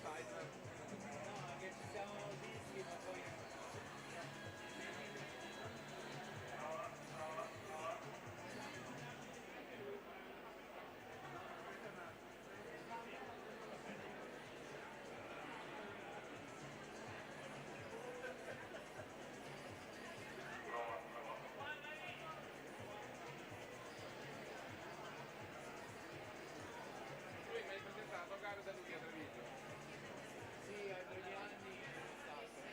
No, che ci siamo visti, ma poi... Tu mi hai presentato gare da Luca Treviso? Sì, ai primi anni è stato.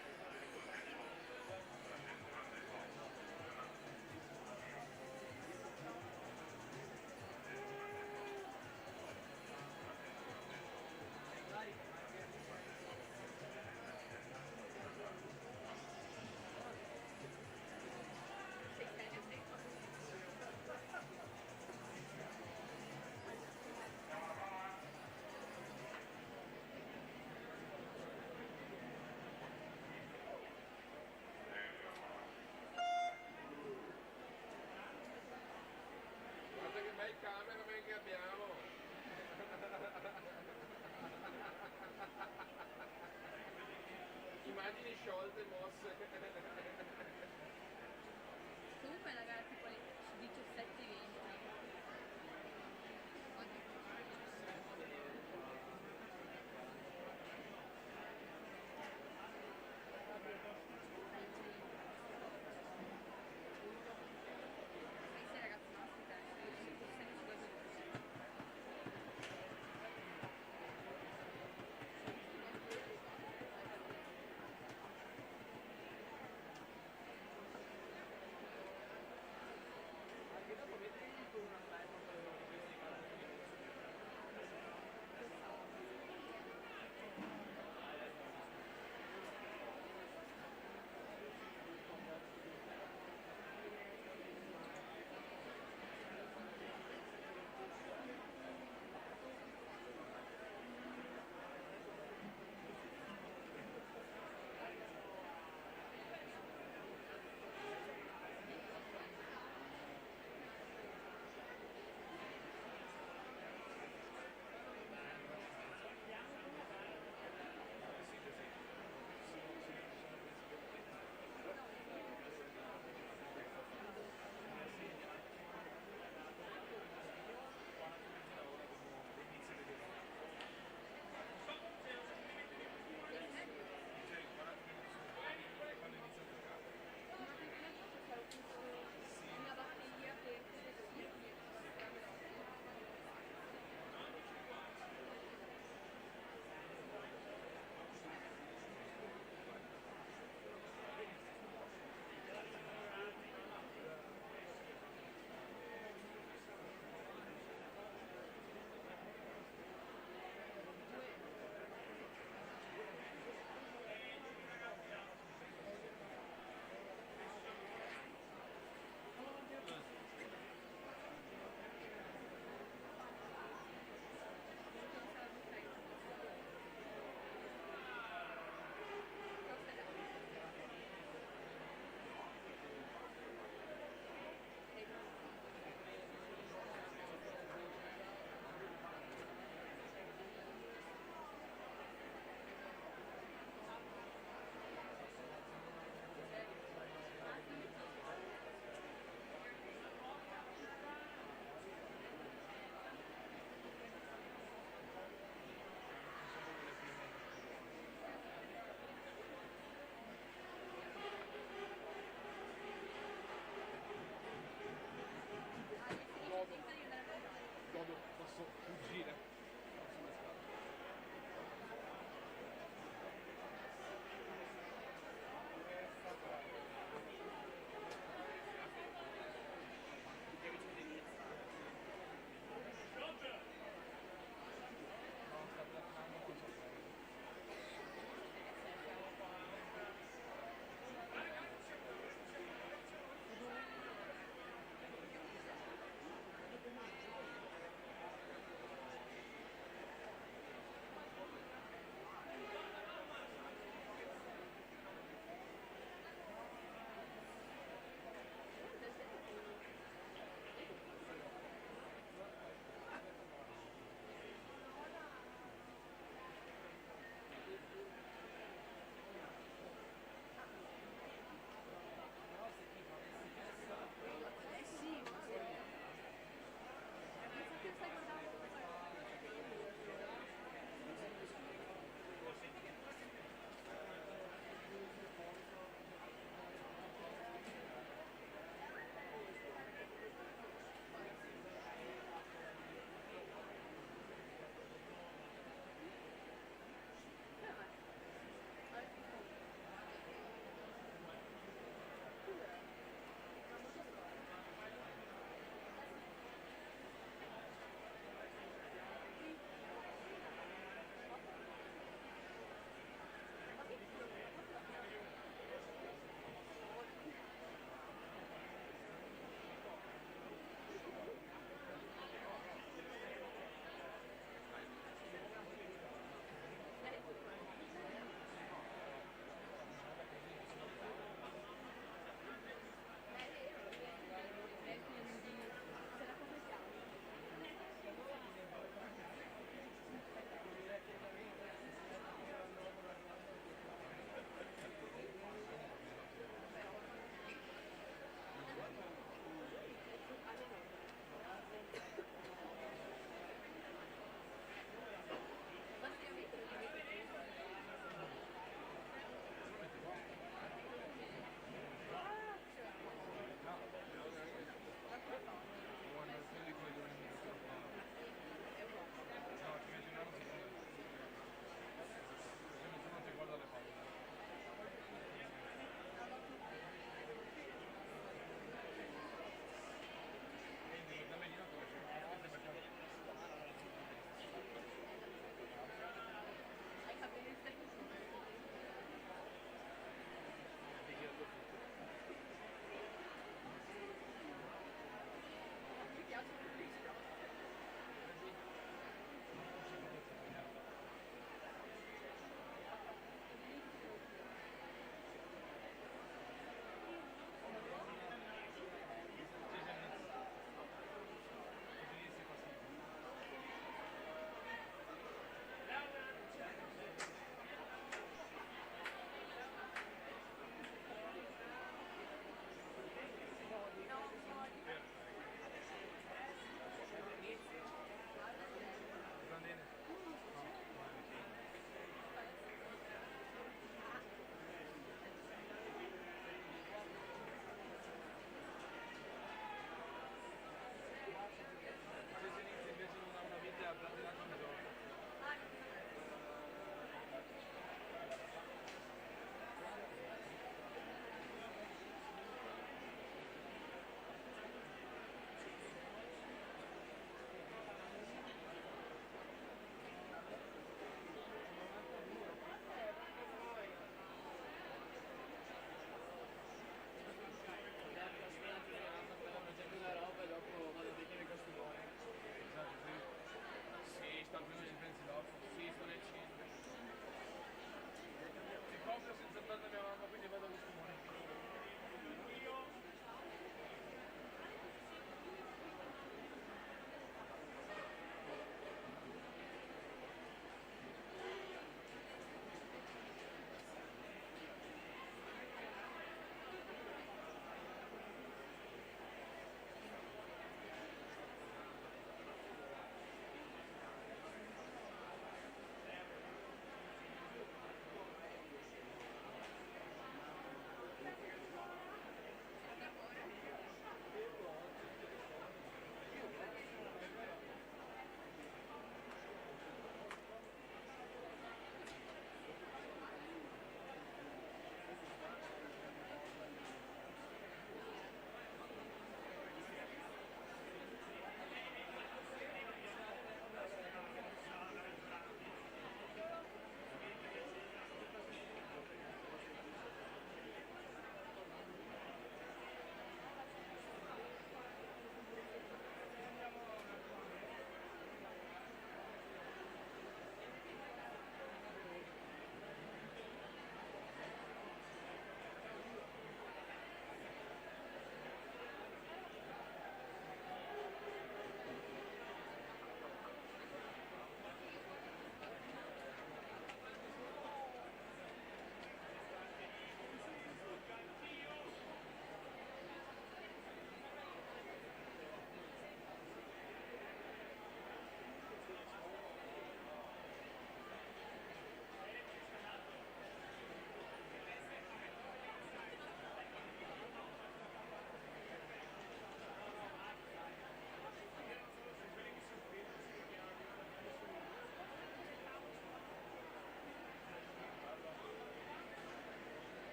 Guarda che bei cameraman che abbiamo! Immagini sciolte, mosse. Comunque è una gara tipo alle 17:20. Sì, ragazzi, no,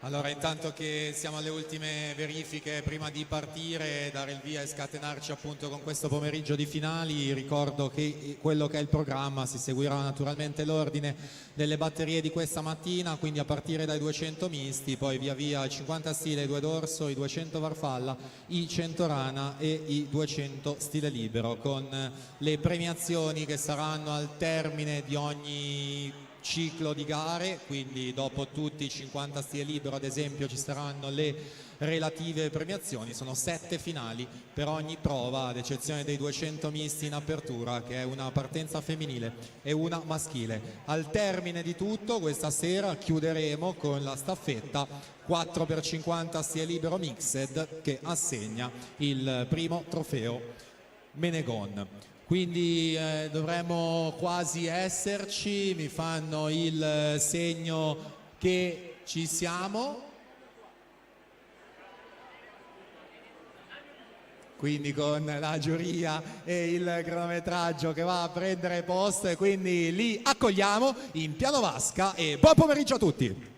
Allora, intanto che siamo alle ultime verifiche, prima di partire, dare il via e scatenarci appunto con questo pomeriggio di finali, ricordo che quello che è il programma si seguirà naturalmente l'ordine delle batterie di questa mattina, quindi a partire dai 200 misti, poi via via i 50 stile, i 2 dorso, i 200 farfalla, i 100 rana e i 200 stile libero, con le premiazioni che saranno al termine di ogni ciclo di gare, quindi dopo tutti i 50 stile libero ad esempio ci saranno le relative premiazioni. Sono 7 finali per ogni prova, ad eccezione dei 200 misti in apertura, che è una partenza femminile e una maschile. Al termine di tutto questa sera chiuderemo con la staffetta 4x50 stile libero mixed, che assegna il primo trofeo Menegon. Quindi dovremmo quasi esserci, mi fanno il segno che ci siamo. Quindi con la giuria e il cronometraggio che va a prendere posto, e quindi li accogliamo in piano vasca e buon pomeriggio a tutti.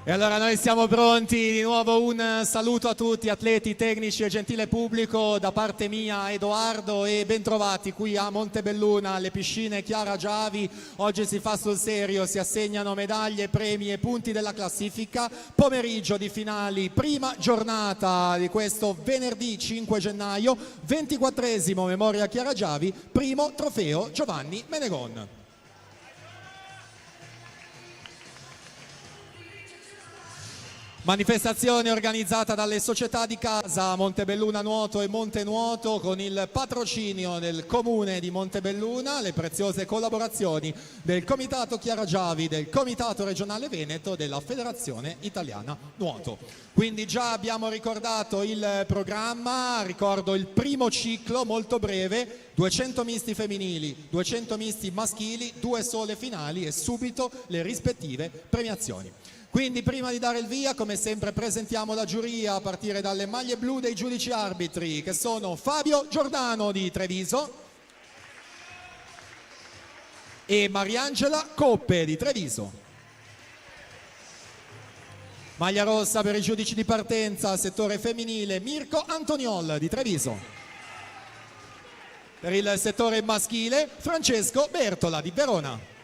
E allora noi siamo pronti, di nuovo un saluto a tutti, atleti, tecnici e gentile pubblico da parte mia, Edoardo, e bentrovati qui a Montebelluna, alle piscine Chiara Giavi. Oggi si fa sul serio, si assegnano medaglie, premi e punti della classifica. Pomeriggio di finali, prima giornata di questo venerdì 5 gennaio, 24esimo Memoria Chiara Giavi, primo trofeo Giovanni Menegon. Manifestazione organizzata dalle società di casa Montebelluna Nuoto e Monte Nuoto, con il patrocinio del Comune di Montebelluna, le preziose collaborazioni del Comitato Chiara Giavi, del Comitato Regionale Veneto, della Federazione Italiana Nuoto. Quindi già abbiamo ricordato il programma, ricordo il primo ciclo molto breve, 200 misti femminili, 200 misti maschili, 2 sole finali e subito le rispettive premiazioni. Quindi prima di dare il via, come sempre, presentiamo la giuria a partire dalle maglie blu dei giudici arbitri, che sono Fabio Giordano di Treviso e Mariangela Coppe di Treviso. Maglia rossa per i giudici di partenza, settore femminile, Mirko Antoniol di Treviso. Per il settore maschile, Francesco Bertola di Verona.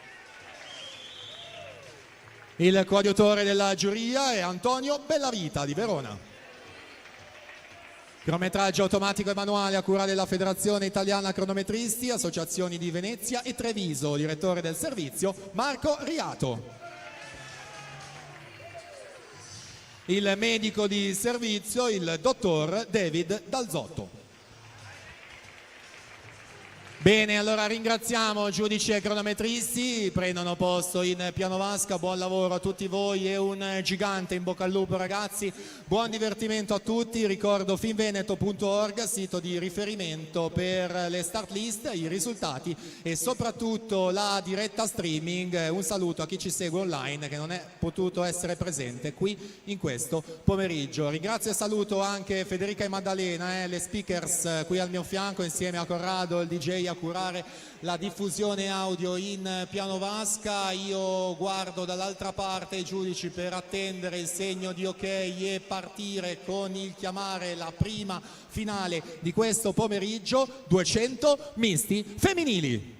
Il coadiutore della giuria è Antonio Bellavita di Verona. Cronometraggio automatico e manuale a cura della Federazione Italiana Cronometristi, Associazioni di Venezia e Treviso. Direttore del servizio Marco Riato. Il medico di servizio, il dottor David Dalzotto. Bene, allora ringraziamo giudici e cronometristi, prendono posto in piano vasca, buon lavoro a tutti voi e un gigante in bocca al lupo ragazzi, buon divertimento a tutti. Ricordo finveneto.org, sito di riferimento per le start list, i risultati e soprattutto la diretta streaming. Un saluto a chi ci segue online che non è potuto essere presente qui in questo pomeriggio. Ringrazio e saluto anche Federica e Maddalena, le speakers qui al mio fianco, insieme a Corrado, il DJ, a curare la diffusione audio in piano vasca. Io guardo dall'altra parte i giudici per attendere il segno di ok e partire con il chiamare la prima finale di questo pomeriggio, 200 misti femminili.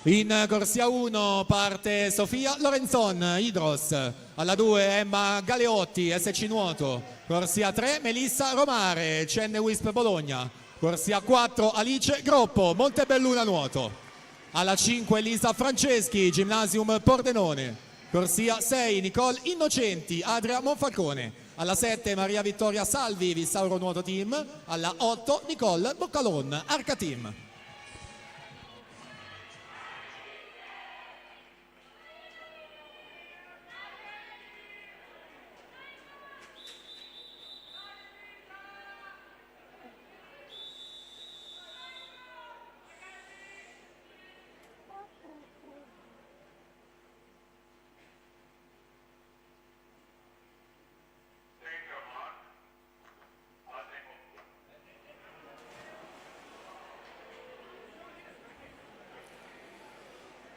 In corsia 1 parte Sofia Lorenzon, Idros. Alla 2 Emma Galeotti, SC Nuoto. Corsia 3 Melissa Romare, CN Wisp Bologna. Corsia 4 Alice Groppo, Montebelluna Nuoto. Alla 5 Elisa Franceschi, Gymnasium Pordenone. Corsia 6 Nicole Innocenti, Adria Monfalcone. Alla 7 Maria Vittoria Salvi, Vissauro Nuoto Team. Alla 8 Nicole Boccalon, Arca Team.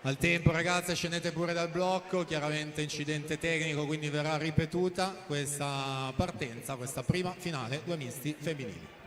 Al tempo ragazze, scendete pure dal blocco, chiaramente incidente tecnico, quindi verrà ripetuta questa partenza, questa prima finale due misti femminili.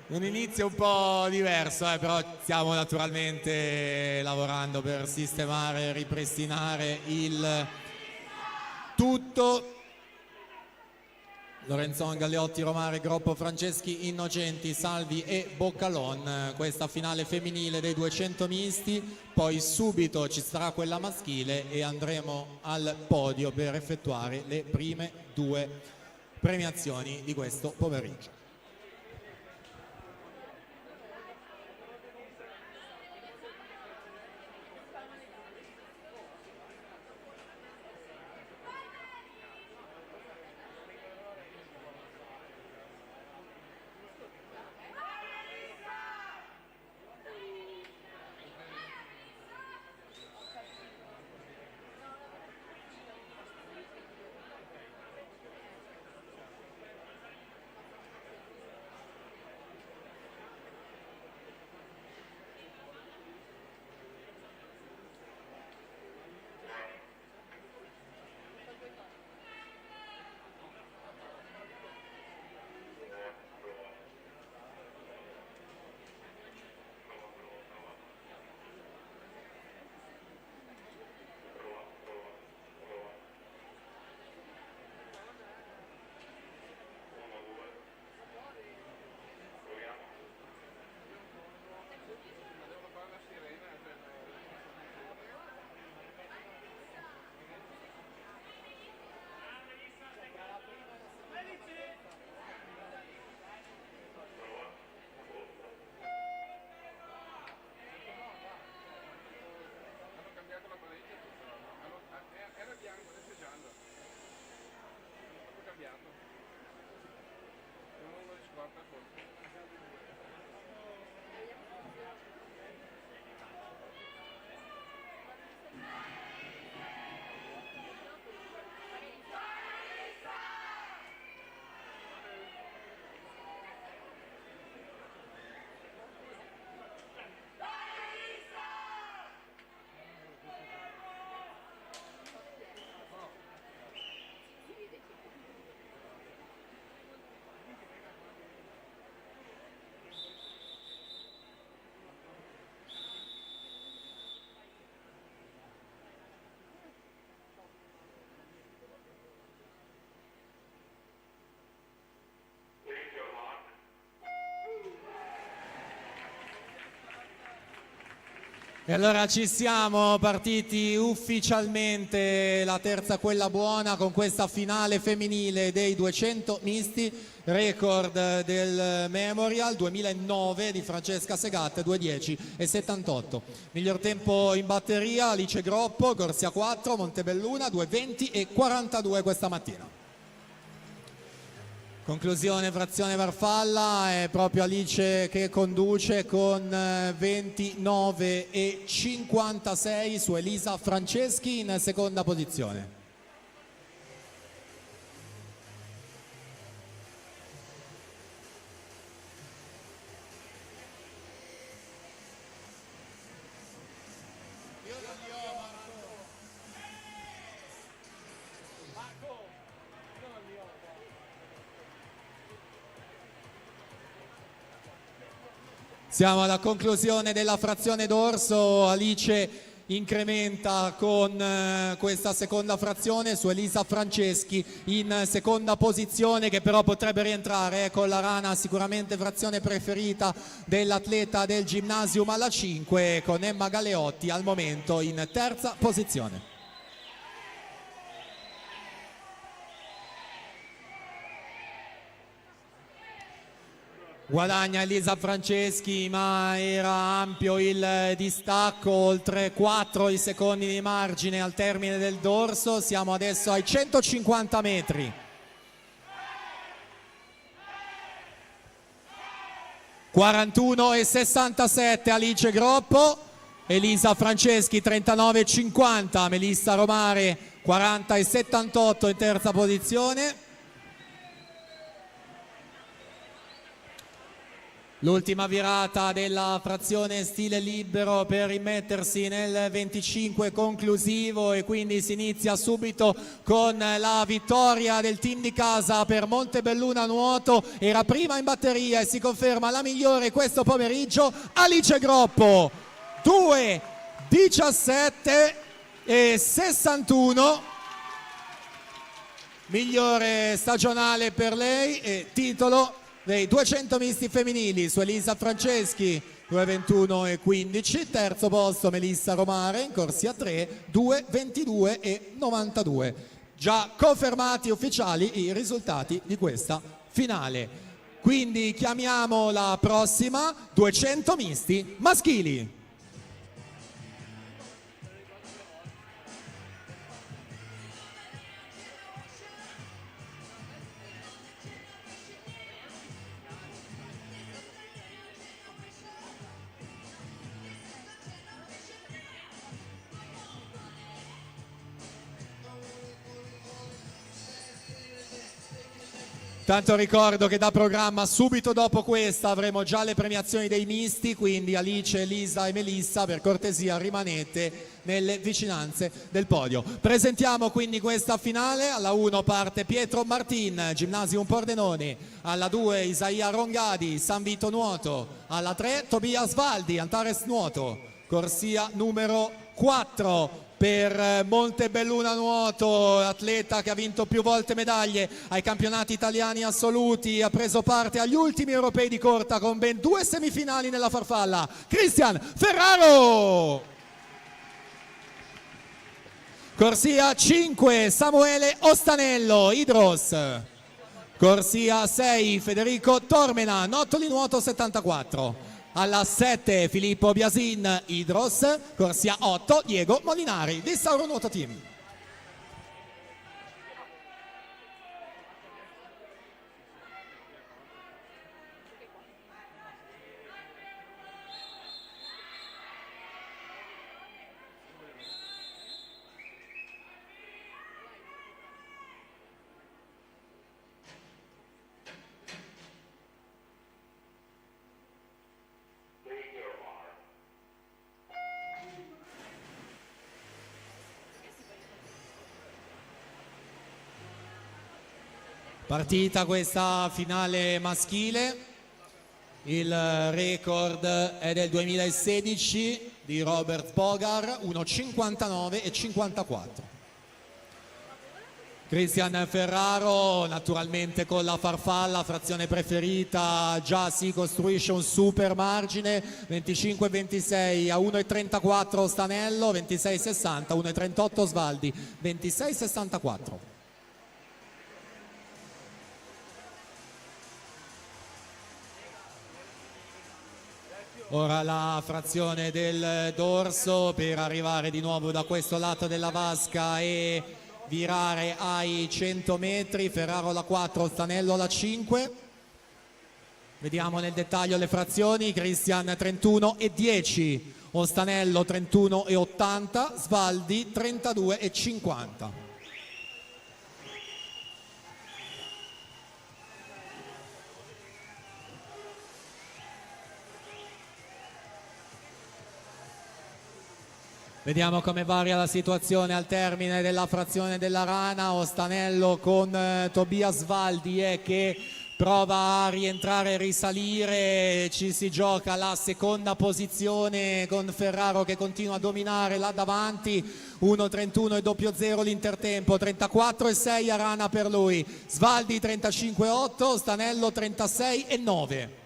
Un inizio un po' diverso, però stiamo naturalmente lavorando per sistemare e ripristinare il tutto. Lorenzon, Galliotti, Romare, Groppo, Franceschi, Innocenti, Salvi e Boccalon, questa finale femminile dei 200 misti, poi subito ci sarà quella maschile e andremo al podio per effettuare le prime due premiazioni di questo pomeriggio. E allora ci siamo partiti ufficialmente, la terza quella buona, con questa finale femminile dei 200 misti, record del Memorial 2009 di Francesca Segatte, 2:10:78. Miglior tempo in batteria Alice Groppo, corsia 4, Montebelluna 2:20:42 questa mattina. Conclusione frazione Farfalla, è proprio Alice che conduce con 29:56 su Elisa Franceschi in seconda posizione. Siamo alla conclusione della frazione dorso, Alice incrementa con questa seconda frazione su Elisa Franceschi in seconda posizione, che però potrebbe rientrare con la rana, sicuramente frazione preferita dell'atleta del Gymnasium alla 5, con Emma Galeotti al momento in terza posizione. Guadagna Elisa Franceschi, ma era ampio il distacco, oltre 4 i secondi di margine al termine del dorso. Siamo adesso ai 150 metri. 41:67 Alice Groppo, Elisa Franceschi 39:50, Melissa Romare 40:78 in terza posizione. L'ultima virata della frazione stile libero per rimettersi nel 25 conclusivo, e quindi si inizia subito con la vittoria del team di casa per Montebelluna Nuoto. Era prima in batteria e si conferma la migliore questo pomeriggio, Alice Groppo, 2:17:61, migliore stagionale per lei e titolo dei 200 misti femminili su Elisa Franceschi, 2:21:15, terzo posto Melissa Romare in corsia 3, 2:22:92. Già confermati ufficiali i risultati di questa finale. Quindi chiamiamo la prossima 200 misti maschili. Tanto ricordo che da programma subito dopo questa avremo già le premiazioni dei misti, quindi Alice, Elisa e Melissa, per cortesia rimanete nelle vicinanze del podio. Presentiamo quindi questa finale. Alla 1 parte Pietro Martin, Gymnasium Pordenone, alla 2 Isaia Rongadi, San Vito Nuoto, alla 3 Tobias Valdi, Antares Nuoto, corsia numero 4 per Montebelluna Nuoto, atleta che ha vinto più volte medaglie ai campionati italiani assoluti, ha preso parte agli ultimi europei di corta con ben 2 semifinali nella farfalla, Cristian Ferraro. Corsia 5 Samuele Ostanello, Idros. Corsia 6 Federico Tormena, Nottoli Nuoto 74. Alla 7 Filippo Biasin, Idros. Corsia 8 Diego Molinari di Sauro Nuoto Team. Partita questa finale maschile, il record è del 2016 di Robert Bogar, 1:59:54. Cristian Ferraro naturalmente con la farfalla, frazione preferita, già si costruisce un super margine, 25-26 a 1,34 Stanello, 26-60, 1,38 Svaldi, 26-64. Ora la frazione del dorso per arrivare di nuovo da questo lato della vasca e virare ai 100 metri, Ferraro alla 4, Stanello alla 5. Vediamo nel dettaglio le frazioni, Cristian 31,10, Ostanello 31,80, Svaldi 32,50. Vediamo come varia la situazione al termine della frazione della rana. Ostanello con Tobias Svaldi che prova a rientrare e risalire, ci si gioca la seconda posizione con Ferraro che continua a dominare là davanti, 1.31 e 00 l'intertempo, 34,6 a rana per lui, Svaldi 35,8, Ostanello 36,9.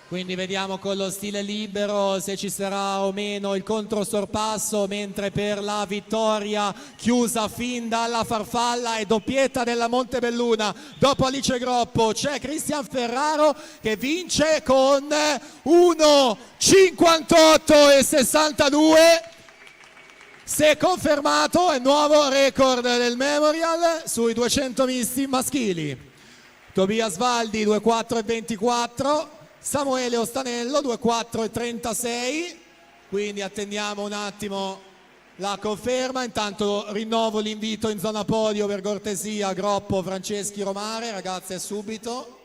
Quindi vediamo con lo stile libero se ci sarà o meno il controsorpasso, mentre per la vittoria chiusa fin dalla farfalla e doppietta della Montebelluna dopo Alice Groppo c'è Cristian Ferraro che vince con 1,58,62. Se confermato è nuovo record del Memorial sui 200 misti maschili. Tobias Svaldi 2,4,24. Samuele Ostanello 2,4,36, quindi attendiamo un attimo la conferma. Intanto rinnovo l'invito in zona podio per cortesia, Groppo, Franceschi, Romare, ragazze subito.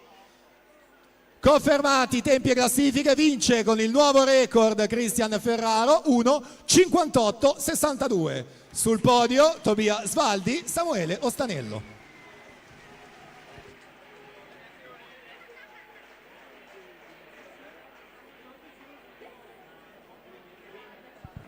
Confermati i tempi e classifiche, vince con il nuovo record Cristian Ferraro 1,58,62. Sul podio Tobias Svaldi, Samuele Ostanello.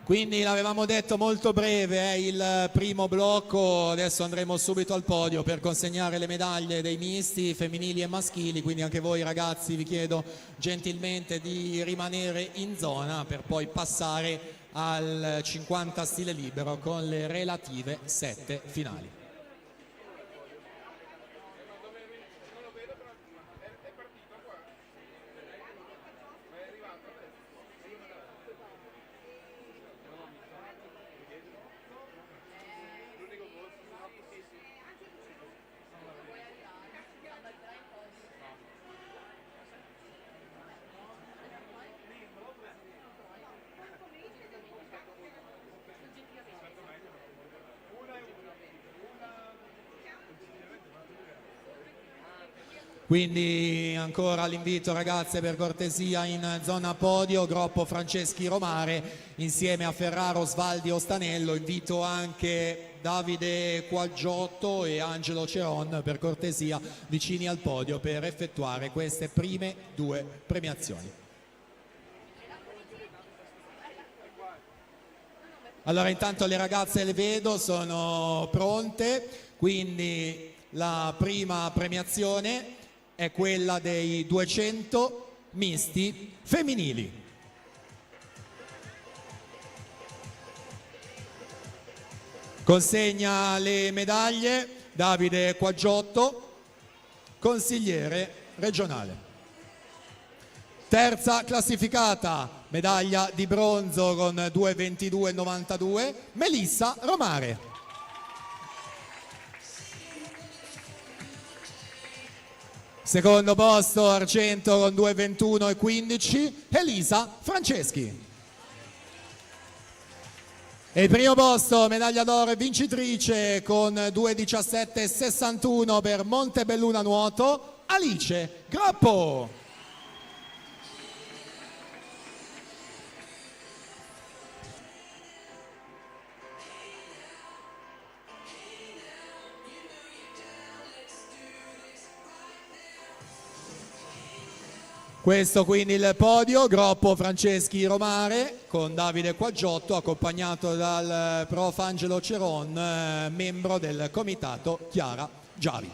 Quindi l'avevamo detto molto breve il primo blocco, adesso andremo subito al podio per consegnare le medaglie dei misti femminili e maschili, quindi anche voi ragazzi vi chiedo gentilmente di rimanere in zona per poi passare al 50 stile libero con le relative 7 finali. Quindi ancora l'invito ragazze per cortesia in zona podio, Groppo, Franceschi, Romare insieme a Ferraro, Svaldi, Ostanello. Invito anche Davide Quaggiotto e Angelo Ceron per cortesia vicini al podio per effettuare queste prime due premiazioni. Allora intanto le ragazze le vedo, sono pronte, quindi la prima premiazione è quella dei 200 misti femminili. Consegna le medaglie Davide Quaggiotto, consigliere regionale. Terza classificata, medaglia di bronzo con 2,22,92, Melissa Romare. Secondo posto, argento con 2,21,15, Elisa Franceschi. E il primo posto, medaglia d'oro e vincitrice con 2,17,61 per Montebelluna Nuoto, Alice Groppo. Questo quindi il podio, Groppo Franceschi Romare con Davide Quaggiotto accompagnato dal prof Angelo Ceron, membro del comitato Chiara Giavi.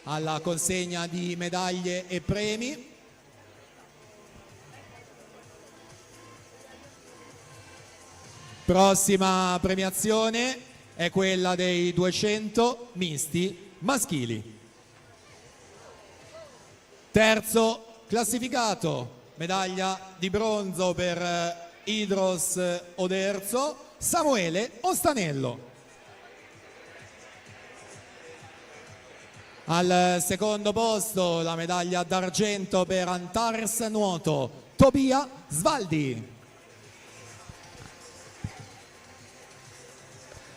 Alla consegna di medaglie e premi. Prossima premiazione è quella dei 200 misti maschili. Terzo classificato, medaglia di bronzo per Idros Oderzo, Samuele Ostanello. Al secondo posto la medaglia d'argento per Antars Nuoto, Tobia Svaldi.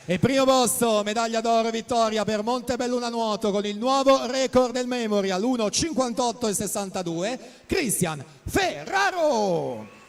E primo posto, medaglia d'oro vittoria per Montebelluna Nuoto con il nuovo record del Memorial 1:58,62, Cristian Ferraro.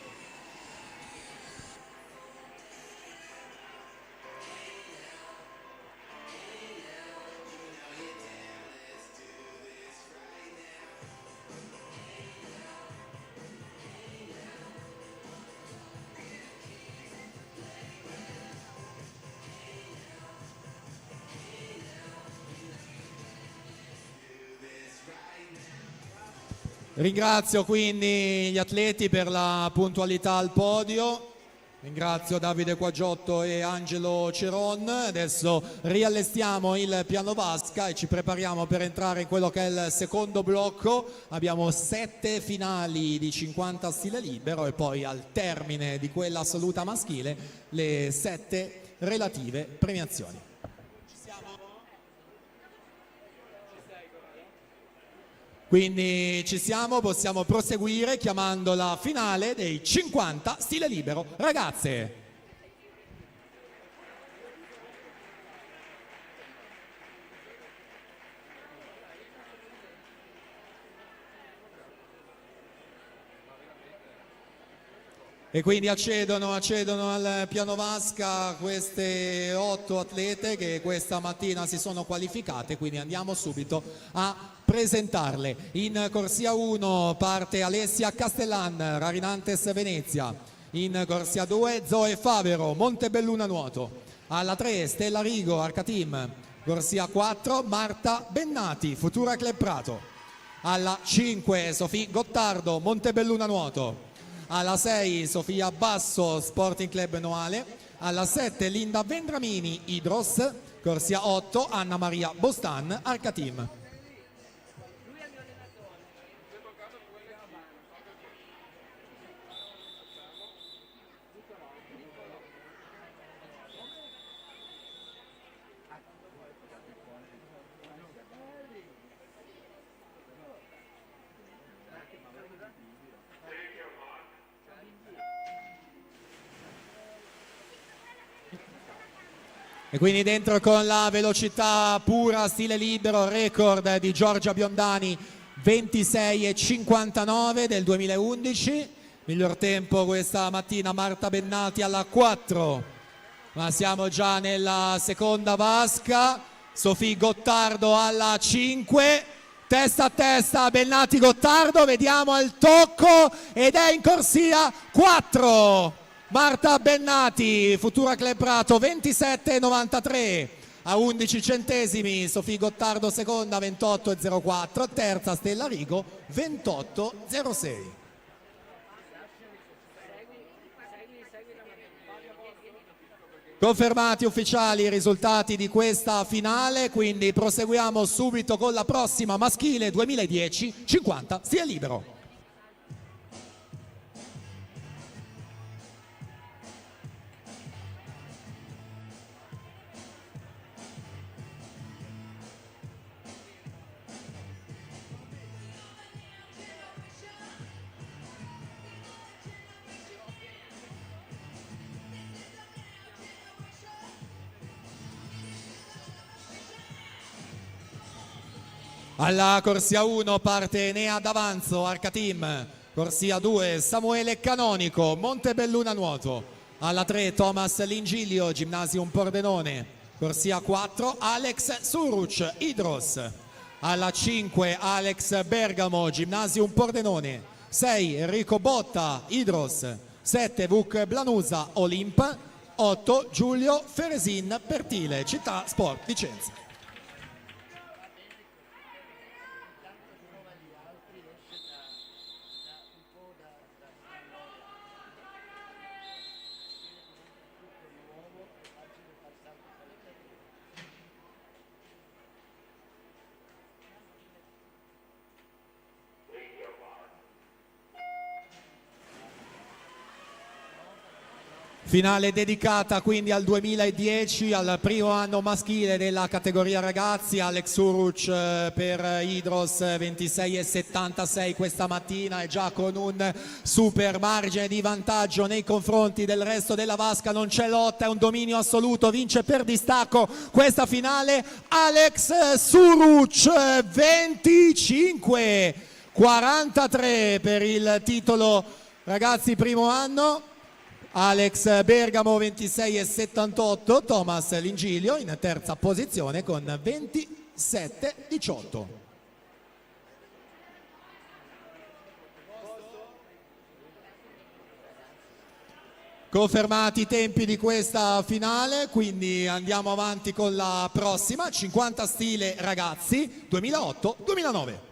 Ringrazio quindi gli atleti per la puntualità al podio, ringrazio Davide Quaggiotto e Angelo Ceron. Adesso riallestiamo il piano vasca e ci prepariamo per entrare in quello che è il secondo blocco. Abbiamo 7 finali di 50 stile libero e poi al termine di quella assoluta maschile le 7 relative premiazioni. Quindi ci siamo, possiamo proseguire chiamando la finale dei 50 stile libero ragazze. E quindi accedono al piano vasca queste 8 atlete che questa mattina si sono qualificate, quindi andiamo subito a presentarle. In corsia 1 parte Alessia Castellan, Rarinantes Venezia. In corsia 2 Zoe Favero, Montebelluna Nuoto. Alla 3 Stella Rigo, Arcateam. Corsia 4 Marta Bennati, Futura Club Prato. Alla 5 Sofì Gottardo, Montebelluna Nuoto. Alla 6 Sofia Basso, Sporting Club Noale. Alla 7 Linda Vendramini, Idros. Corsia 8 Anna Maria Bostan, Arcateam. E quindi dentro con la velocità pura, stile libero, record di Giorgia Biondani 26,59 del 2011. Miglior tempo questa mattina Marta Bennati alla 4. Ma siamo già nella seconda vasca. Sofì Gottardo alla 5. Testa a testa Bennati Gottardo, vediamo il tocco ed è in corsia 4. Marta Bennati, Futura Club Prato 27,93 a 11 centesimi, Sofì Gottardo seconda 28,04, terza Stella Rigo 28,06. Confermati ufficiali i risultati di questa finale, quindi proseguiamo subito con la prossima maschile 2010 50 stile libero. Alla corsia 1 parte Enea D'Avanzo, Arcateam. Corsia 2 Samuele Canonico, Montebelluna Nuoto. Alla 3 Thomas Lingilio, Gymnasium Pordenone. Corsia 4 Alex Suruc, Idros. Alla 5 Alex Bergamo, Gymnasium Pordenone. 6 Enrico Botta, Idros, 7 Vuk Blanusa, Olimp, 8 Giulio Feresin, Pertile, Città Sport Vicenza. Finale dedicata quindi al 2010, al primo anno maschile della categoria ragazzi. Alex Uruc per Idros 26,76 questa mattina e già con un super margine di vantaggio nei confronti del resto della vasca. Non c'è lotta, è un dominio assoluto, vince per distacco questa finale Alex Suruc, 25,43 per il titolo ragazzi primo anno. Alex Bergamo 26,78, Thomas Lingilio in terza posizione con 27,18. Confermati i tempi di questa finale, quindi andiamo avanti con la prossima, 50 stile ragazzi 2008-2009.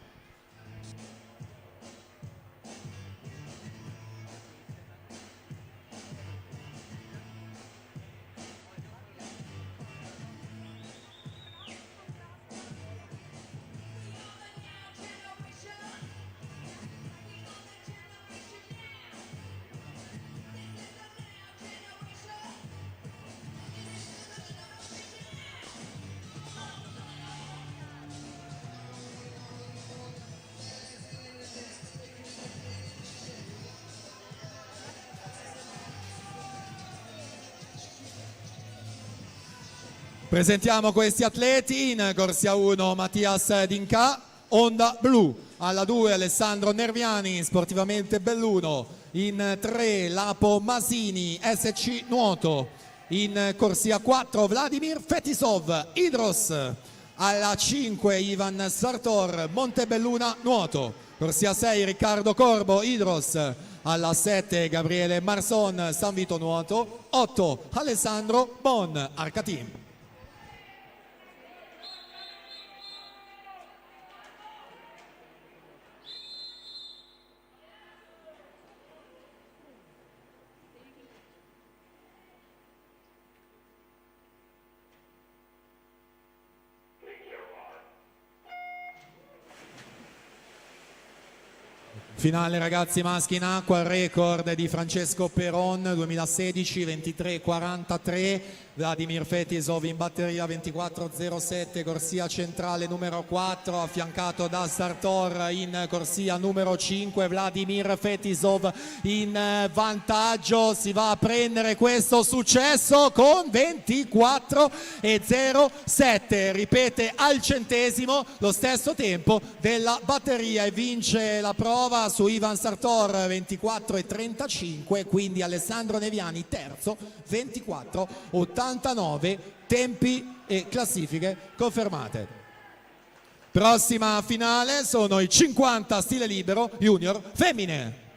Presentiamo questi atleti: in corsia 1 Mattias Dinca, Onda Blu, alla 2 Alessandro Nerviani, sportivamente Belluno, in 3 Lapo Masini, SC Nuoto, in corsia 4 Vladimir Fetisov, Idros, alla 5 Ivan Sartor, Montebelluna Nuoto, corsia 6 Riccardo Corbo, Idros, alla 7 Gabriele Marson, San Vito Nuoto, 8 Alessandro Bon, Arcatim. Finale ragazzi maschi in acqua, record di Francesco Peron 2016 23,43, Vladimir Fetisov in batteria 24,07, corsia centrale numero 4 affiancato da Sartor, in corsia numero 5 Vladimir Fetisov in vantaggio, si va a prendere questo successo con 24,07, ripete al centesimo lo stesso tempo della batteria e vince la prova su Ivan Sartor 24,35, quindi Alessandro Neviani terzo 24,89, tempi e classifiche confermate. Prossima finale sono i 50 stile libero junior femmine.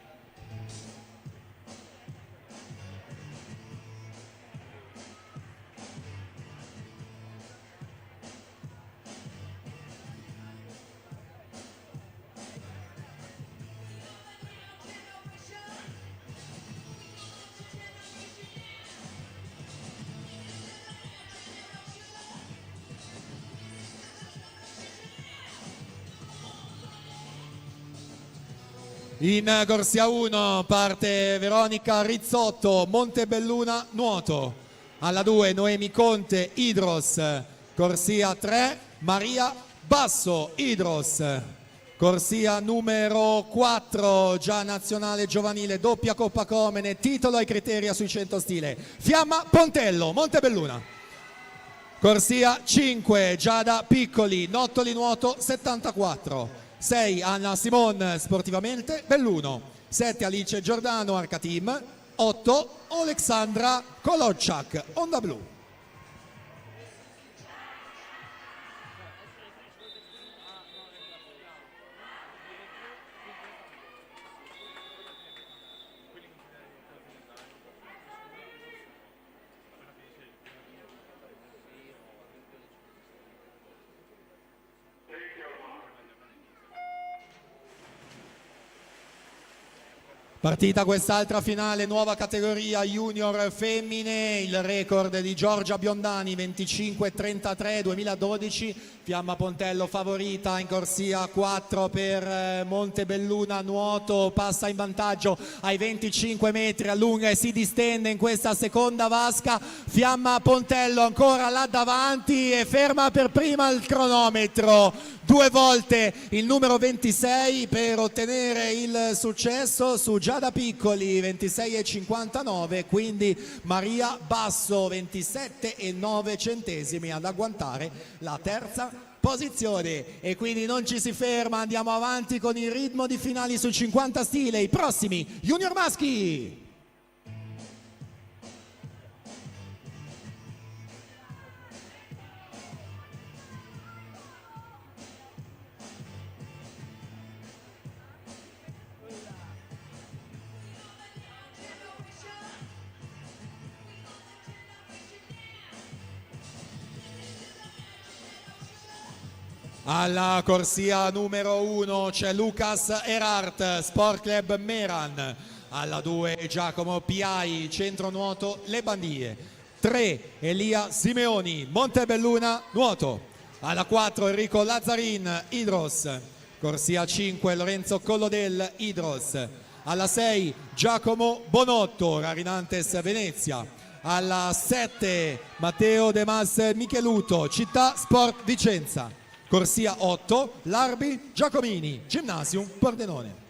In corsia 1 parte Veronica Rizzotto, Montebelluna Nuoto, alla 2 Noemi Conte, Idros, corsia 3 Maria Basso, Idros, corsia numero 4 già nazionale giovanile, doppia Coppa Comene, titolo ai criteri sui 100 stile, Fiamma Pontello, Montebelluna, corsia 5 Giada Piccoli, Nottoli Nuoto 74, 6 Anna Simon, sportivamente Belluno, 7 Alice Giordano, Arcatim, 8 Alexandra Kolocciak, Onda Blu. Partita quest'altra finale, nuova categoria junior femmine, il record di Giorgia Biondani 25-33 2012, Fiamma Pontello favorita in corsia 4 per Montebelluna nuoto, passa in vantaggio ai 25 metri, allunga e si distende in questa seconda vasca, Fiamma Pontello ancora là davanti e ferma per prima il cronometro, 2 volte il numero 26 per ottenere il successo su Giada Piccoli 26,59, quindi Maria Basso 27,9 ad agguantare la terza posizione e quindi non ci si ferma, andiamo avanti con il ritmo di finali su 50 stile, i prossimi junior maschi. Alla corsia numero 1 c'è Lucas Erhardt, Sport Club Meran. Alla 2 Giacomo Piai, Centro Nuoto Le Bandie. 3 Elia Simeoni, Montebelluna Nuoto. Alla 4 Enrico Lazzarin, Idros. Corsia 5 Lorenzo Collodel, Idros. Alla 6 Giacomo Bonotto, Rarinantes Venezia. Alla 7 Matteo De Mas Micheluto, Città Sport Vicenza. Corsia 8, Larbi Giacomini, Gymnasium Pordenone.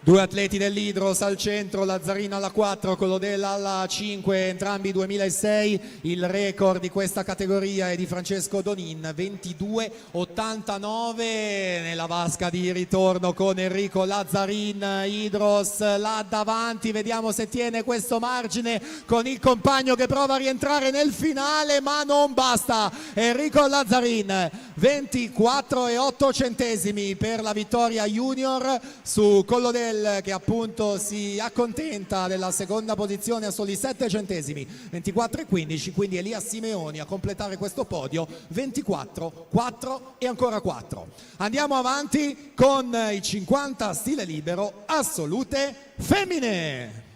Due atleti dell'Idros al centro, Lazzarino alla 4, Collodella alla 5, entrambi 2006. Il record di questa categoria è di Francesco Donin, 22,89 nella vasca di ritorno con Enrico Lazzarin. Idros là davanti, vediamo se tiene questo margine con il compagno che prova a rientrare nel finale, ma non basta. Enrico Lazzarin, 24,8 per la vittoria junior su Collodella, che appunto si accontenta della seconda posizione a soli 7 centesimi, 24,15, quindi Elia Simeoni a completare questo podio, 24, 4 e ancora 4. Andiamo avanti con i 50 stile libero assolute femmine.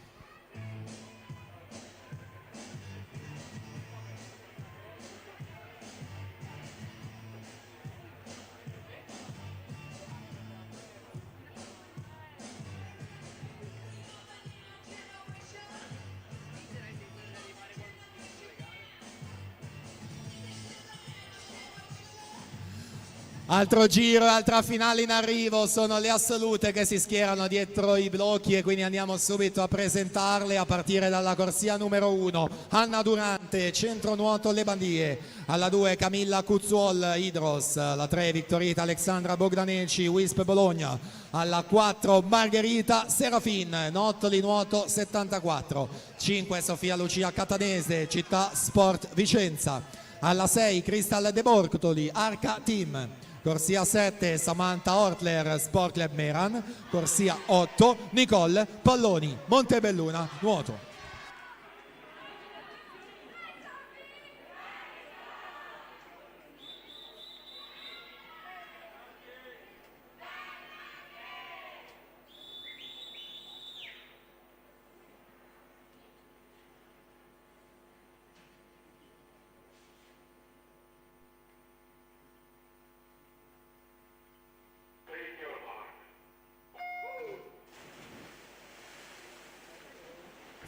Altro giro, altra finale in arrivo, sono le assolute che si schierano dietro i blocchi e quindi andiamo subito a presentarle a partire dalla corsia numero 1. Anna Durante, Centro Nuoto Le Bandie. Alla 2 Camilla Cuzzuol, Idros. Alla 3 Vittorita Alexandra Bogdaneci, Wisp Bologna. Alla 4 Margherita Serafin, Nottoli Nuoto 74. 5 Sofia Lucia Catanese, Città Sport Vicenza. Alla 6 Cristal De Bortoli, Arca Team. Corsia 7 Samantha Ortler, Sport Club Meran. Corsia 8 Nicole Palloni, Montebelluna Nuoto.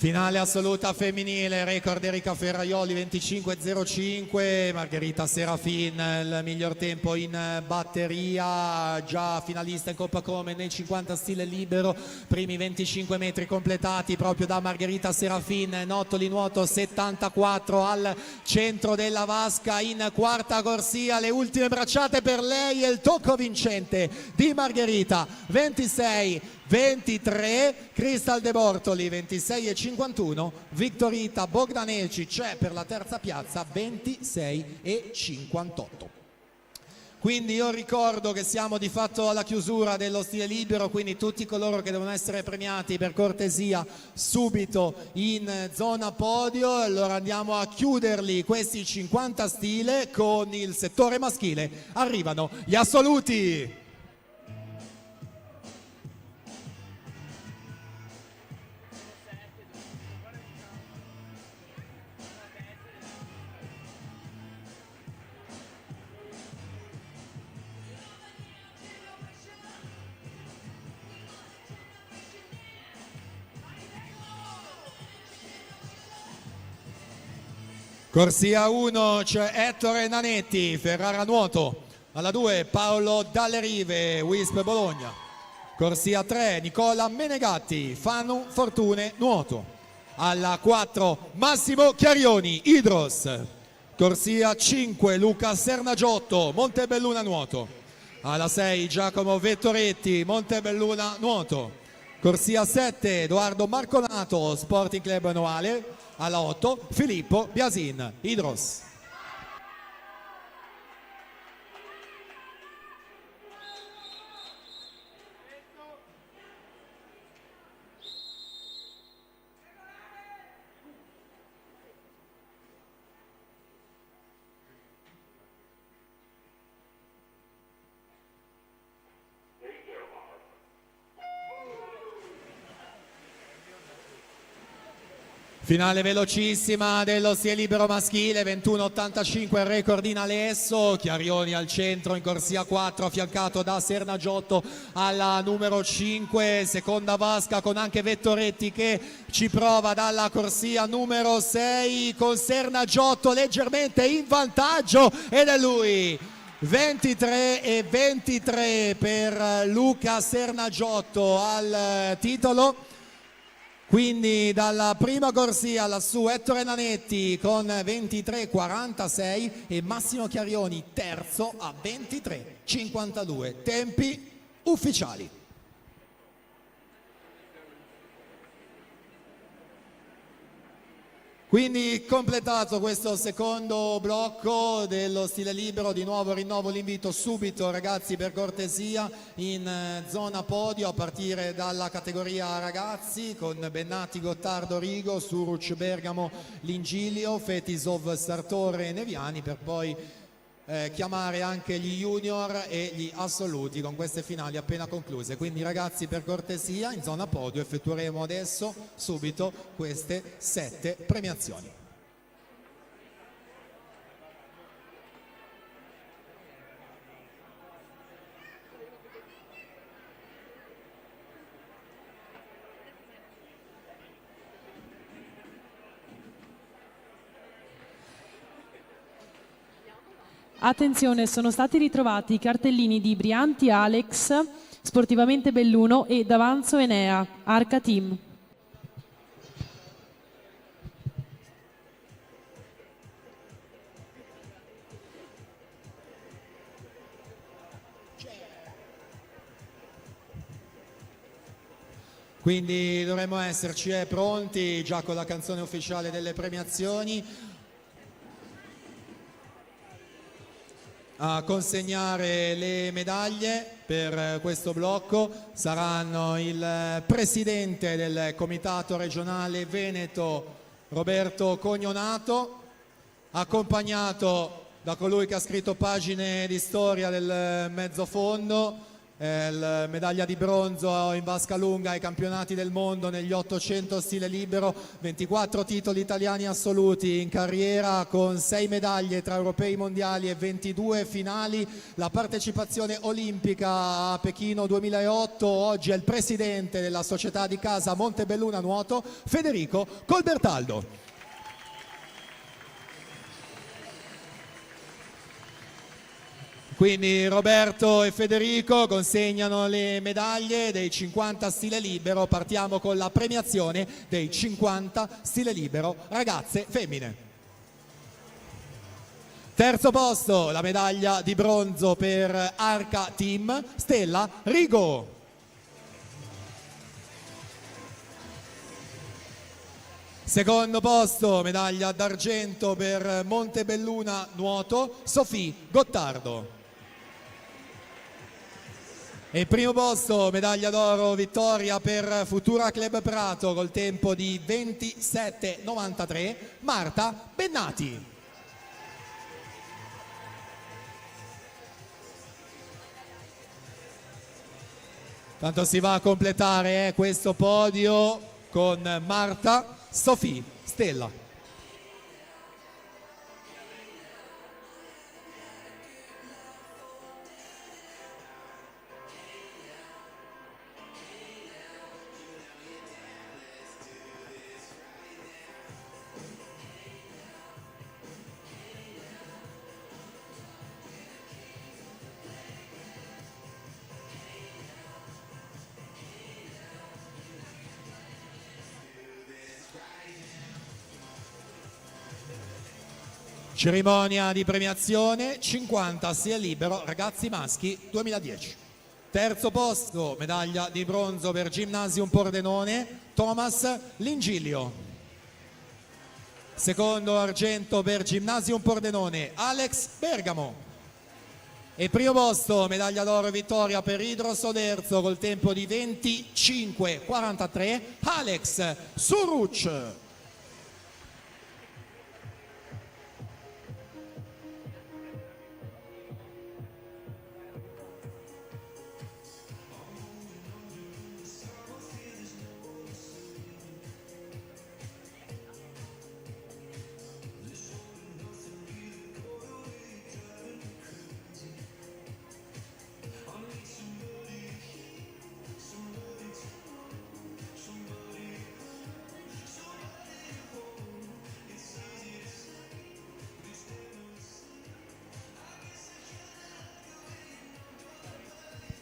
Finale assoluta femminile, record Erika Ferraioli 25,05, Margherita Serafin il miglior tempo in batteria, già finalista in Coppa Come nei 50 stile libero, primi 25 metri completati proprio da Margherita Serafin. Nottoli Nuoto 74 al centro della vasca in quarta corsia, le ultime bracciate per lei e il tocco vincente di Margherita, 26-23, Cristal De Bortoli 26,5 26,51, Viktorita Bogdanelčić per la terza piazza 26,58. Quindi io ricordo che siamo di fatto alla chiusura dello stile libero, quindi tutti coloro che devono essere premiati per cortesia subito in zona podio. Allora andiamo a chiuderli questi 50 stile con il settore maschile. Arrivano gli assoluti. Corsia 1 c'è Ettore Nanetti, Ferrara Nuoto. Alla 2 Paolo Dalle Rive, Wisp Bologna. Corsia 3 Nicola Menegatti, Fanu Fortune Nuoto. Alla 4 Massimo Chiarioni, Idros. Corsia 5 Luca Sernagiotto, Montebelluna Nuoto. Alla 6 Giacomo Vettoretti, Montebelluna Nuoto. Corsia 7 Edoardo Marconato, Sporting Club Noale. Alla 8 Filippo Biasin, Idros. Finale velocissima dello stile libero maschile, 21,85 il record in Alesso. Chiarioni al centro in corsia 4, affiancato da Sernagiotto alla numero 5, seconda vasca con anche Vettoretti che ci prova dalla corsia numero 6 con Sernagiotto leggermente in vantaggio ed è lui. 23,23 per Luca Sernagiotto al titolo. Quindi dalla prima corsia lassù Ettore Nanetti con 23,46 e Massimo Chiarioni terzo a 23,52. Tempi ufficiali. Quindi completato questo secondo blocco dello stile libero, di nuovo rinnovo l'invito subito ragazzi per cortesia in zona podio a partire dalla categoria ragazzi con Bennati, Gottardo, Rigo, Suruc, Bergamo, Lingilio, Fetisov, Sartore e Neviani per poi chiamare anche gli junior e gli assoluti con queste finali appena concluse. Quindi ragazzi per cortesia in zona podio effettueremo adesso subito queste 7 premiazioni. Attenzione, sono stati ritrovati i cartellini di Brianti Alex, Sportivamente Belluno e D'Avanzo Enea, Arca Team. Quindi dovremmo esserci pronti già con la canzone ufficiale delle premiazioni a consegnare le medaglie per questo blocco. Saranno il presidente del comitato regionale Veneto Roberto Cognonato, accompagnato da colui che ha scritto pagine di storia del mezzofondo, medaglia di bronzo in vasca lunga ai campionati del mondo negli 800 stile libero, 24 titoli italiani assoluti in carriera con 6 medaglie tra europei, mondiali e 22 finali, la partecipazione olimpica a Pechino 2008. Oggi è il presidente della società di casa Montebelluna Nuoto, Federico Colbertaldo. Quindi Roberto e Federico consegnano le medaglie dei 50 stile libero. Partiamo con la premiazione dei 50 stile libero ragazze femmine. Terzo posto, la medaglia di bronzo per Arca Team, Stella Rigo. Secondo posto, medaglia d'argento per Montebelluna nuoto, Sofì Gottardo. E primo posto, medaglia d'oro, vittoria per Futura Club Prato col tempo di 27,93, Marta Bennati. Tanto si va a completare questo podio con Marta, Sofì, Stella. Cerimonia di premiazione 50 stile libero ragazzi maschi 2010. Terzo posto, medaglia di bronzo per Gymnasium Pordenone, Thomas Lingilio. Secondo argento per Gymnasium Pordenone, Alex Bergamo. E primo posto, medaglia d'oro e vittoria per Idros Oderzo col tempo di 25,43, Alex Suruc.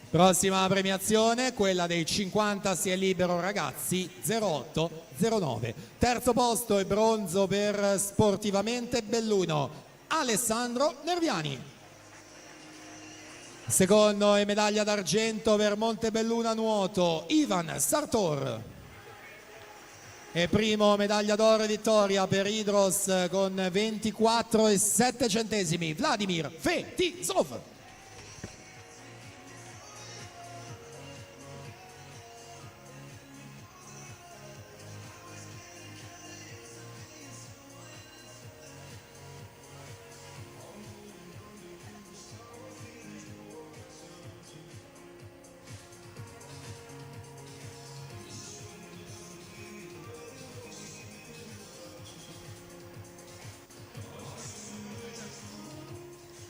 Prossima premiazione, quella dei 50 stile libero ragazzi 08-09. Terzo posto e bronzo per Sportivamente Belluno, Alessandro Nerviani. Secondo e medaglia d'argento per Montebelluna nuoto, Ivan Sartor. E primo medaglia d'oro e vittoria per Idros con 24,7, Vladimir Fetisov.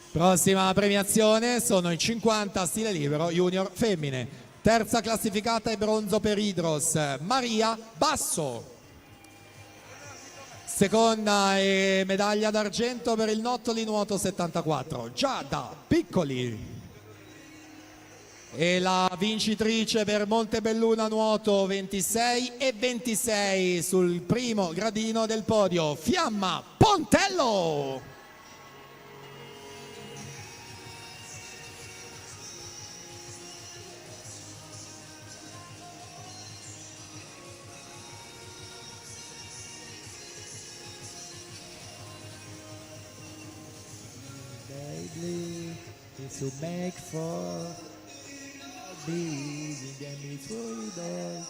Prossima premiazione sono i 50 stile libero junior femmine. Terza classificata e bronzo per Idros, Maria Basso. Seconda e medaglia d'argento per il Nottoli nuoto 74, Giada Piccoli. E la vincitrice per Montebelluna nuoto 26,26 sul primo gradino del podio, Fiamma Pontello. To make for being and it's there.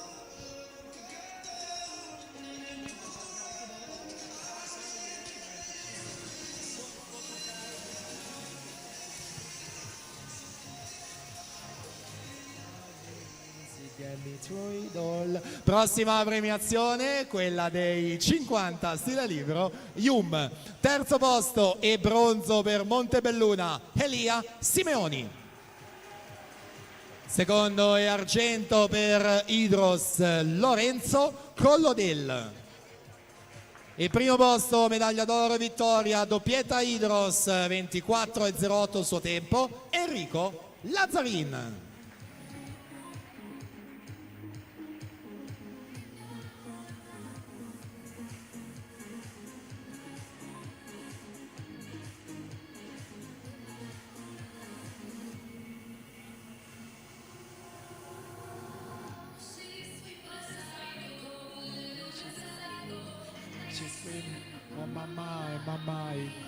Prossima premiazione, quella dei 50 stile libero Yum. Terzo posto e bronzo per Montebelluna, Elia Simeoni. Secondo e argento per Idros, Lorenzo Collodel. E primo posto, medaglia d'oro e vittoria, doppietta Idros, 24,08 il suo tempo, Enrico Lazzarin. mai.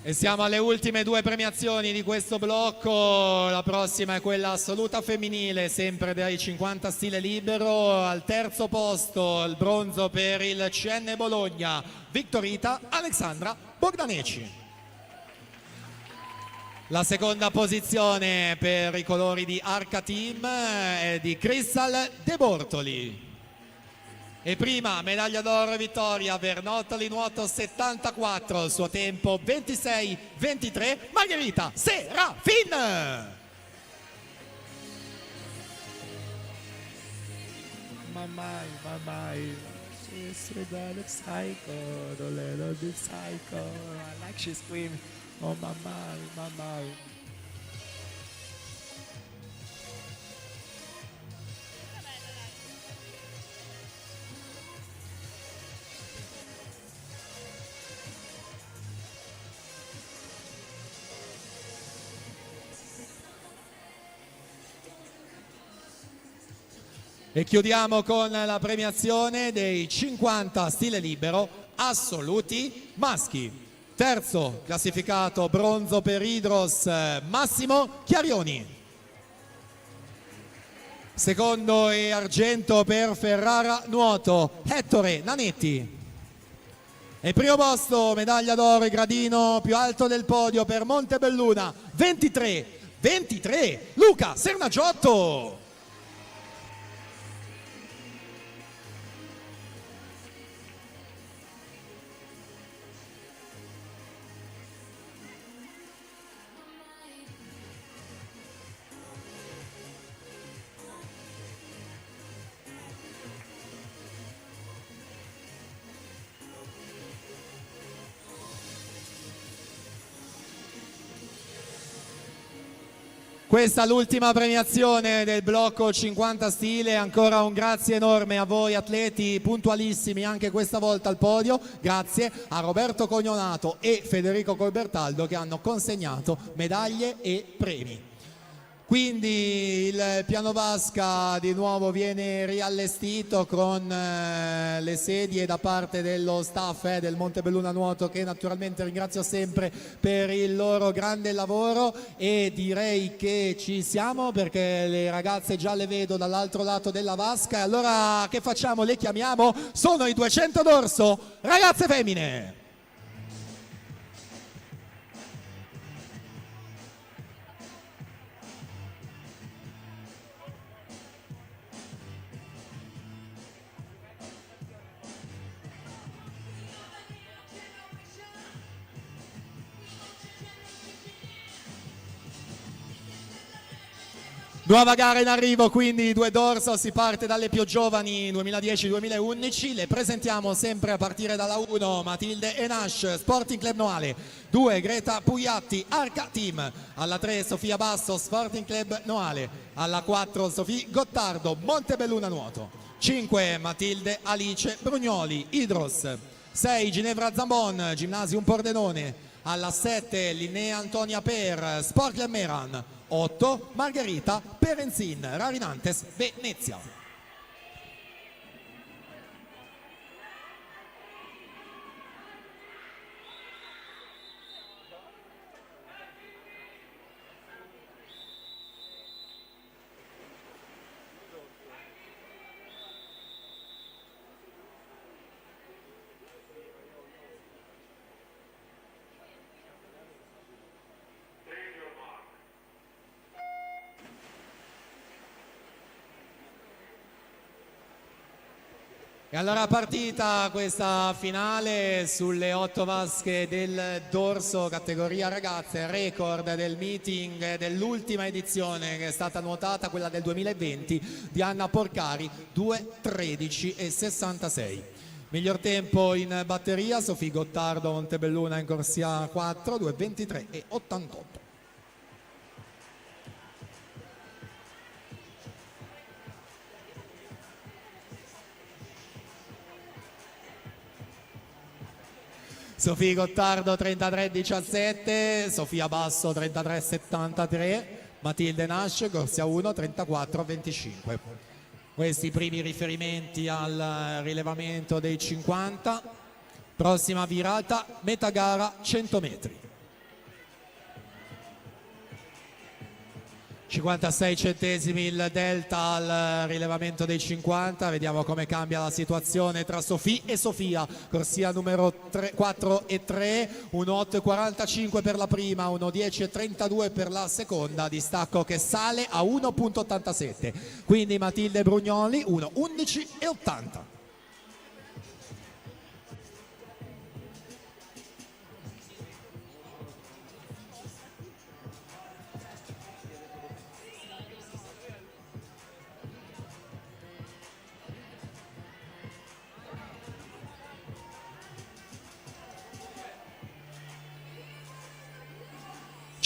E siamo alle ultime due premiazioni di questo blocco. La prossima è quella assoluta femminile, sempre dai 50 stile libero. Al terzo posto il bronzo per il CN Bologna, Victorita Alexandra Bogdaneci. La seconda posizione per i colori di Arca Team è di Crystal De Bortoli. E prima medaglia d'oro e vittoria per Nottoli nuoto 74, il suo tempo 26-23, Margherita Serafin. Mamai. She's with the psycho, the little bit psycho. I like she scream. Oh mamai. E chiudiamo con la premiazione dei 50 stile libero assoluti maschi. Terzo classificato bronzo per Idros, Massimo Chiarioni. Secondo e argento per Ferrara nuoto, Ettore Nanetti. E primo posto, medaglia d'oro e gradino più alto del podio per Montebelluna, 23, Luca Sernagiotto. Questa è l'ultima premiazione del blocco 50 stile, ancora un grazie enorme a voi atleti puntualissimi anche questa volta al podio, grazie a Roberto Cognonato e Federico Colbertaldo che hanno consegnato medaglie e premi. Quindi il piano vasca di nuovo viene riallestito con le sedie da parte dello staff del Montebelluna Nuoto, che naturalmente ringrazio sempre per il loro grande lavoro, e direi che ci siamo perché le ragazze già le vedo dall'altro lato della vasca. E allora che facciamo? Le chiamiamo? Sono i 200 d'orso, ragazze femmine! Nuova gara in arrivo, quindi due dorso, si parte dalle più giovani 2010-2011, le presentiamo sempre a partire dalla 1 Matilde Enash, Sporting Club Noale, 2 Greta Pugliatti, Arca Team, alla 3 Sofia Basso, Sporting Club Noale, alla 4 Sofì Gottardo, Montebelluna Nuoto, 5 Matilde Alice Brugnoli, Idros, 6 Ginevra Zambon, Gymnasium Pordenone, alla 7 Linnea Antonia Per, Sport Club Meran, 8 Margherita Perenzin, Rarinantes Venezia. E allora partita questa finale sulle 8 vasche del dorso categoria ragazze, record del meeting dell'ultima edizione che è stata nuotata, quella del 2020 di Anna Porcari, 2:13:66. Miglior tempo in batteria Sofì Gottardo Montebelluna in corsia 4, 2:23:88. Sofì Gottardo 33:17, Sofia Basso 33:73, Matilde Nash corsia 1 34:25. questi primi riferimenti al rilevamento dei 50. Prossima virata, metà gara 100 metri. 56 centesimi il delta al rilevamento dei 50. Vediamo come cambia la situazione tra Sofì e Sofia. Corsia numero 4 e 3, 1.8.45 per la prima, 1.10.32 per la seconda, distacco che sale a 1.87. Quindi Matilde Brugnoli 1.11.80.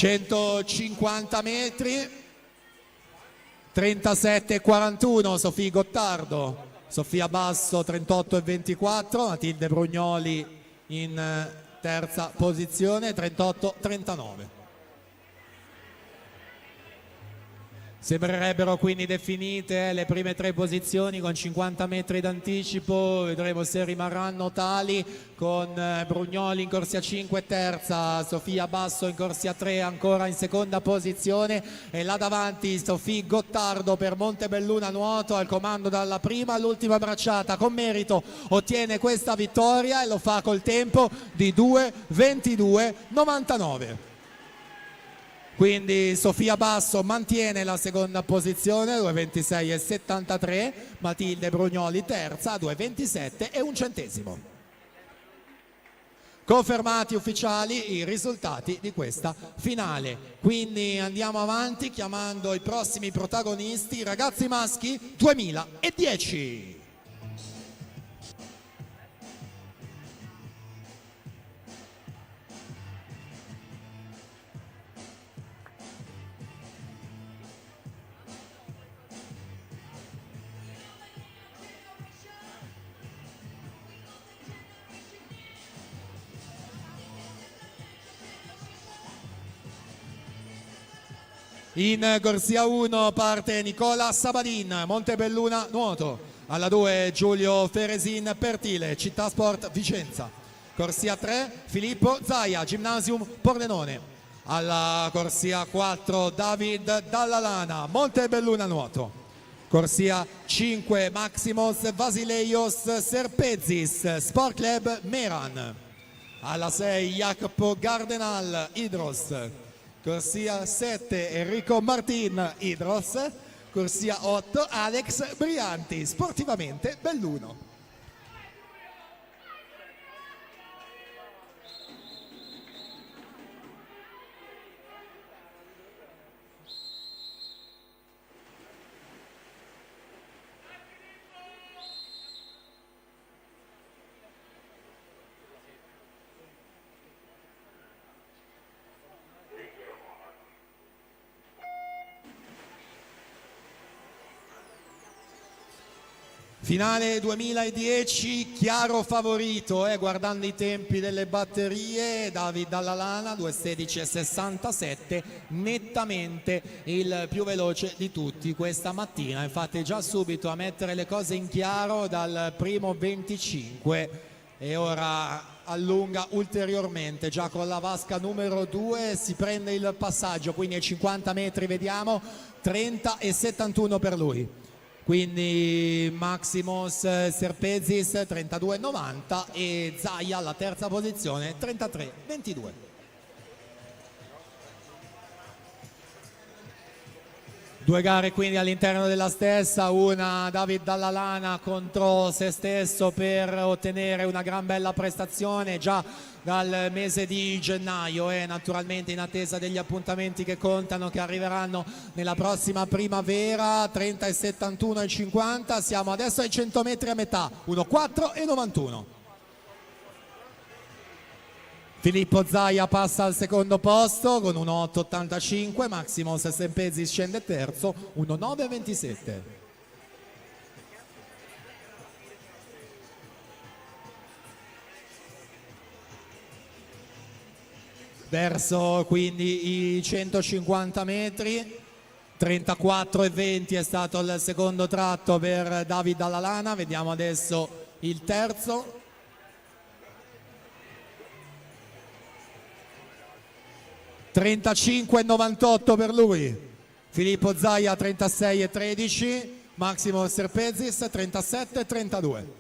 ...150 metri... ...37,41 Sofì Gottardo... ...Sofia Basso 38,24... ...Matilde Brugnoli in terza posizione... ...38,39... Sembrerebbero quindi definite le prime tre posizioni con 50 metri d'anticipo, vedremo se rimarranno tali, con Brugnoli in corsia 5 terza, Sofia Basso in corsia 3 ancora in seconda posizione, e là davanti Sofì Gottardo per Montebelluna Nuoto al comando dalla prima all'ultima bracciata, con merito ottiene questa vittoria e lo fa col tempo di 2:22,99. Quindi Sofia Basso mantiene la seconda posizione, 2:26,73, Matilde Brugnoli terza, 2:27,01. Confermati ufficiali i risultati di questa finale. Quindi andiamo avanti chiamando i prossimi protagonisti, ragazzi maschi 2010. In corsia 1 parte Nicola Sabadin, Montebelluna Nuoto. Alla 2 Giulio Feresin, Pertile, Città Sport Vicenza. Corsia 3 Filippo Zaia, Gymnasium Pordenone. Alla corsia 4 David Dallalana, Montebelluna Nuoto. Corsia 5 Maximos Vasileios Serpezis, Sport Club Meran. Alla 6 Jacopo Gardenal, Idros. Corsia 7 Enrico Martin, Idros. Corsia 8 Alex Brianti, Sportivamente Belluno. Finale 2010, chiaro favorito, guardando i tempi delle batterie, David Dallalana 2:16,67, nettamente il più veloce di tutti questa mattina. Infatti già subito a mettere le cose in chiaro dal primo 25 e ora allunga ulteriormente, già con la vasca numero 2 si prende il passaggio, quindi ai 50 metri vediamo 30,71 per lui. Quindi Maximos Serpezis 32,90 e Zaia alla terza posizione 33,22. Due gare quindi all'interno della stessa, una David Dallalana contro se stesso per ottenere una gran bella prestazione già dal mese di gennaio e naturalmente in attesa degli appuntamenti che contano, che arriveranno nella prossima primavera. 30,71 e 50, siamo adesso ai 100 metri a metà, 1,4,91. Filippo Zaia passa al secondo posto con 1,8,85, Maximos Serpezzi scende terzo, 1,9,27. Verso quindi i 150 metri, 34,20 è stato il secondo tratto per David Dallalana. Vediamo adesso il terzo. (35,98) per lui. Filippo Zaia 36,13, Massimo Serpezis 37,32.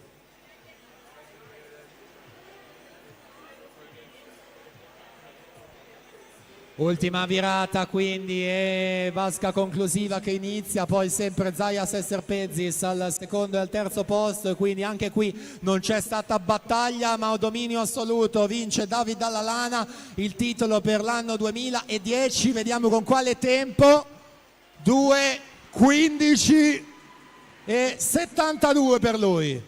Ultima virata quindi e vasca conclusiva che inizia, poi sempre Zayas e Serpezis al secondo e al terzo posto, e quindi anche qui non c'è stata battaglia ma dominio assoluto. Vince David Dallalana il titolo per l'anno 2010, vediamo con quale tempo: 2:15,72 per lui.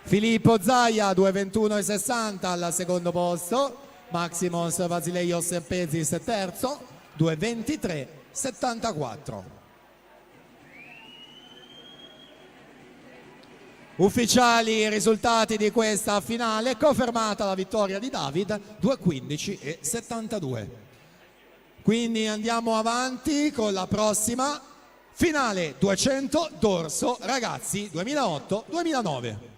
Filippo Zaia 2:21,60 al secondo posto, Maximos Vasileios Serpezis terzo, 2:23,74. Ufficiali i risultati di questa finale, confermata la vittoria di David, 2:15,72. Quindi andiamo avanti con la prossima finale 200 dorso ragazzi 2008-2009.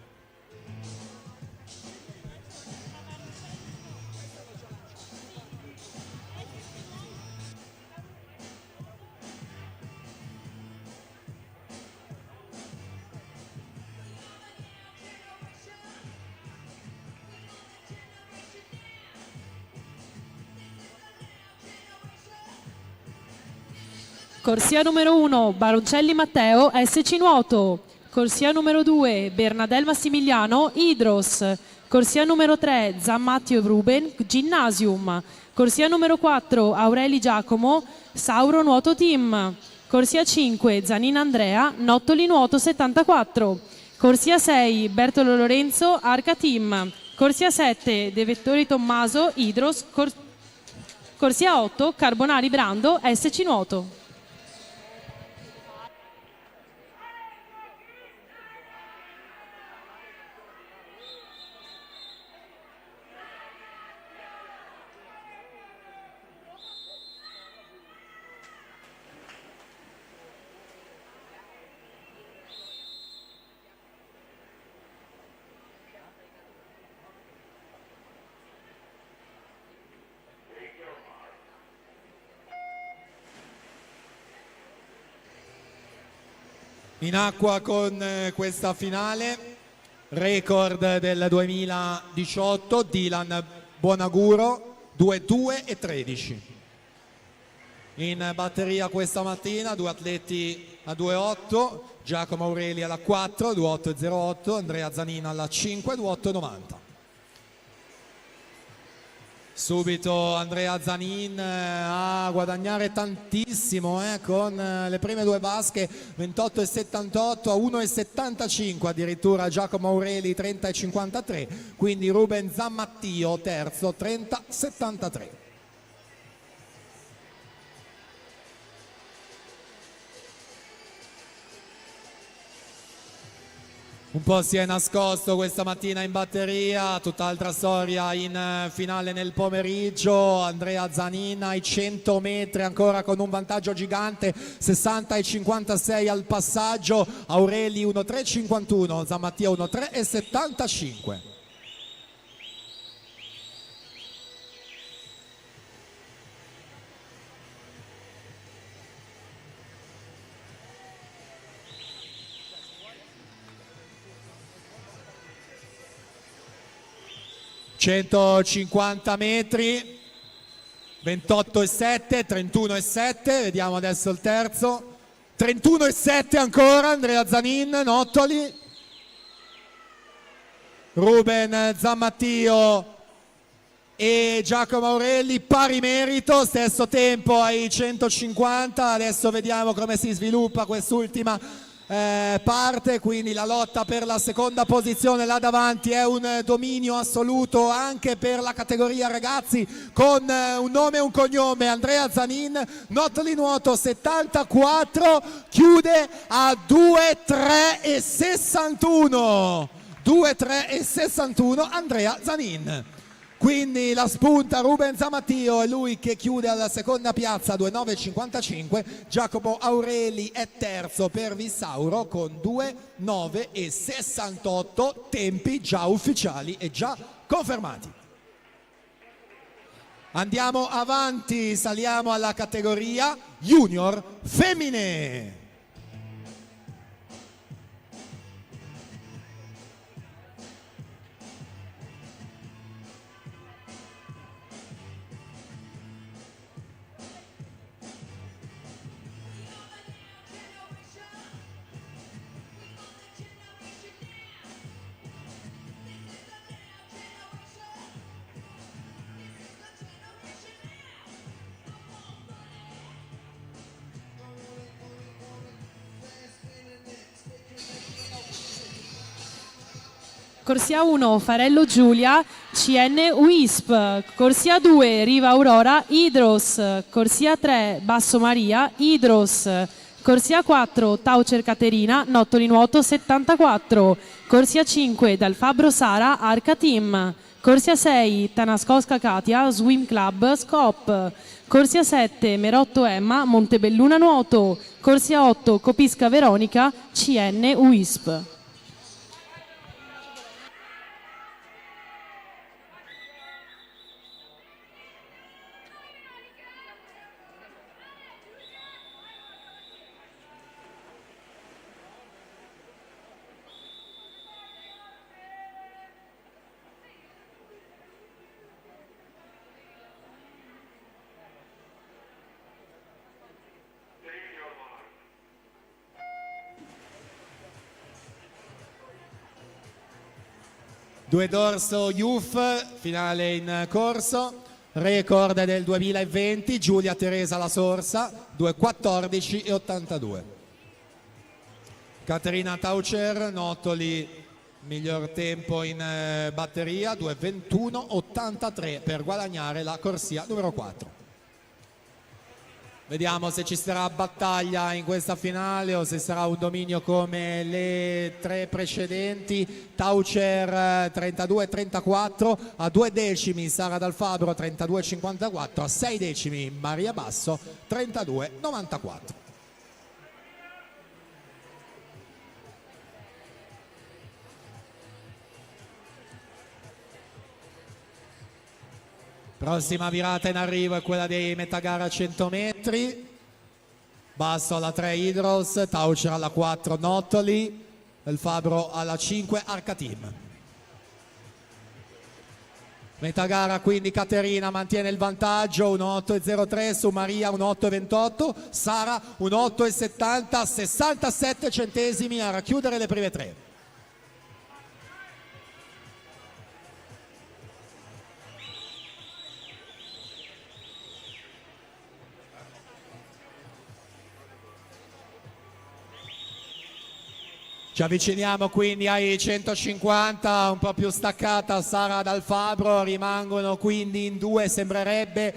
Corsia numero 1, Baroncelli Matteo, SC Nuoto. Corsia numero 2, Bernadel Massimiliano, Idros. Corsia numero 3, Zammattio Ruben, Ginnasium. Corsia numero 4, Aureli Giacomo, Sauro Nuoto Team. Corsia 5, Zanin Andrea, Nottoli Nuoto 74. Corsia 6, Bertolo Lorenzo, Arca Team. Corsia 7, De Vettori Tommaso, Idros. Corsia 8, Carbonari Brando, SC Nuoto. In acqua con questa finale, record del 2018, Dylan Buonaguro 2:2,13. In batteria questa mattina due atleti a 2:8, Giacomo Aureli alla 4, 2:8,08, Andrea Zanin alla 5, 2:8,90. Subito Andrea Zanin a guadagnare tantissimo con le prime due vasche 28,78 a 1,75 addirittura Giacomo Aureli 30,53, quindi Ruben Zammattio terzo 30,73. Un po' si è nascosto questa mattina in batteria, tutt'altra storia in finale nel pomeriggio. Andrea Zanin ai 100 metri ancora con un vantaggio gigante, 60,56 al passaggio, Aureli 1,3,51, Zammattio 1,3,75. (150 metri) 28,7, 31,7, vediamo adesso il terzo, 31,7 ancora Andrea Zanin, Nottoli, Ruben Zammattio e Giacomo Aureli pari merito, stesso tempo ai 150. Adesso vediamo come si sviluppa quest'ultima parte, quindi la lotta per la seconda posizione là davanti è un dominio assoluto anche per la categoria ragazzi, con un nome e un cognome, Andrea Zanin, Nottoli Nuoto 74, chiude a 2,3,61 Andrea Zanin. Quindi la spunta Ruben Zamattio, è lui che chiude alla seconda piazza 2,9,55. Giacomo Aureli è terzo per Vissauro con 2,9,68, tempi già ufficiali e già confermati. Andiamo avanti, saliamo alla categoria junior femmine. Corsia 1 Farello Giulia CN Wisp, Corsia 2 Riva Aurora Idros, Corsia 3 Basso Maria Idros, Corsia 4 Taucer Caterina Nottoli Nuoto 74, Corsia 5 Dal Fabbro Sara Arca Team, Corsia 6 Tanaskowska Katia Swim Club Scop, Corsia 7 Merotto Emma Montebelluna Nuoto, Corsia 8 Copisca Veronica CN Wisp. Due dorso Youth, finale in corso, record del 2020, Giulia Teresa La Sorsa, 2,14,82. Caterina Taucher, Nottoli, miglior tempo in batteria, 2,21,83 per guadagnare la corsia numero 4. Vediamo se ci sarà battaglia in questa finale o se sarà un dominio come le tre precedenti. Taucher 32-34, a 2 decimi Sara Dal Fabbro 32-54, a 6 decimi Maria Basso 32-94. Prossima virata in arrivo è quella dei metà gara 100 metri. Basso alla 3 Idros, Taucher alla 4 Nottoli, Dal Fabbro alla 5 Arca Team. Metà gara quindi Caterina mantiene il vantaggio, 1,8,03 su Maria, 1,8,28, Sara 1,8,70, 67 centesimi a racchiudere le prime tre. Ci avviciniamo quindi ai 150, un po' più staccata Sara Dal Fabbro, rimangono quindi in due, sembrerebbe,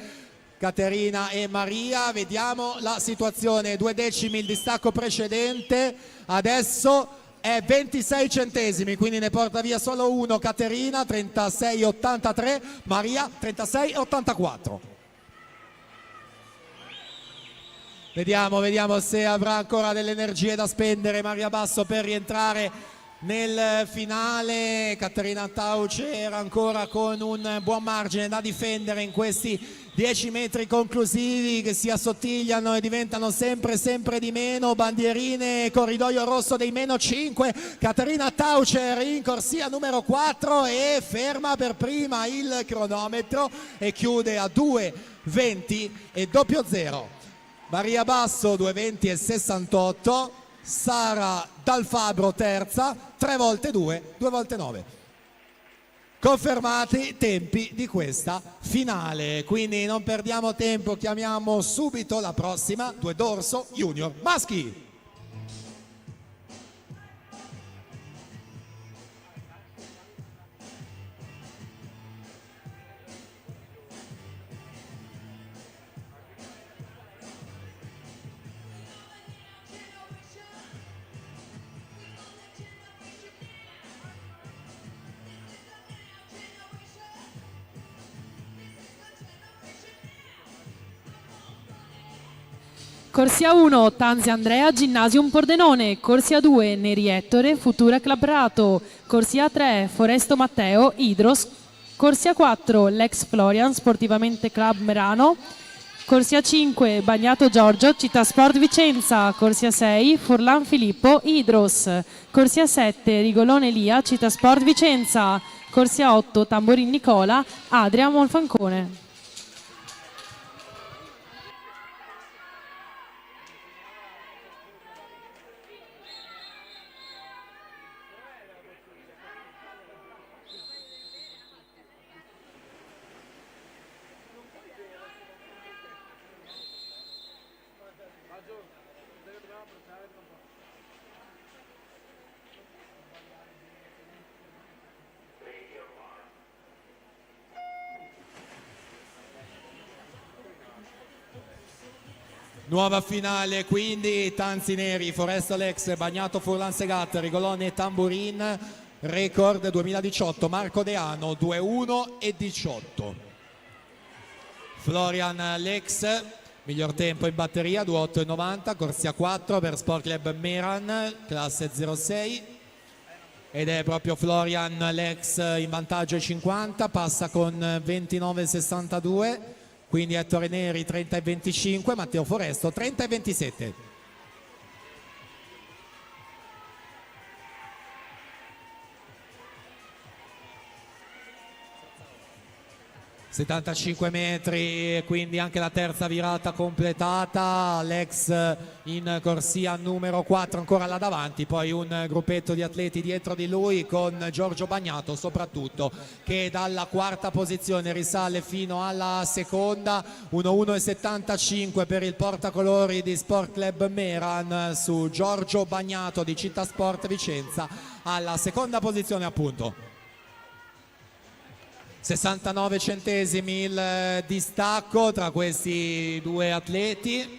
Caterina e Maria. Vediamo la situazione, 2 decimi il distacco precedente, adesso è 26 centesimi, quindi ne porta via solo uno Caterina, 36,83, Maria 36,84. Vediamo se avrà ancora delle energie da spendere Maria Basso per rientrare nel finale. Caterina Taucher ancora con un buon margine da difendere in questi 10 metri conclusivi che si assottigliano e diventano sempre di meno. Bandierine, corridoio rosso dei -5. Caterina Taucher in corsia numero 4 e ferma per prima il cronometro e chiude a 2,20 e 00. Maria Basso 2,20,68, Sara Dal Fabbro terza, 3 volte 2, 2 volte 9. Confermati i tempi di questa finale, quindi non perdiamo tempo, chiamiamo subito la prossima, 2 dorso junior maschi. Corsia 1 Tanzi Andrea Ginnasium Pordenone, Corsia 2 Neri Ettore Futura Club Prato, Corsia 3 Foresto Matteo Idros, Corsia 4 Lex Florian Sportivamente Club Merano, Corsia 5 Bagnato Giorgio Città Sport Vicenza, Corsia 6 Furlan Filippo Idros, Corsia 7 Rigolone Elia Città Sport Vicenza, Corsia 8 Tamborin Nicola Adria Monfalcone. Nuova finale quindi, Tanzi Neri, Foresto Lex, Bagnato Furlan Segat, Rigolone e Tamburin, record 2018, Marco Deano 2-1 e 18. Florian Lex, miglior tempo in batteria 2-8 e 90, Corsia 4 per Sport Club Meran, classe 06. Ed è proprio Florian Lex in vantaggio ai 50, passa con 29,62, quindi Ettore Neri 30,25, Matteo Foresto 30,27. 75 metri, quindi anche la terza virata completata. Lex in corsia numero 4 ancora là davanti, poi un gruppetto di atleti dietro di lui con Giorgio Bagnato soprattutto, che dalla quarta posizione risale fino alla seconda. 1:1,75 per il portacolori di Sport Club Meran su Giorgio Bagnato di Città Sport Vicenza alla seconda posizione appunto. 69 centesimi il distacco tra questi due atleti.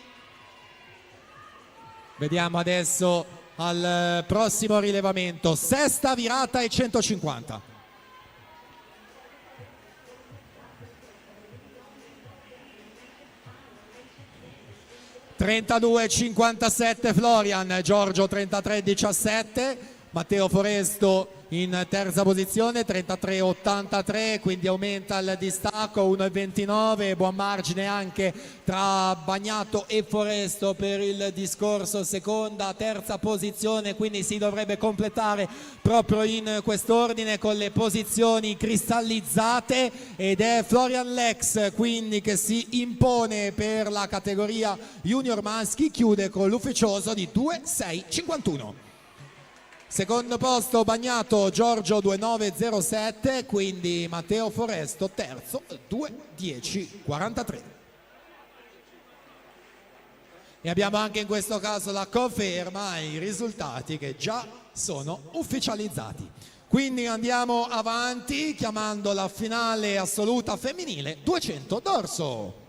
Vediamo adesso al prossimo rilevamento, sesta virata e 150. (32,57) Florian, Giorgio 33,17, Matteo Foresto in terza posizione 33,83, quindi aumenta il distacco 1,29, buon margine anche tra Bagnato e Foresto per il discorso seconda terza posizione, quindi si dovrebbe completare proprio in quest'ordine con le posizioni cristallizzate, ed è Florian Lex quindi che si impone per la categoria junior maschi, chiude con l'ufficioso di 2,6,51. Secondo posto Bagnato Giorgio 2,9,07, quindi Matteo Foresto terzo 2,10,43. E abbiamo anche in questo caso la conferma ai risultati che già sono ufficializzati. Quindi andiamo avanti chiamando la finale assoluta femminile 200 dorso.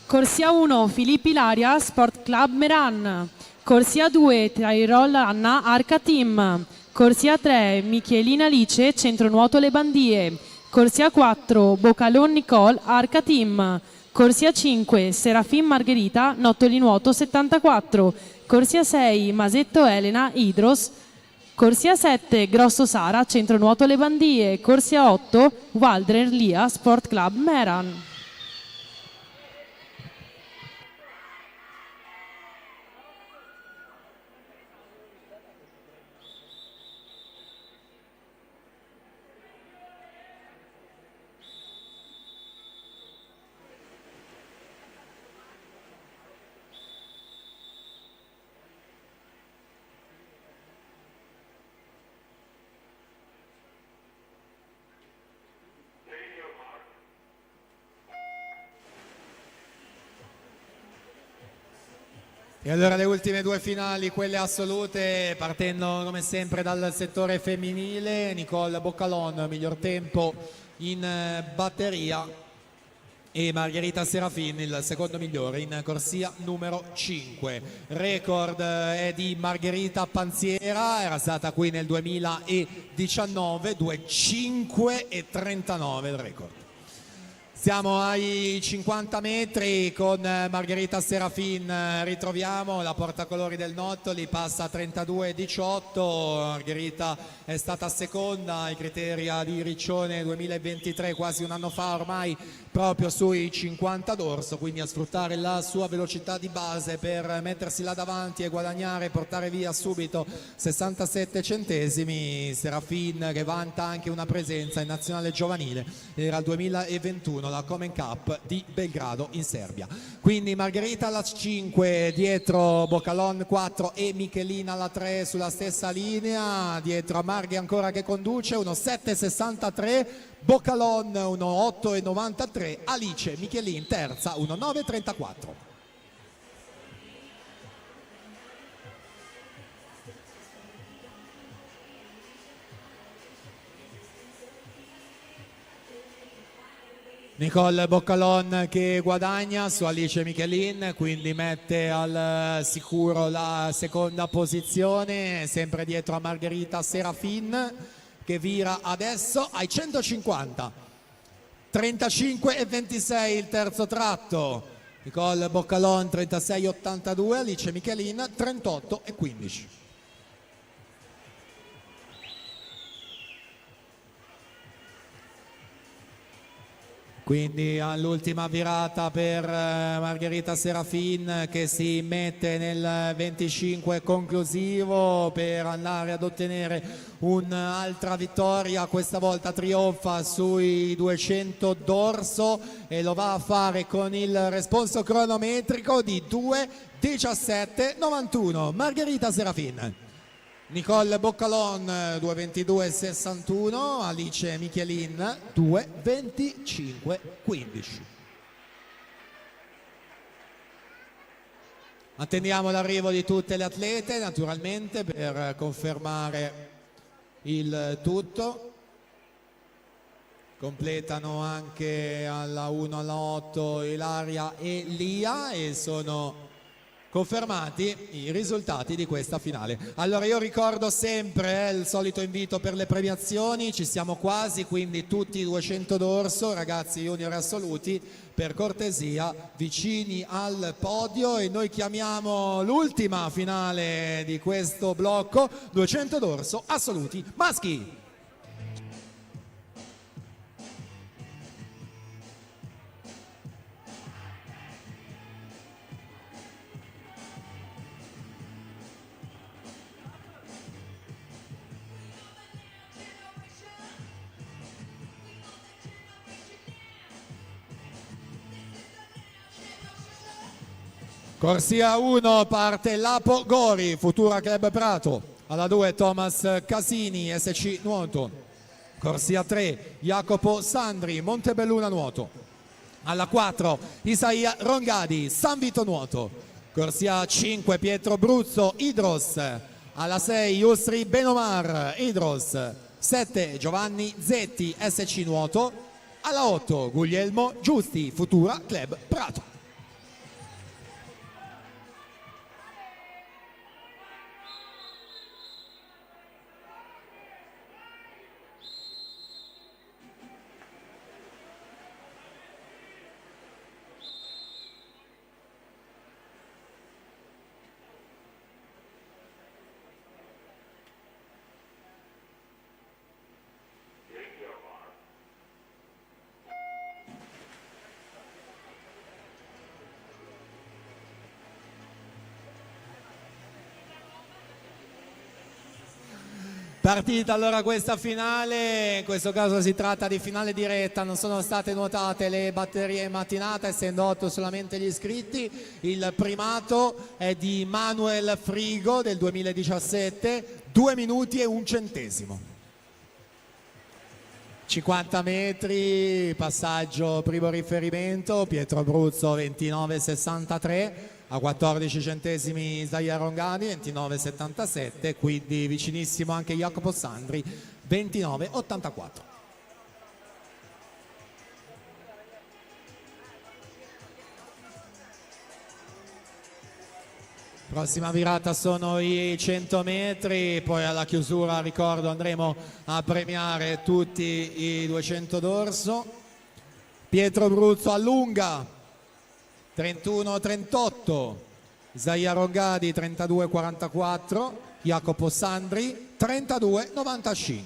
Corsia 1 Filippi Ilaria Sport Club Meran, Corsia 2 Tyrol Anna Arca Team, Corsia 3 Michelina Alice Centro Nuoto Le Bandie, Corsia 4 Bocalon Nicole Arca Team, Corsia 5 Serafin Margherita Nottoli Nuoto 74, Corsia 6 Masetto Elena Idros, Corsia 7 Grosso Sara Centro Nuoto Le Bandie, Corsia 8 Waldrer Lia Sport Club Meran. E allora le ultime due finali, quelle assolute, partendo come sempre dal settore femminile. Nicole Boccalon, miglior tempo in batteria, e Margherita Serafin, il secondo migliore in corsia numero 5. Record è di Margherita Panziera, era stata qui nel 2019, 2:5 e 39 il record. Siamo ai 50 metri con Margherita Serafin, ritroviamo la portacolori del Nottoli, passa a 32,18, Margherita è stata seconda ai criteri di Riccione 2023, quasi un anno fa ormai, proprio sui 50 d'orso, quindi a sfruttare la sua velocità di base per mettersi là davanti e guadagnare, portare via subito 67 centesimi. Serafin che vanta anche una presenza in nazionale giovanile, era il 2021 la Common Cup di Belgrado in Serbia. Quindi Margherita alla 5, dietro Boccalon 4 e Michelin alla 3 sulla stessa linea, dietro a Marghi ancora che conduce, 1:7,63, Boccalon 1:8,93, Alice Michelin terza 1:9,34. Nicole Boccalon che guadagna su Alice Michelin, quindi mette al sicuro la seconda posizione, sempre dietro a Margherita Serafin che vira adesso ai 150. 35,26 il terzo tratto. Nicole Boccalon 36,82, Alice Michelin 38,15. Quindi all'ultima virata per Margherita Serafin che si mette nel 25 conclusivo per andare ad ottenere un'altra vittoria, questa volta trionfa sui 200 d'orso e lo va a fare con il responso cronometrico di 2:17,91. Margherita Serafin. Nicole Boccalon 2:22,61, Alice Michelin 2:25,15. Attendiamo l'arrivo di tutte le atlete naturalmente per confermare il tutto. Completano anche alla 1 alla 8 Ilaria e Lia e sono confermati i risultati di questa finale. Allora io ricordo sempre il solito invito per le premiazioni, ci siamo quasi, quindi tutti i 200 d'orso, ragazzi junior assoluti, per cortesia vicini al podio, e noi chiamiamo l'ultima finale di questo blocco, 200 d'orso assoluti maschi. Corsia 1 parte Lapo Gori, Futura Club Prato. Alla 2 Thomas Casini, SC Nuoto. Corsia 3 Jacopo Sandri, Montebelluna Nuoto. Alla 4 Isaia Rongadi, San Vito Nuoto. Corsia 5 Pietro Bruzzo, Idros. Alla 6 Yusri Benomar, Idros. 7 Giovanni Zetti, SC Nuoto. Alla 8 Guglielmo Giusti, Futura Club Prato. Partita allora questa finale, in questo caso si tratta di finale diretta, non sono state nuotate le batterie in mattinata, essendo 8 solamente gli iscritti. Il primato è di Manuel Frigo del 2017, 2 minuti e 1 centesimo. 50 metri, passaggio primo riferimento, Pietro Bruzzo 29,63. a 14 centesimi Isaia Rongadi, 29,77, quindi vicinissimo anche Jacopo Sandri, 29,84. Prossima virata sono i 100 metri, poi alla chiusura, ricordo, andremo a premiare tutti i 200 d'orso. Pietro Bruzzo allunga 31,38, Isaia Rongadi 32,44, Jacopo Sandri 32,95.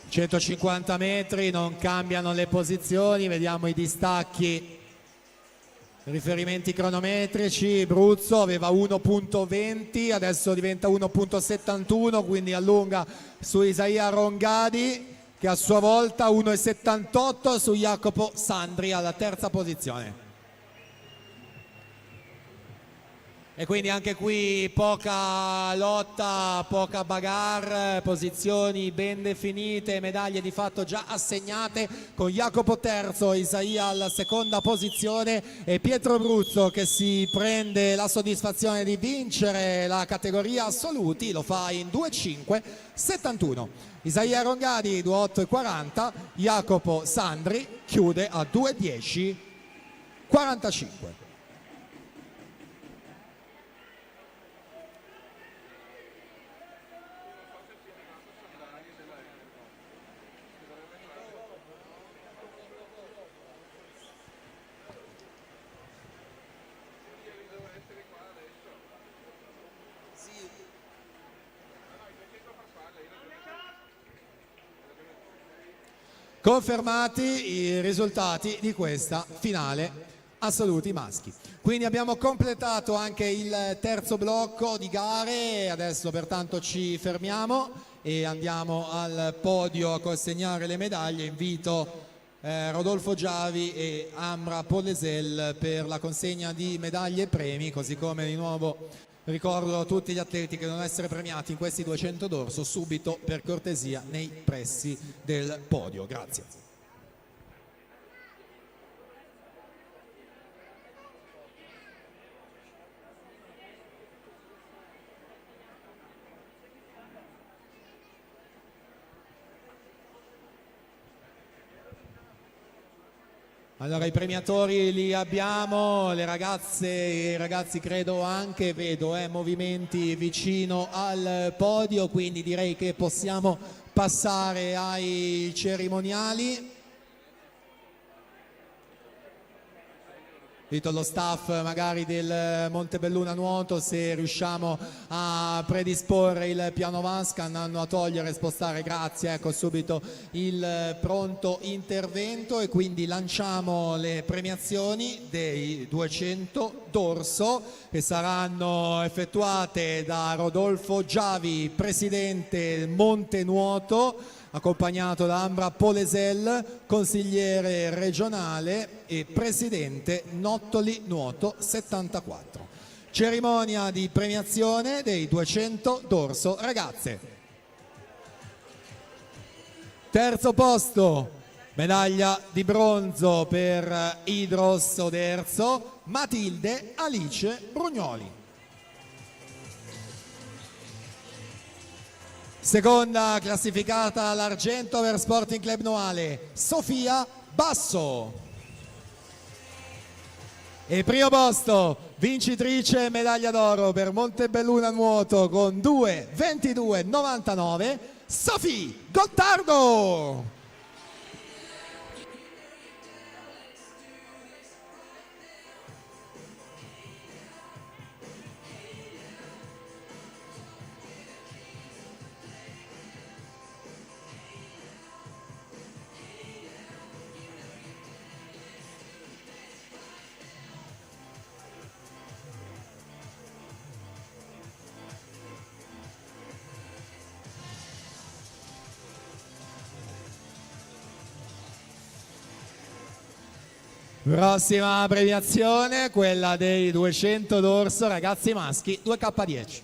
...150 metri, non cambiano le posizioni, vediamo i distacchi, riferimenti cronometrici. Bruzzo aveva 1,20, adesso diventa 1,71, quindi allunga su Isaia Rongadi, che a sua volta 1,78 su Jacopo Sandri alla terza posizione. E quindi anche qui poca lotta, poca bagarre, posizioni ben definite, medaglie di fatto già assegnate, con Jacopo terzo, Isaia alla seconda posizione e Pietro Bruzzo che si prende la soddisfazione di vincere la categoria assoluti, lo fa in 2,5,71. Isaia Rongadi 2,8,40, Jacopo Sandri chiude a 2,10,45. Confermati i risultati di questa finale assoluti maschi. Quindi abbiamo completato anche il terzo blocco di gare, adesso pertanto ci fermiamo e andiamo al podio a consegnare le medaglie. Invito Rodolfo Giavi e Ambra Polesel per la consegna di medaglie e premi, così come di nuovo ricordo a tutti gli atleti che devono essere premiati in questi 200 d'orso subito, per cortesia, nei pressi del podio. Grazie. Allora i premiatori li abbiamo, le ragazze e i ragazzi credo anche, vedo movimenti vicino al podio, quindi direi che possiamo passare ai cerimoniali. Invito lo staff magari del Montebelluna Nuoto, se riusciamo a predisporre il piano vasca, andando a togliere e spostare, grazie, ecco subito il pronto intervento, e quindi lanciamo le premiazioni dei 200 d'orso che saranno effettuate da Rodolfo Giavi, presidente Monte Nuoto, accompagnato da Ambra Polesel, consigliere regionale e presidente Nottoli Nuoto 74. Cerimonia di premiazione dei 200 d'orso ragazze. Terzo posto, medaglia di bronzo per Idros Oderzo, Matilde Alice Brugnoli. Seconda classificata all'argento per Sporting Club Noale, Sofia Basso. E primo posto, vincitrice medaglia d'oro per Montebelluna Nuoto con 2:22,99, Sofia Gottardo. Prossima premiazione, quella dei 200 d'orso, ragazzi maschi, 2K10.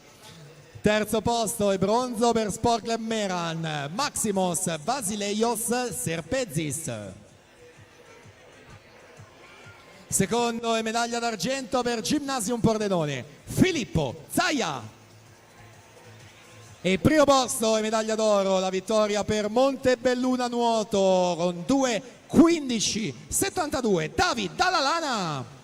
Terzo posto e bronzo per Sport Club Meran, Maximos Vasileios Serpezis. Secondo e medaglia d'argento per Gymnasium Pordenone, Filippo Zaia. E primo posto e medaglia d'oro, la vittoria per Montebelluna Nuoto con 2:15:72, David Dallalana.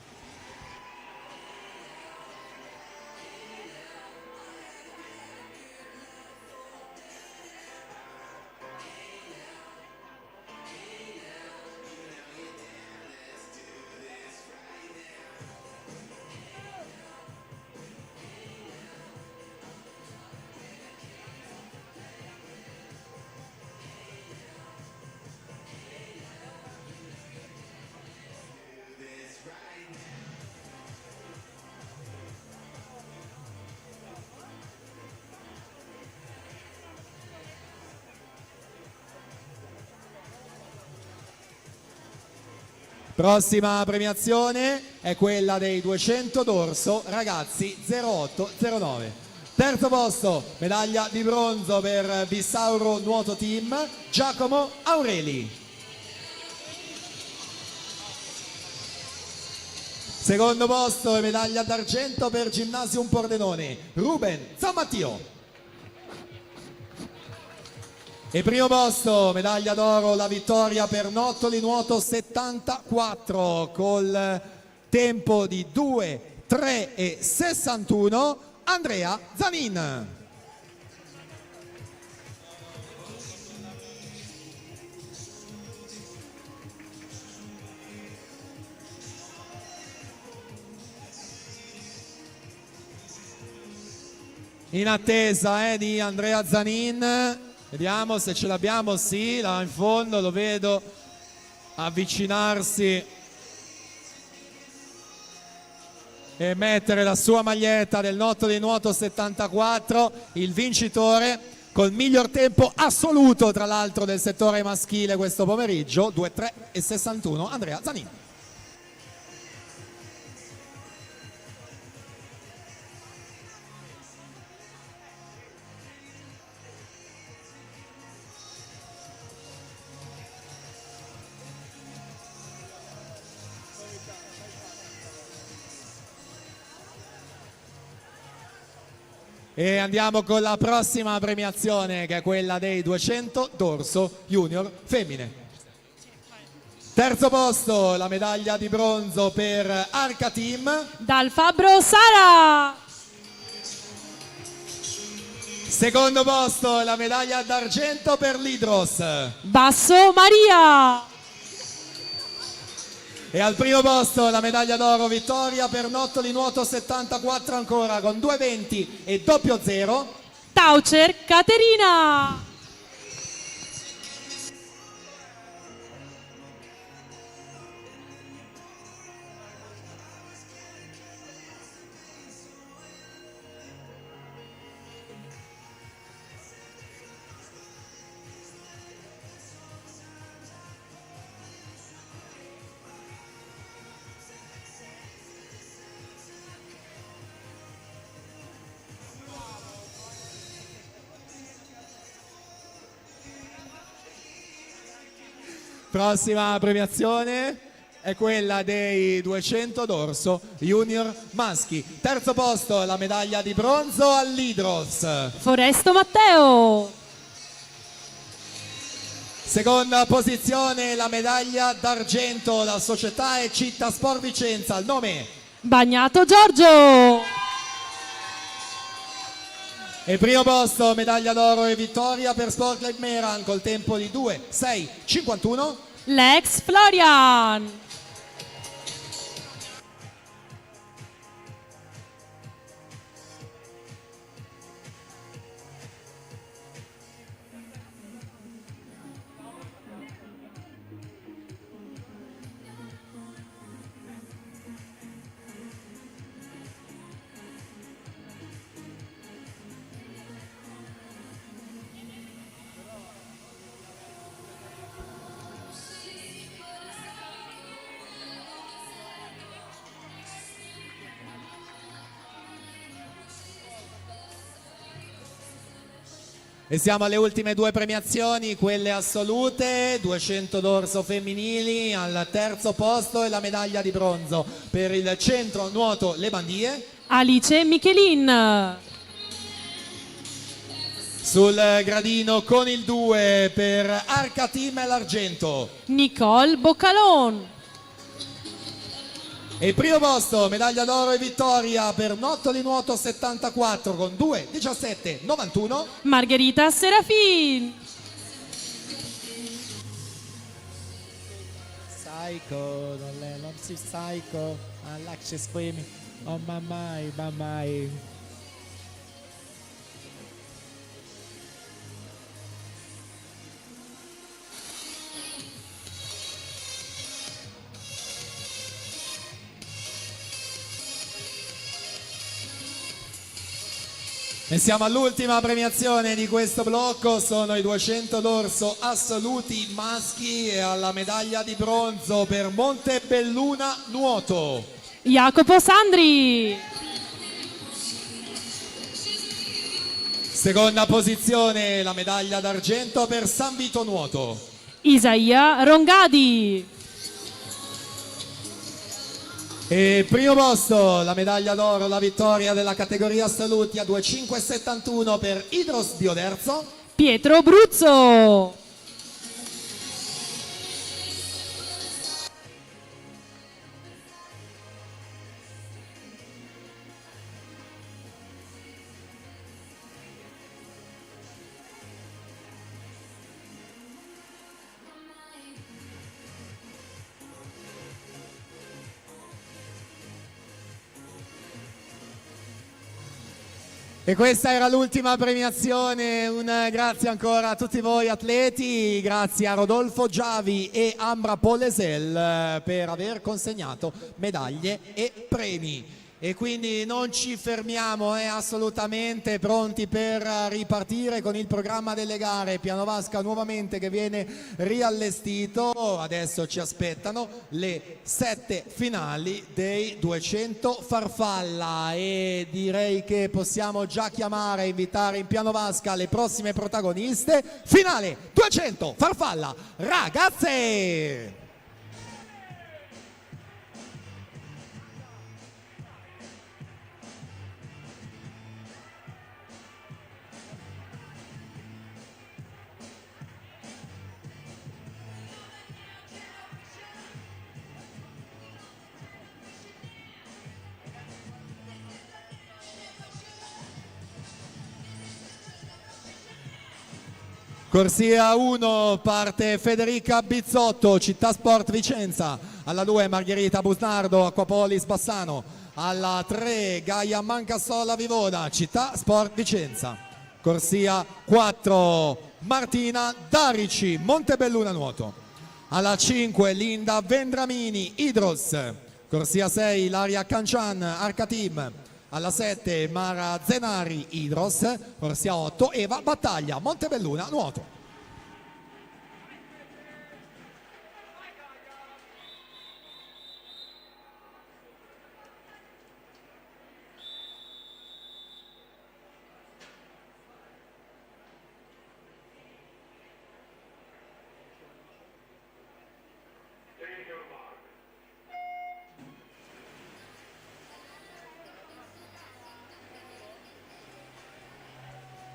Prossima premiazione è quella dei 200 d'orso, ragazzi 0809. Terzo posto, medaglia di bronzo per Bissauro Nuoto Team, Giacomo Aureli. Secondo posto e medaglia d'argento per Gymnasium Pordenone, Ruben Zammattio. E primo posto, medaglia d'oro, la vittoria per Nottoli Nuoto 74 col tempo di 2:3:61, Andrea Zanin. In attesa di Andrea Zanin. Vediamo se ce l'abbiamo, sì, là in fondo lo vedo avvicinarsi e mettere la sua maglietta del Nottoli Nuoto 74, il vincitore col miglior tempo assoluto tra l'altro del settore maschile questo pomeriggio, 2:3:61, Andrea Zanin. E andiamo con la prossima premiazione che è quella dei 200 d'orso junior femmine. Terzo posto, la medaglia di bronzo per Arca Team, Dal Fabbro Sara. secondo posto la medaglia d'argento per l'Idros Basso Maria. e al primo posto la medaglia d'oro vittoria per Nottoli Nuoto 74 ancora con 2:20 e 00, Taucer Caterina. Prossima premiazione è quella dei 200 d'orso junior maschi. Terzo posto la medaglia di bronzo all'Idros. Foresto Matteo. Seconda posizione la medaglia d'argento, la società è Città Sport Vicenza, il nome Bagnato Giorgio. e primo posto medaglia d'oro e vittoria per Sport Club Meran col tempo di 2:6:51, Lex Florian. E siamo alle ultime due premiazioni, quelle assolute, 200 d'orso femminili al terzo posto e la medaglia di bronzo per il centro nuoto Le Bandie. Alice Michelin. Sul gradino con il 2 per Arca Team l'argento. Nicole Boccalon. E primo posto, medaglia d'oro e vittoria per Notto di Nuoto 74 con 2:17:91. Margherita Serafin. Psycho, don't let them see psycho. I like she screaming. Oh my, my, my. E siamo all'ultima premiazione di questo blocco, sono i 200 d'orso assoluti maschi e alla medaglia di bronzo per Montebelluna Nuoto. Jacopo Sandri. Seconda posizione, la medaglia d'argento per San Vito Nuoto. Isaia Rongadi. E primo posto, la medaglia d'oro, la vittoria della categoria assoluti a 2:5:71 per Idros Bioderzo. Pietro Bruzzo. E questa era l'ultima premiazione, un grazie ancora a tutti voi atleti, grazie a Rodolfo Giavi e Ambra Polesel per aver consegnato medaglie e premi. E quindi non ci fermiamo, assolutamente pronti per ripartire con il programma delle gare. Piano Vasca nuovamente che viene riallestito, adesso ci aspettano le 7 finali dei 200 farfalla e direi che possiamo già chiamare e invitare in Piano Vasca le prossime protagoniste. Finale 200 farfalla ragazze! Corsia 1 parte Federica Bizzotto, Città Sport Vicenza, alla 2 Margherita Busnardo, Acquapolis Bassano, alla 3 Gaia Mancassola Vivona, Città Sport Vicenza. Corsia 4 Martina Darici, Montebelluna Nuoto, alla 5 Linda Vendramini, Idros. Corsia 6 Ilaria Cancian, Arca Team, alla 7 Mara Zenari, Idros. Corsia 8 Eva Battaglia, Montebelluna Nuoto.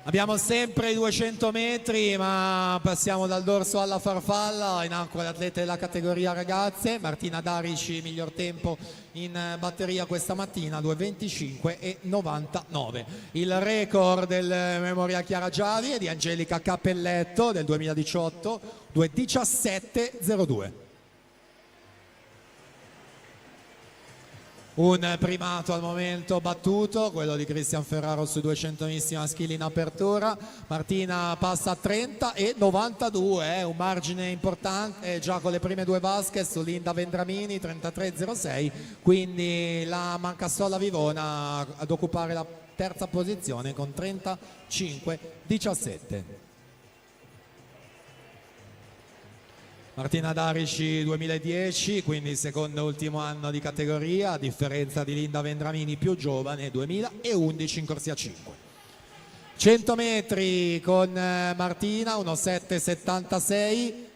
Abbiamo sempre i 200 metri, ma passiamo dal dorso alla farfalla. In acqua l'atleta della categoria ragazze, Martina Darici, miglior tempo in batteria questa mattina, 2:25:99. Il record del Memorial Chiara Giavi è di Angelica Cappelletto del 2018, 2:17:02. Un primato al momento battuto, quello di Cristian Ferraro sui 200 misti maschili in apertura. Martina passa a 30:92, un margine importante già con le prime due vasche su Linda Vendramini, 33:06, quindi la Mancassola Vivona ad occupare la terza posizione con 35:17. Martina Darici 2010, quindi secondo e ultimo anno di categoria, a differenza di Linda Vendramini più giovane, 2011 in corsia 5. 100 metri con Martina, 1,776,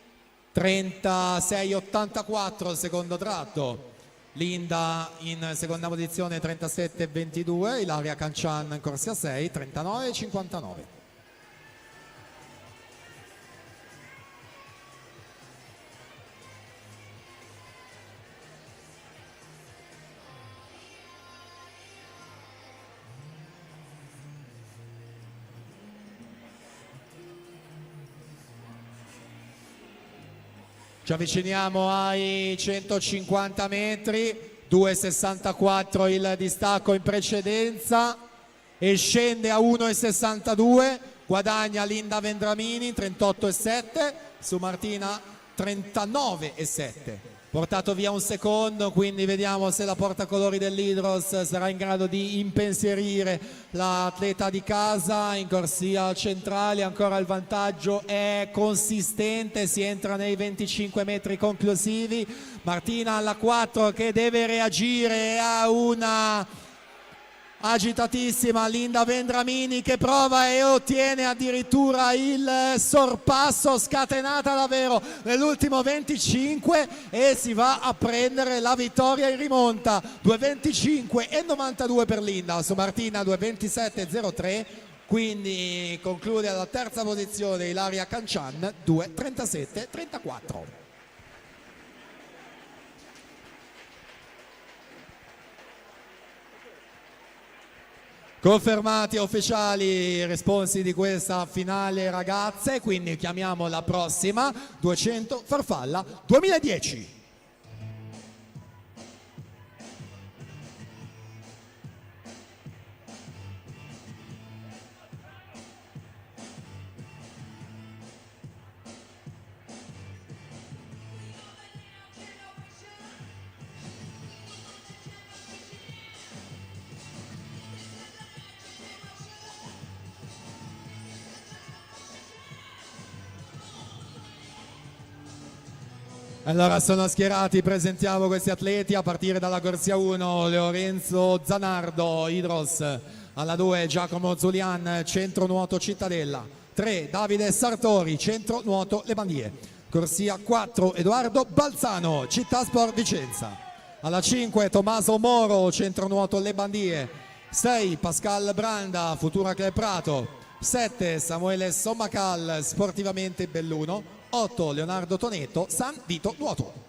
36,84 il secondo tratto. Linda in seconda posizione 37,22, Ilaria Cancian in corsia 6, 39,59. Ci avviciniamo ai 150 metri, 2,64 il distacco in precedenza e scende a 1,62, guadagna Linda Vendramini 38,7, su Martina 39,7. Portato via un secondo, quindi vediamo se la portacolori dell'Hydros sarà in grado di impensierire l'atleta di casa. In corsia centrale ancora il vantaggio è consistente, si entra nei 25 metri conclusivi. Martina alla 4 che deve reagire a una agitatissima Linda Vendramini che prova e ottiene addirittura il sorpasso, scatenata davvero nell'ultimo 25 e si va a prendere la vittoria in rimonta. 2,25,92 per Linda, su Martina 2,27,03, quindi conclude alla terza posizione Ilaria Cancian 2,37,34. Confermati e ufficiali i responsi di questa finale ragazze, quindi chiamiamo la prossima 200 farfalla 2010. Allora sono schierati, presentiamo questi atleti a partire dalla corsia 1, Lorenzo Zanardo, Hydros, alla 2 Giacomo Zulian, centro nuoto Cittadella, 3 Davide Sartori, centro nuoto Le Bandie, corsia 4 Edoardo Balzano, Città Sport Vicenza, alla 5 Tommaso Moro, centro nuoto Le Bandie, 6 Pascal Branda, Futura Club Prato, 7 Samuele Sommacal, Sportivamente Belluno, 8 Leonardo Toneto, San Vito Nuoto.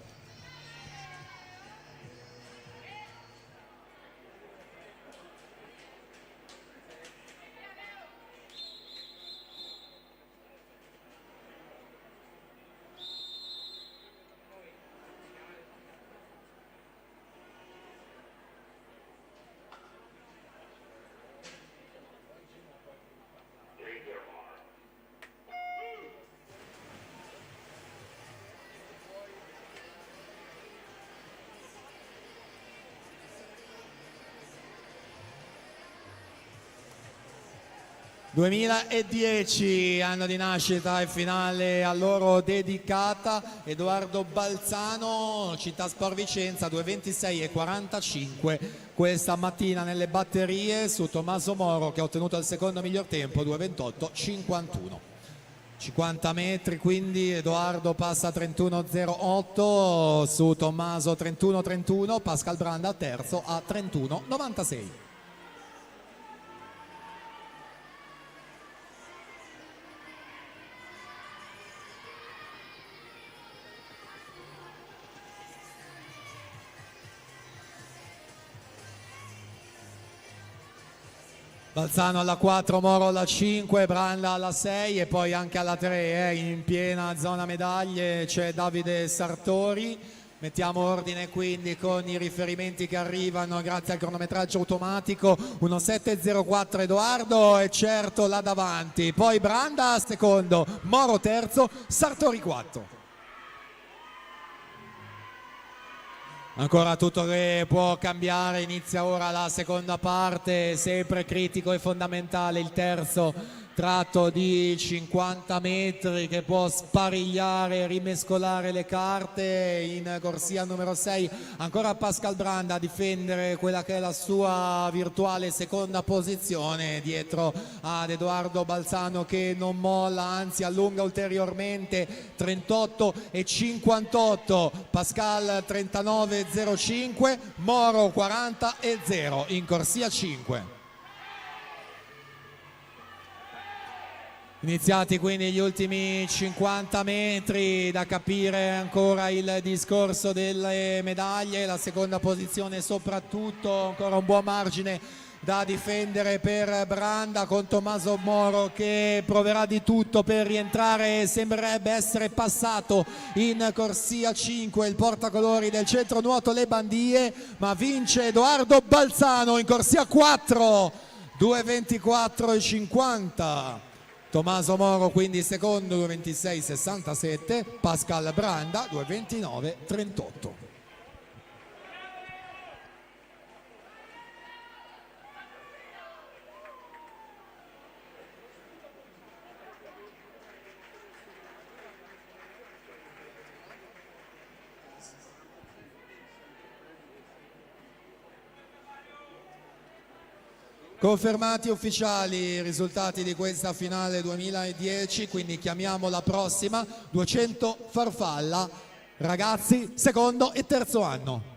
...2010, anno di nascita e finale a loro dedicata, Edoardo Balzano, Città Sport Vicenza, 2,26,45 questa mattina nelle batterie su Tommaso Moro che ha ottenuto il secondo miglior tempo, 2,28,51. 50 metri, quindi Edoardo passa a 31,08, su Tommaso 31,31, Pascal Branda terzo a 31,96. Balzano alla 4, Moro alla 5, Branda alla 6 e poi anche alla 3 in piena zona medaglie c'è Davide Sartori. Mettiamo ordine quindi con i riferimenti che arrivano grazie al cronometraggio automatico. 1,7,04 Edoardo e certo là davanti, poi Branda secondo, Moro terzo, Sartori quarto. Ancora tutto che può cambiare, inizia ora la seconda parte, sempre critico e fondamentale il terzo tratto di 50 metri che può sparigliare, rimescolare le carte. In corsia numero 6 ancora Pascal Branda a difendere quella che è la sua virtuale seconda posizione dietro ad Edoardo Balzano che non molla, anzi allunga ulteriormente. 38 e 58, Pascal 39,05, Moro 40 e 0 in corsia 5. Iniziati quindi gli ultimi 50 metri, da capire ancora il discorso delle medaglie, la seconda posizione soprattutto, ancora un buon margine da difendere per Branda con Tommaso Moro che proverà di tutto per rientrare. Sembrerebbe essere passato in corsia 5 il portacolori del centro nuoto Le Bandie, ma vince Edoardo Balzano in corsia 4, 2:24,50. Tommaso Moro quindi secondo, 2:26,67, Pascal Branda 2:29,38. Confermati ufficiali i risultati di questa finale 2010, quindi chiamiamo la prossima 200 farfalla, ragazzi secondo e terzo anno.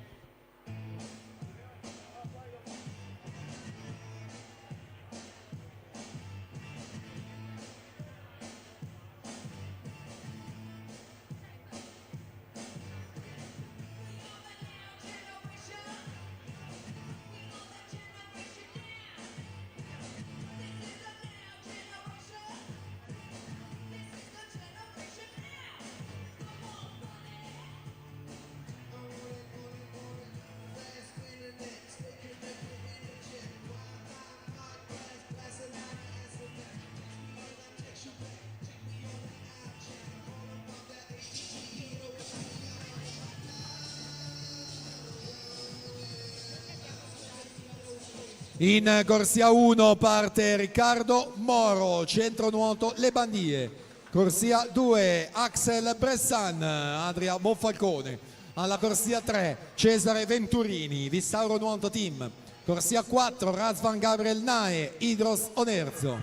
In corsia 1 parte Riccardo Moro, centro nuoto Le Bandie. Corsia 2 Axel Bressan, Adria Monfalcone. Alla corsia 3 Cesare Venturini, Vissauro Nuoto Team. Corsia 4 Razvan Gabriel Nae, Idros Onerzo.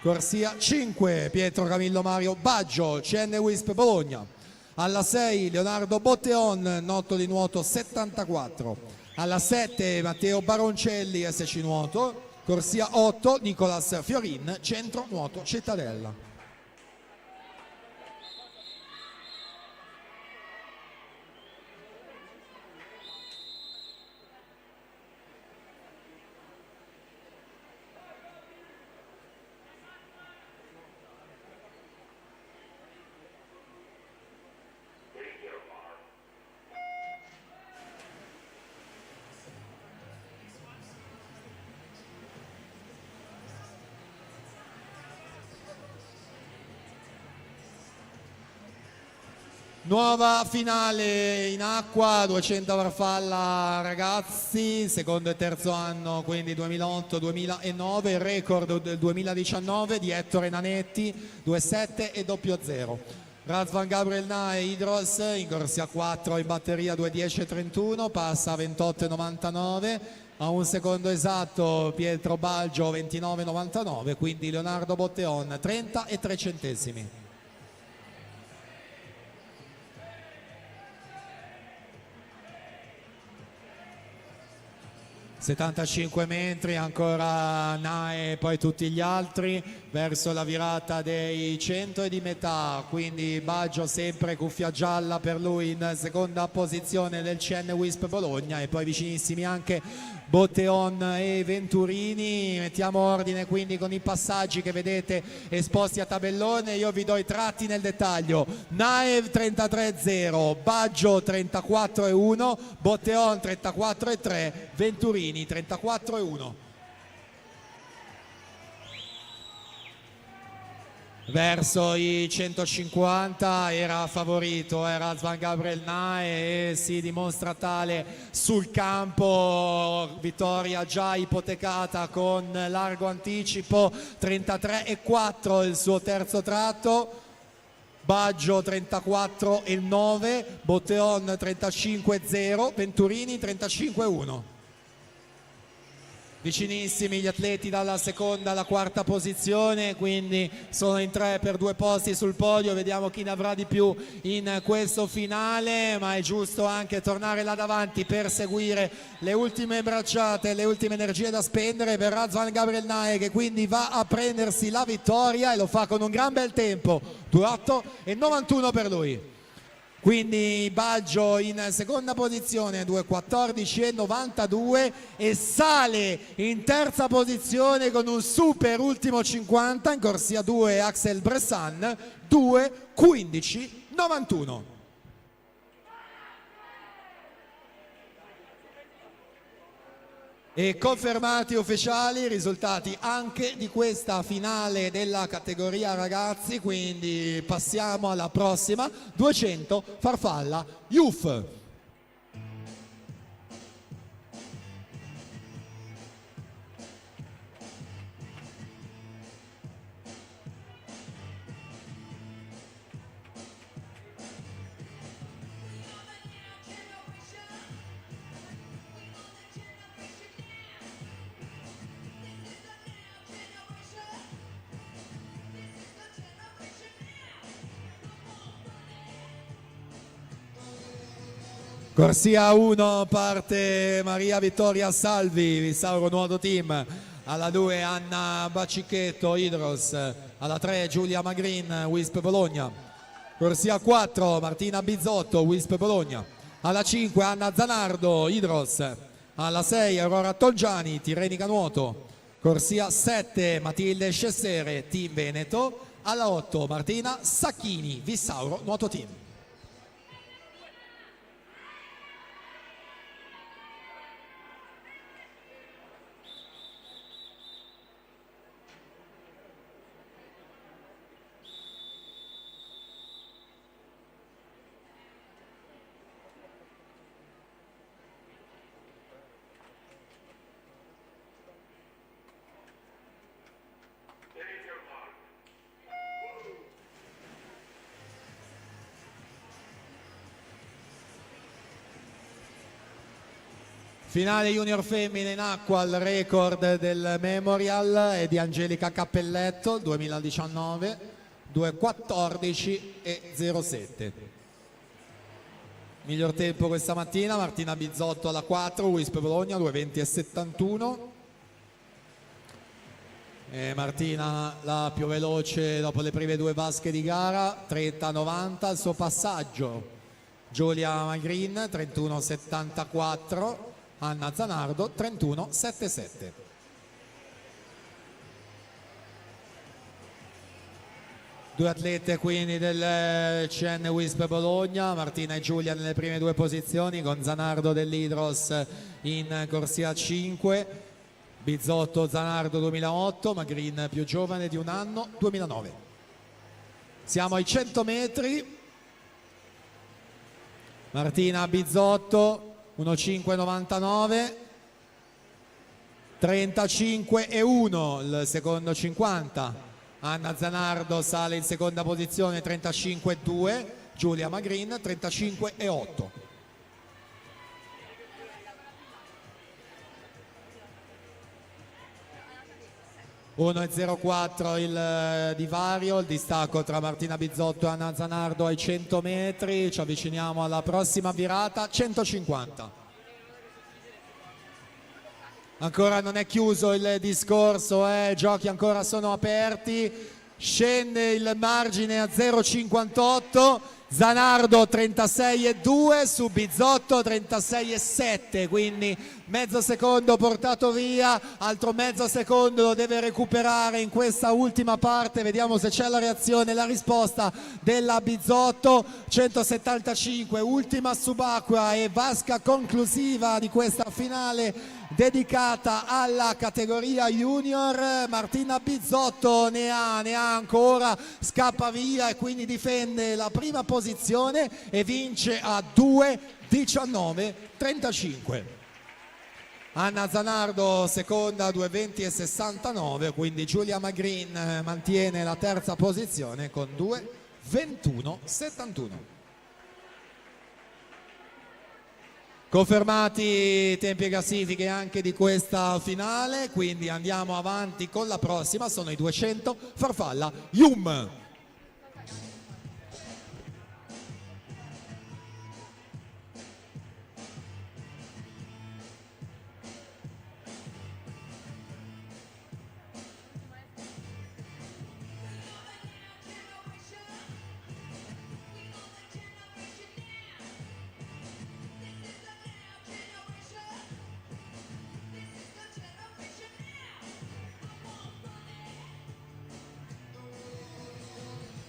Corsia 5 Pietro Camillo Mario Baggio, CN Wisp Bologna. Alla 6 Leonardo Botteon, Notto di Nuoto 74. Alla 7 Matteo Baroncelli, SC Nuoto. Corsia 8 Nicolas Fiorin, Centro Nuoto Cittadella. Nuova finale in acqua, 200 farfalla ragazzi, secondo e terzo anno, quindi 2008-2009, il record del 2019 di Ettore Nanetti, 2,7 e 0,0. Razvan Gabriel Nae, Idros, in corsia 4 in batteria 2,10,31, passa a 28,99. A un secondo esatto Pietro Baggio 29,99, quindi Leonardo Botteon 30 e 3 centesimi. 75 metri, ancora Nae, poi tutti gli altri verso la virata dei 100 e di metà, quindi Baggio sempre cuffia gialla per lui in seconda posizione del CN Wisp Bologna e poi vicinissimi anche Botteon e Venturini. Mettiamo ordine quindi con i passaggi che vedete esposti a tabellone, io vi do i tratti nel dettaglio. Nae 33,0, Baggio 34,1, Botteon 34,3, Venturini 34,1. verso i 150, era favorito, era Razvan Gabriel Nae e si dimostra tale sul campo. Vittoria già ipotecata con largo anticipo, 33,4 il suo terzo tratto. Baggio 34,9, Botteon 35,0, Venturini 35,1. Vicinissimi gli atleti dalla seconda alla quarta posizione, quindi sono in 3 per 2 posti sul podio. Vediamo chi ne avrà di più in questo finale, ma è giusto anche tornare là davanti per seguire le ultime bracciate, le ultime energie da spendere per Razvan Gabriel Nae, che quindi va a prendersi la vittoria e lo fa con un gran bel tempo, 2,8,91 per lui. Quindi Baggio in seconda posizione, 2,14,92, e sale in terza posizione con un super ultimo 50 in corsia 2 Axel Bressan, 2,15,91. E confermati ufficiali i risultati anche di questa finale della categoria ragazzi, quindi passiamo alla prossima, 200 farfalla Youth. Corsia 1 parte Maria Vittoria Salvi, Visauro Nuoto Team, alla 2 Anna Baccichetto Idros, alla 3 Giulia Magrin Wisp Bologna, corsia 4 Martina Bizzotto Wisp Bologna, alla 5 Anna Zanardo Idros, alla 6 Aurora Tolgiani Tirrenica Nuoto, corsia 7 Matilde Scessere Team Veneto, alla 8 Martina Sacchini Vissauro Nuoto Team. Finale junior femmine in acqua, il record del Memorial è di Angelica Cappelletto, 2019, 2:14,07. Miglior tempo questa mattina, Martina Bizzotto alla 4, Wisp Bologna, 2:20,71. Martina la più veloce dopo le prime 2 vasche di gara, 30,90 il suo passaggio. Giulia Magrin, 31,74. Anna Zanardo 31,77. Due atlete quindi del CN Wisp Bologna, Martina e Giulia nelle prime 2 posizioni, con Zanardo dell'Idros in corsia 5, Bizzotto Zanardo 2008, Magrin più giovane di un anno, 2009. Siamo ai 100 metri, Martina Bizzotto 1,5,99, 35,1 il secondo 50. Anna Zanardo sale in seconda posizione, 35,2. Giulia Magrin 35,8. (1,04 il divario, il distacco tra Martina Bizzotto e Anna Zanardo ai 100 metri. Ci avviciniamo alla prossima virata, 150. Ancora non è chiuso il discorso, i giochi ancora sono aperti. Scende il margine a 0,58. Zanardo 36,2 su Bizzotto 36,7, quindi mezzo secondo portato via, altro mezzo secondo lo deve recuperare in questa ultima parte. Vediamo se c'è la reazione, la risposta della Bizzotto. 175, ultima subacquea e vasca conclusiva di questa finale dedicata alla categoria junior. Martina Bizzotto ne ha ancora, scappa via e quindi difende la prima posizione e vince a 2:19:35. Anna Zanardo seconda, 2:20:69, quindi Giulia Magrin mantiene la terza posizione con 2:21:71. Confermati i tempi e classifiche anche di questa finale, quindi andiamo avanti con la prossima, sono i 200 farfalla Yum.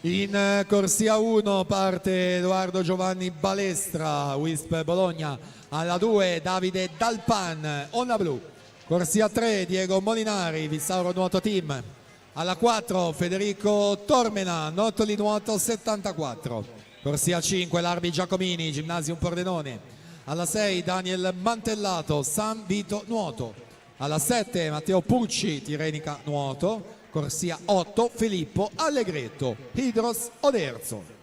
In corsia 1 parte Edoardo Giovanni Balestra, Wisp Bologna. Alla 2 Davide Dalpan,Onna Blu. Corsia 3 Diego Molinari, Vissauro Nuoto Team. Alla 4 Federico Tormena, Nottoli Nuoto 74. Corsia 5 Larbi Giacomini, Gymnasium Pordenone. Alla 6 Daniel Mantellato, San Vito Nuoto. Alla 7 Matteo Pucci, Tirenica Nuoto. Corsia 8 Filippo Allegretto, Hydros Oderzo.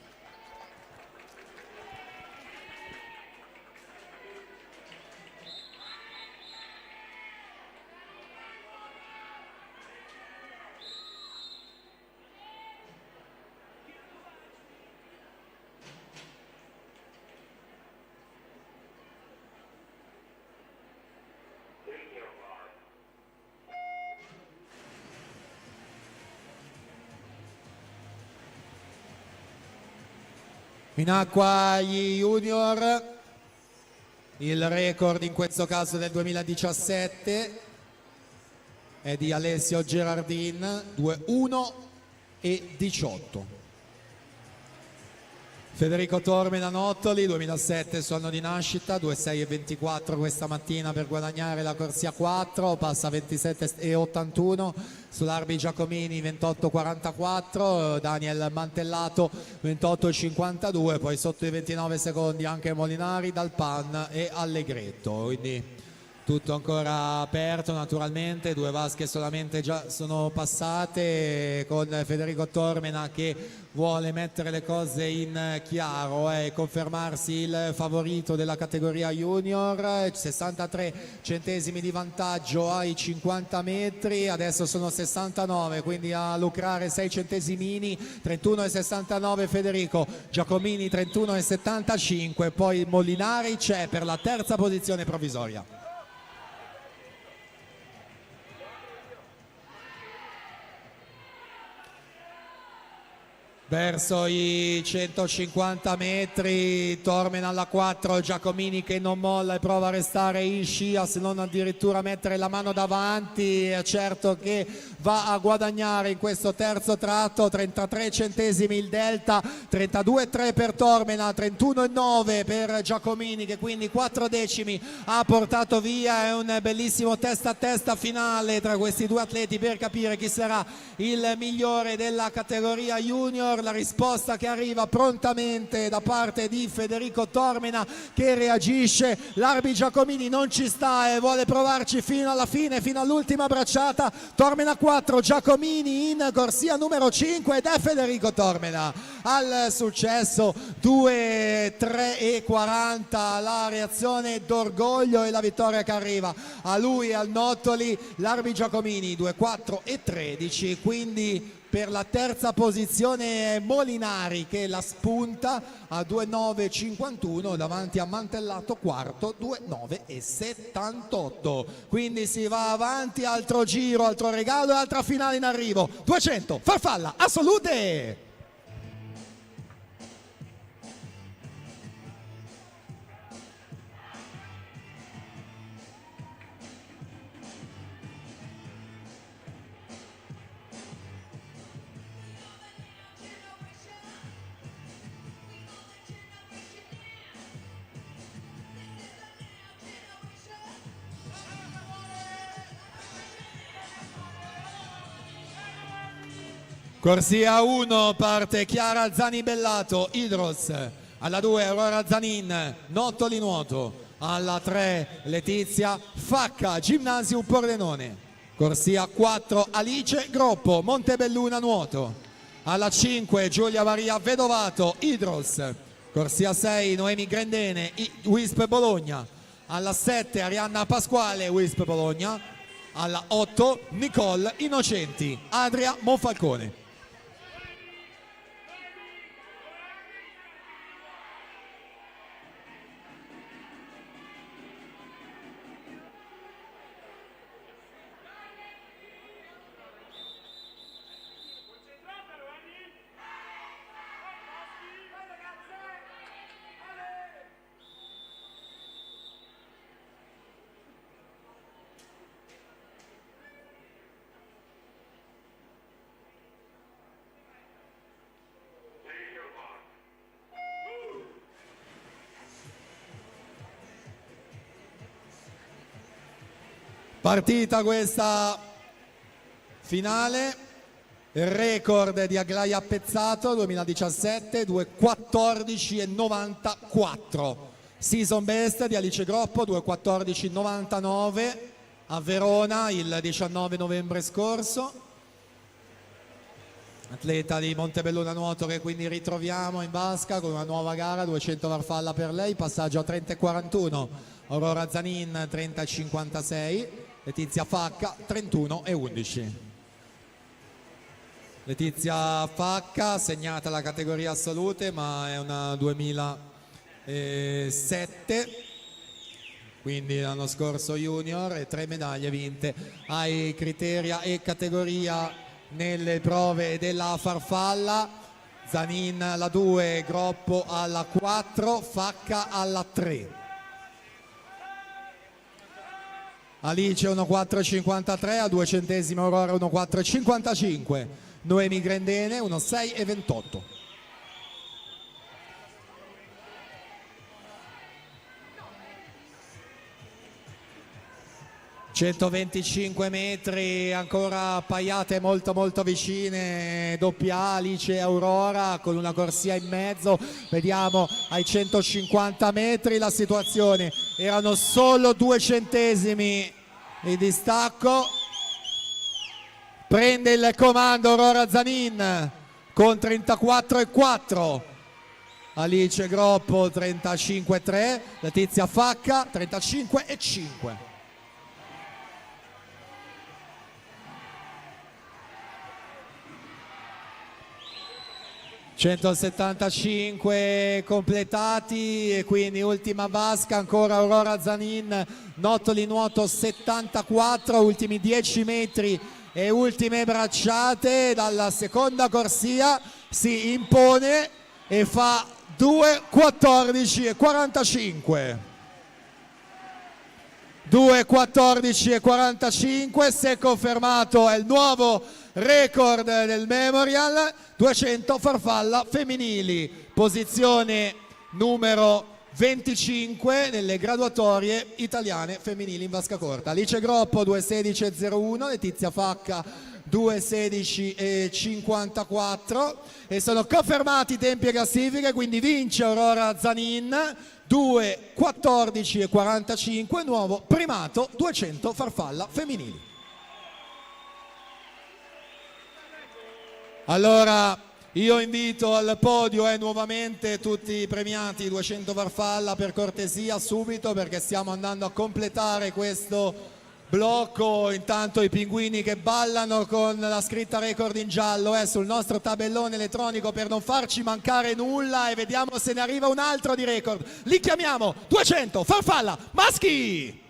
In acqua gli junior, il record in questo caso del 2017 è di Alessio Gerardin, 2:1:18. Federico Tormena Nottoli, 2007 suo anno di nascita, 2:6:24 questa mattina per guadagnare la corsia 4, passa 27:81, sull'Arbi Giacomini 28:44, Daniel Mantellato 28:52, poi sotto i 29 secondi anche Molinari, Dalpan e Allegretto, quindi tutto ancora aperto naturalmente, 2 vasche solamente già sono passate, con Federico Tormena che vuole mettere le cose in chiaro e confermarsi il favorito della categoria junior. 63 centesimi di vantaggio ai 50 metri, adesso sono 69, quindi a lucrare 6 centesimini, 31,69 Federico, Giacomini 31,75, poi Molinari c'è per la terza posizione provvisoria. Verso i 150 metri, Tormena alla 4, Giacomini che non molla e prova a restare in scia, se non addirittura mettere la mano davanti. È certo che va a guadagnare in questo terzo tratto, 33 centesimi il delta, 32,3 per Tormena, 31,9 per Giacomini che quindi 4 decimi ha portato via. È un bellissimo testa a testa finale tra questi due atleti per capire chi sarà il migliore della categoria junior. La risposta che arriva prontamente da parte di Federico Tormena che reagisce, l'Arbi Giacomini non ci sta e vuole provarci fino alla fine, fino all'ultima bracciata. Tormena 4, Giacomini in corsia numero 5 ed è Federico Tormena al successo, 2:3:40 la reazione d'orgoglio e la vittoria che arriva a lui e al Nottoli. L'Arbi Giacomini 2:4:13, quindi per la terza posizione Molinari che la spunta a 2:9:51 davanti a Mantellato quarto, 2:9:78. Quindi si va avanti, altro giro, altro regalo e altra finale in arrivo. 200 farfalla assolute! Corsia 1 parte Chiara Zanibellato, Idros. Alla 2 Aurora Zanin, Nottoli nuoto. Alla 3 Letizia Facca, Ginnasium Pordenone. Corsia 4 Alice Groppo, Montebelluna nuoto. Alla 5 Giulia Maria Vedovato, Idros. Corsia 6 Noemi Grendene, Wisp Bologna. Alla 7 Arianna Pasquale, Wisp Bologna. Alla 8 Nicole Innocenti, Adria Monfalcone. Partita questa finale, record di Aglaia Pezzato 2017, 2:14:94. Season best di Alice Groppo 2:14:99 a Verona il 19 novembre scorso. Atleta di Montebelluna nuoto che quindi ritroviamo in vasca con una nuova gara, 200 farfalla per lei, passaggio a 30:41. Aurora Zanin 30:56. Letizia Facca 31:11. Letizia Facca segnata la categoria assolute, ma è una 2007, quindi l'anno scorso junior, e 3 medaglie vinte ai criteria e categoria nelle prove della farfalla. Zanin alla 2, Groppo alla 4, Facca alla 3. Alice 1:4:53, a 2 centesimi Aurora 1:4:55, Noemi Grendene 1:6:28. ...125 metri, ancora appaiate molto vicine, doppia Alice e Aurora con una corsia in mezzo. Vediamo ai 150 metri la situazione, erano solo 2 centesimi di distacco. Prende il comando Aurora Zanin con 34:4, Alice Groppo 35:3, Letizia Facca 35:5. 175 completati e quindi ultima vasca ancora Aurora Zanin, Nottoli nuoto 74, ultimi 10 metri e ultime bracciate. Dalla seconda corsia si impone e fa 2:14:45. 2:14:45, se confermato è il nuovo record del Memorial. 200 farfalla femminili, posizione numero 25 nelle graduatorie italiane femminili in vasca corta. Alice Groppo 2:16:01, Letizia Facca 2:16:54 e sono confermati i tempi e classifiche, quindi vince Aurora Zanin 2:14:45, nuovo primato 200 farfalla femminili. Allora io invito al podio nuovamente tutti i premiati 200 farfalla, per cortesia subito, perché stiamo andando a completare questo blocco. Intanto i pinguini che ballano con la scritta record in giallo sul nostro tabellone elettronico per non farci mancare nulla, e vediamo se ne arriva un altro di record. Li chiamiamo 200 farfalla maschi!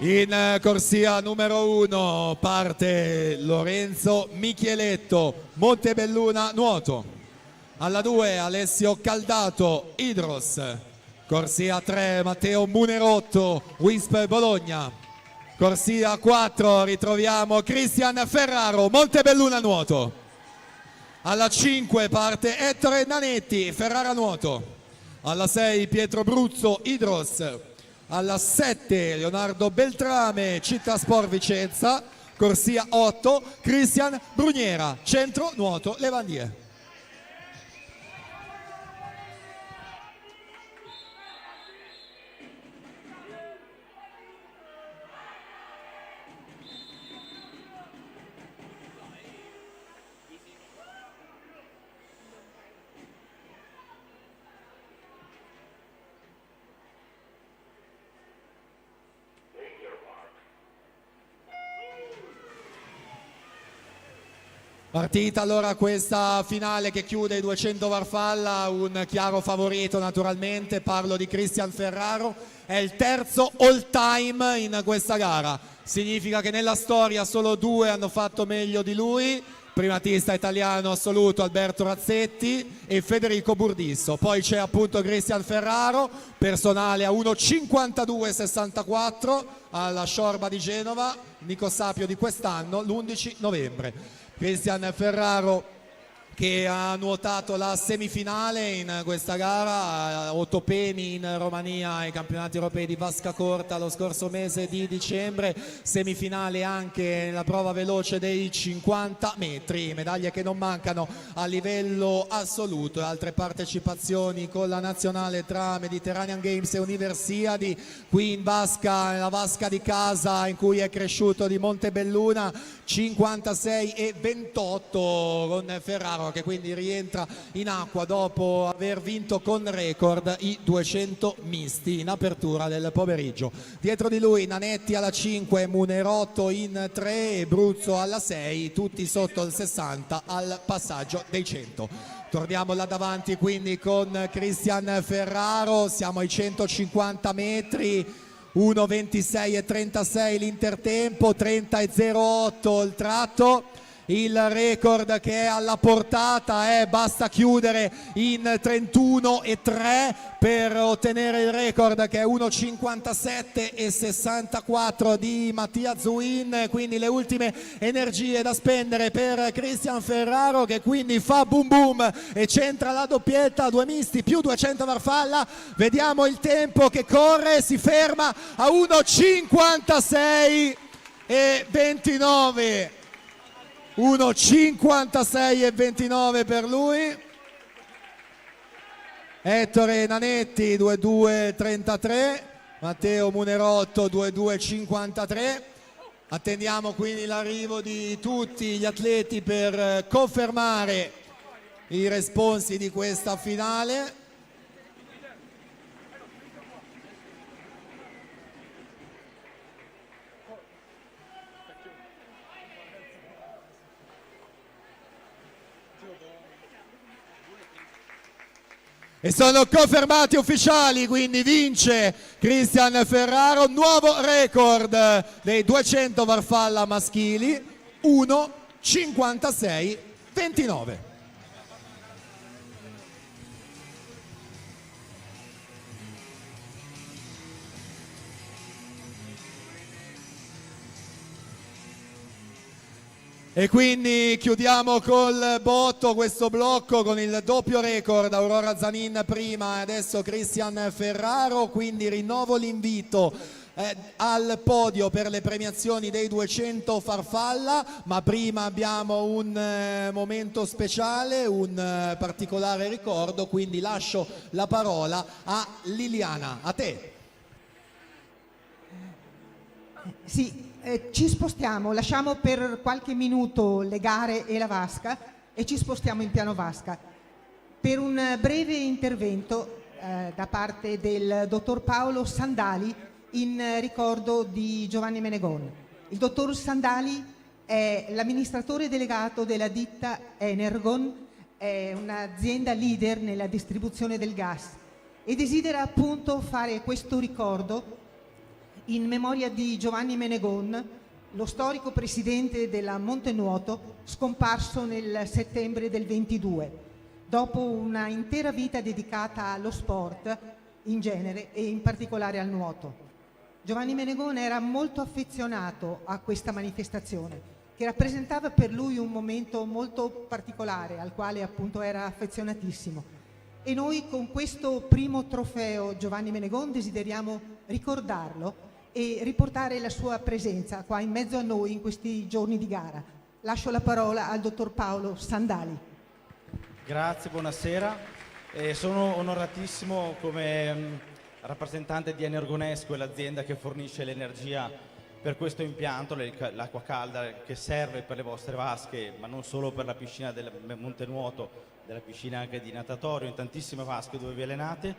In corsia numero 1 parte Lorenzo Michieletto, Montebelluna nuoto. Alla 2 Alessio Caldato, Idros. Corsia 3 Matteo Munerotto, Wisp Bologna. Corsia 4 ritroviamo Cristian Ferraro, Montebelluna nuoto. Alla 5 parte Ettore Nanetti, Ferrara nuoto. Alla 6 Pietro Bruzzo, Idros. Alla 7 Leonardo Beltrame, Città Sport Vicenza. Corsia 8 Cristian Bruniera, centro nuoto Levandie. Partita allora questa finale che chiude i 200 Farfalla, un chiaro favorito naturalmente, parlo di Cristian Ferraro, è il terzo all time in questa gara, significa che nella storia solo 2 hanno fatto meglio di lui, primatista italiano assoluto Alberto Razzetti e Federico Burdisso, poi c'è appunto Cristian Ferraro, personale a 1,52,64 alla Sciorba di Genova, Nico Sapio di quest'anno, l'11 novembre. Cristian Ferraro che ha nuotato la semifinale in questa gara, 8 peni in Romania ai campionati europei di vasca corta lo scorso mese di dicembre, semifinale anche nella prova veloce dei 50 metri, medaglie che non mancano a livello assoluto, altre partecipazioni con la nazionale tra Mediterranean Games e Universiadi, qui in vasca, nella vasca di casa in cui è cresciuto di Montebelluna, 56 e 28 con Ferraro che quindi rientra in acqua dopo aver vinto con record i 200 misti in apertura del pomeriggio. Dietro di lui Nanetti alla 5, Munerotto in 3 e Bruzzo alla 6, tutti sotto il 60 al passaggio dei 100. Torniamo là davanti quindi con Cristian Ferraro, siamo ai 150 metri, 1:26,36 l'intertempo, 30,08 il tratto. Il record che è alla portata basta chiudere in 31,3 per ottenere il record che è 1:57,64 di Mattia Zuin, quindi le ultime energie da spendere per Cristian Ferraro che quindi fa boom boom e centra la doppietta, 2 misti più 200 Farfalla, vediamo il tempo che corre, si ferma a 1:56,29. 1:56,29 per lui. Ettore Nanetti 2:2,33, Matteo Munerotto 2:2,53. Attendiamo quindi l'arrivo di tutti gli atleti per confermare i responsi di questa finale. E sono confermati ufficiali, quindi vince Cristian Ferraro, nuovo record dei 200 Farfalla maschili, 1:56,29. E quindi chiudiamo col botto questo blocco con il doppio record, Aurora Zanin prima e adesso Cristian Ferraro, quindi rinnovo l'invito al podio per le premiazioni dei 200 Farfalla, ma prima abbiamo un momento speciale, un particolare ricordo, quindi lascio la parola a Liliana, a te. Sì. Ci spostiamo, lasciamo per qualche minuto le gare e la vasca e ci spostiamo in piano vasca per un breve intervento da parte del dottor Paolo Sandali in ricordo di Giovanni Menegon. Il dottor Sandali è l'amministratore delegato della ditta Energon, è un'azienda leader nella distribuzione del gas e desidera appunto fare questo ricordo in memoria di Giovanni Menegon, lo storico presidente della Montenuoto, scomparso nel settembre del 22. dopo una intera vita dedicata allo sport in genere e in particolare al nuoto. Giovanni Menegone era molto affezionato a questa manifestazione, che rappresentava per lui un momento molto particolare, al quale appunto era affezionatissimo. E noi con questo primo trofeo Giovanni Menegone desideriamo ricordarlo e riportare la sua presenza qua in mezzo a noi in questi giorni di gara. Lascio la parola al dottor Paolo Sandali. Grazie, buonasera. Sono onoratissimo come rappresentante di Energonesco, l'azienda che fornisce l'energia per questo impianto, l'acqua calda che serve per le vostre vasche, ma non solo per la piscina del Montenuoto, della piscina anche di natatorio, in tantissime vasche dove vi allenate.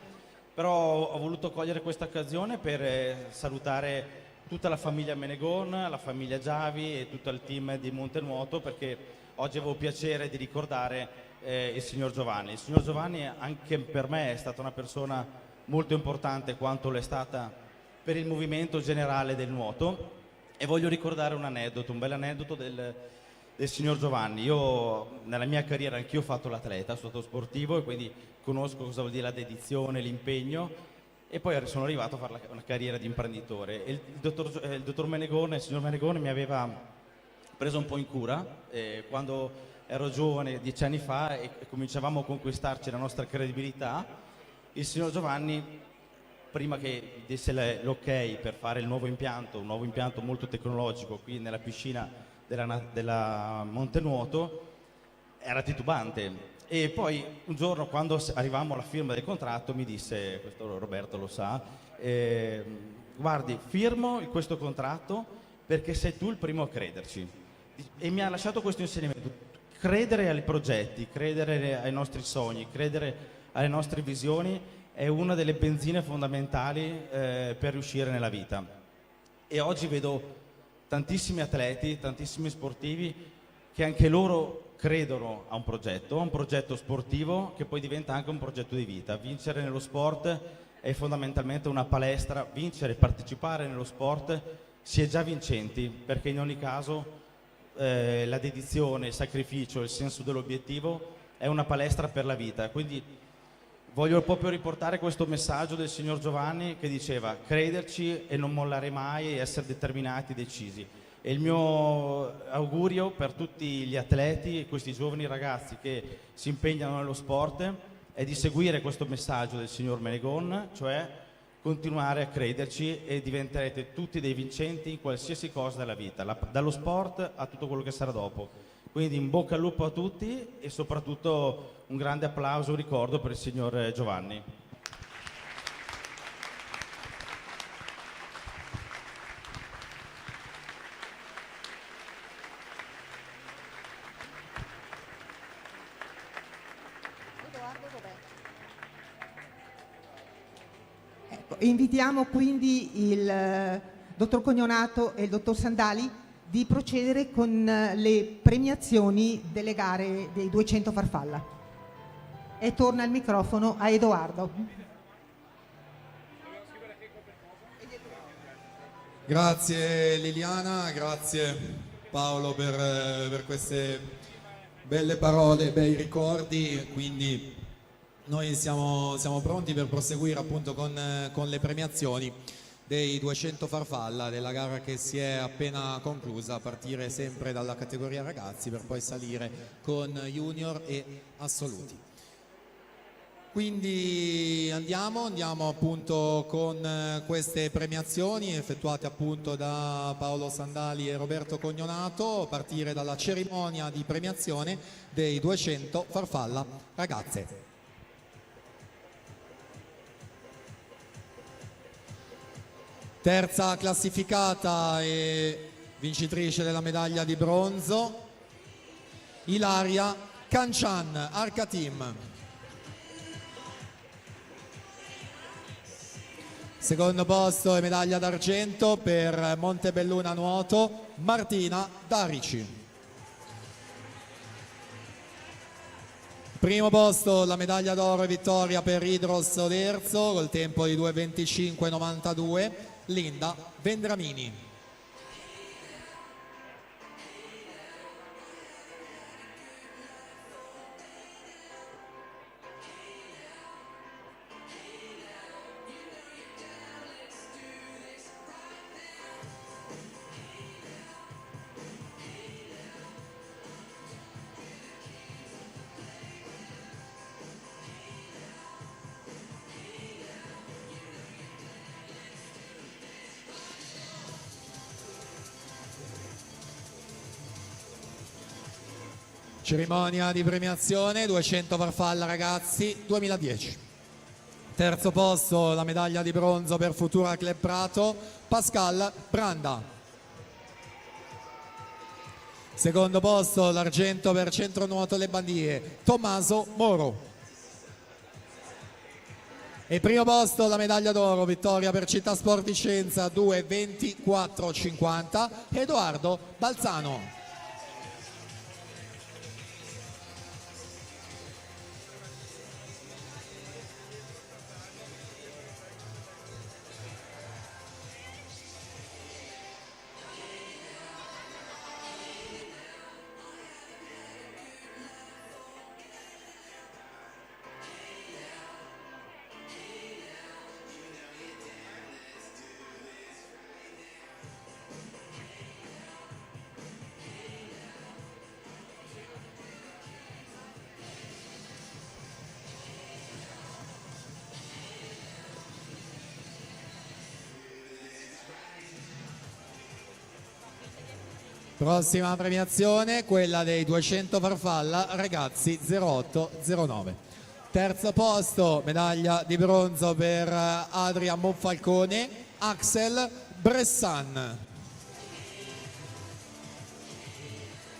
Però ho voluto cogliere questa occasione per salutare tutta la famiglia Menegone, la famiglia Giavi e tutto il team di Montenuoto, perché oggi avevo piacere di ricordare il signor Giovanni. Il signor Giovanni anche per me è stata una persona molto importante quanto l'è stata per il movimento generale del nuoto, e voglio ricordare un aneddoto, un bel aneddoto del signor Giovanni. Io nella mia carriera anch'io ho fatto l'atleta, sono stato sportivo e quindi conosco cosa vuol dire la dedizione, l'impegno, e poi sono arrivato a fare una carriera di imprenditore. E il dottor Menegone, il signor Menegone mi aveva preso un po' in cura quando ero giovane, 10 anni fa, e cominciavamo a conquistarci la nostra credibilità. Il signor Giovanni, prima che desse l'ok per fare il nuovo impianto, un nuovo impianto molto tecnologico qui nella piscina della Montenuoto, era titubante. E poi un giorno, quando arrivammo alla firma del contratto, mi disse, questo Roberto lo sa, guardi, firmo questo contratto perché sei tu il primo a crederci. E mi ha lasciato questo insegnamento: credere ai progetti, credere ai nostri sogni, credere alle nostre visioni è una delle benzine fondamentali per riuscire nella vita. E oggi vedo tantissimi atleti, tantissimi sportivi che anche loro credono a un progetto sportivo che poi diventa anche un progetto di vita. Vincere nello sport è fondamentalmente una palestra, vincere, partecipare nello sport si è già vincenti, perché in ogni caso la dedizione, il sacrificio, il senso dell'obiettivo è una palestra per la vita. Quindi voglio proprio riportare questo messaggio del signor Giovanni, che diceva crederci e non mollare mai e essere determinati e decisi. E il mio augurio per tutti gli atleti e questi giovani ragazzi che si impegnano nello sport è di seguire questo messaggio del signor Menegone, cioè continuare a crederci, e diventerete tutti dei vincenti in qualsiasi cosa della vita, dallo sport a tutto quello che sarà dopo. Quindi in bocca al lupo a tutti, e soprattutto un grande applauso, un ricordo per il signor Giovanni. Ecco, invitiamo quindi il dottor Cognonato e il dottor Sandali di procedere con le premiazioni delle gare dei 200 farfalla. E torna il microfono a Edoardo. Grazie Liliana, grazie Paolo per queste belle parole, bei ricordi. Quindi noi siamo pronti per proseguire appunto con le premiazioni dei 200 farfalla, della gara che si è appena conclusa, a partire sempre dalla categoria ragazzi per poi salire con junior e assoluti. Quindi andiamo appunto con queste premiazioni effettuate appunto da Paolo Sandali e Roberto Cognonato, a partire dalla cerimonia di premiazione dei 200 farfalla ragazze. Terza classificata e vincitrice della medaglia di bronzo, Ilaria Cancian, Arca Team. Secondo posto e medaglia d'argento per Montebelluna Nuoto, Martina Darici. Primo posto la medaglia d'oro e vittoria per Idros Oderzo col tempo di 2:25:92, Linda Vendramini. Cerimonia di premiazione 200 farfalla ragazzi 2010. Terzo posto la medaglia di bronzo per Futura Club Prato, Pascal Branda. Secondo posto l'argento per Centro Nuoto Le Bandie, Tommaso Moro. E primo posto la medaglia d'oro, vittoria per Città Sport Vicenza 2:24:50, Edoardo Balzano. Prossima premiazione, quella dei 200 farfalla ragazzi 0809. Terzo posto, medaglia di bronzo per Adrian Monfalcone, Axel Bressan.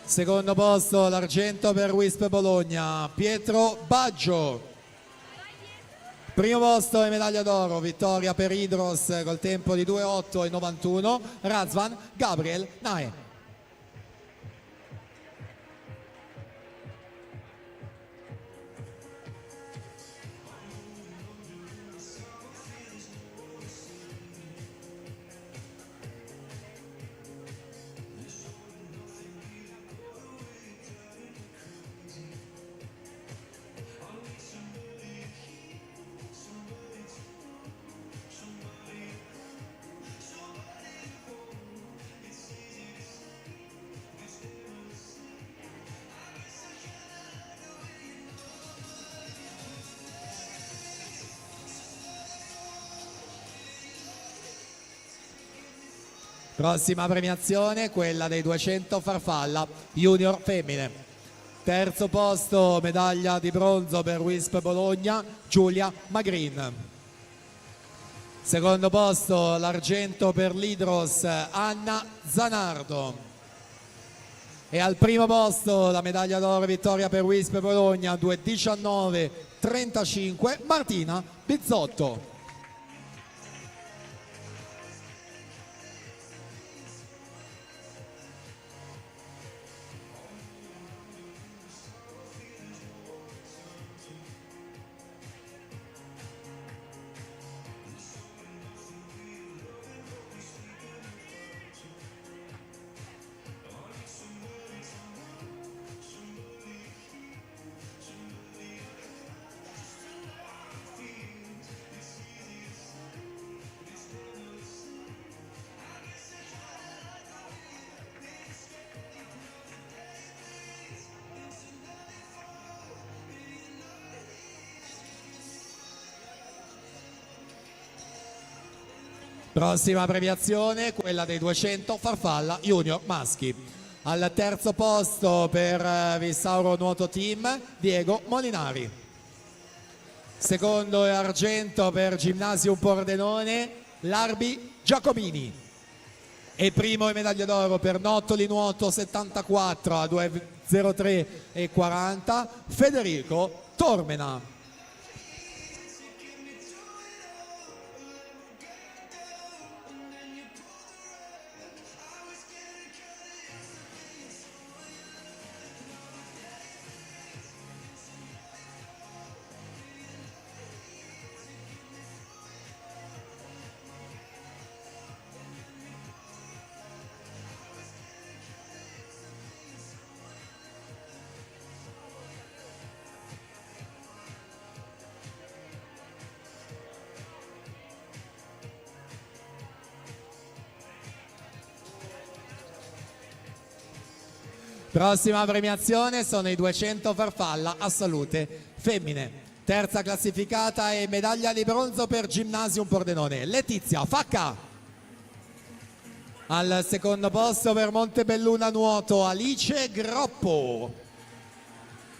Secondo posto, l'argento per Wisp Bologna, Pietro Baggio. Primo posto e medaglia d'oro, vittoria per Idros col tempo di 2:08:91, Razvan Gabriel Nae. Prossima premiazione, quella dei 200 farfalla junior femmine. Terzo posto, medaglia di bronzo per Wisp Bologna, Giulia Magrin. Secondo posto, l'argento per l'Idros, Anna Zanardo. E al primo posto la medaglia d'oro vittoria per Wisp Bologna 2:19:35, Martina Bizzotto. Prossima premiazione, quella dei 200 farfalla junior maschi. Al terzo posto per Vissauro Nuoto Team, Diego Molinari. Secondo e argento per Gymnasium Pordenone, Larbi Giacomini. E primo e medaglia d'oro per Nottoli Nuoto 74 a 2:03:40, Federico Tormena. Prossima premiazione sono i 200 farfalla a salute femmine. Terza classificata e medaglia di bronzo per Gymnasium Pordenone, Letizia Facca. Al secondo posto per Montebelluna Nuoto, Alice Groppo.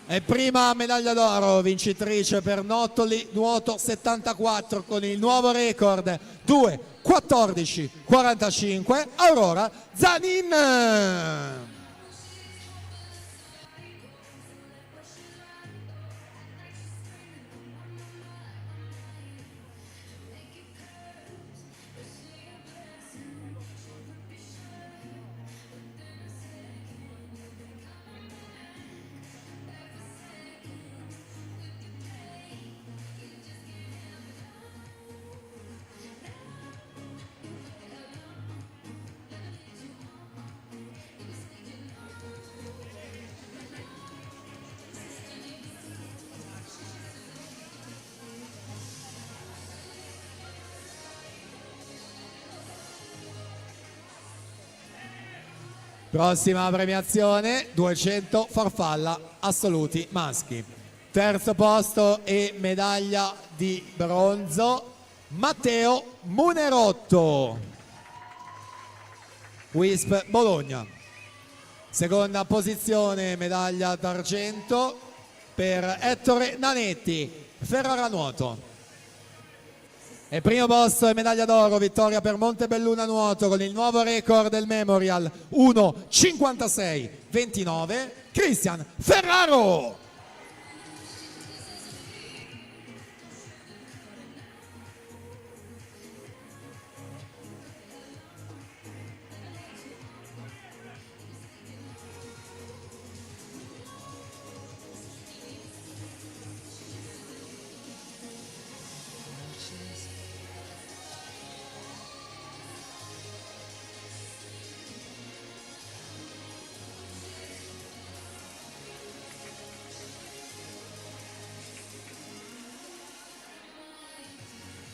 E prima medaglia d'oro vincitrice per Nottoli, nuoto 74 con il nuovo record 2:14:45, Aurora Zanin. Prossima premiazione, 200 farfalla assoluti maschi. Terzo posto e medaglia di bronzo, Matteo Munerotto, Wisp Bologna. Seconda posizione, medaglia d'argento per Ettore Nanetti, Ferrara Nuoto. E primo posto e medaglia d'oro, vittoria per Montebelluna Nuoto con il nuovo record del Memorial 1:56:29, Cristian Ferraro.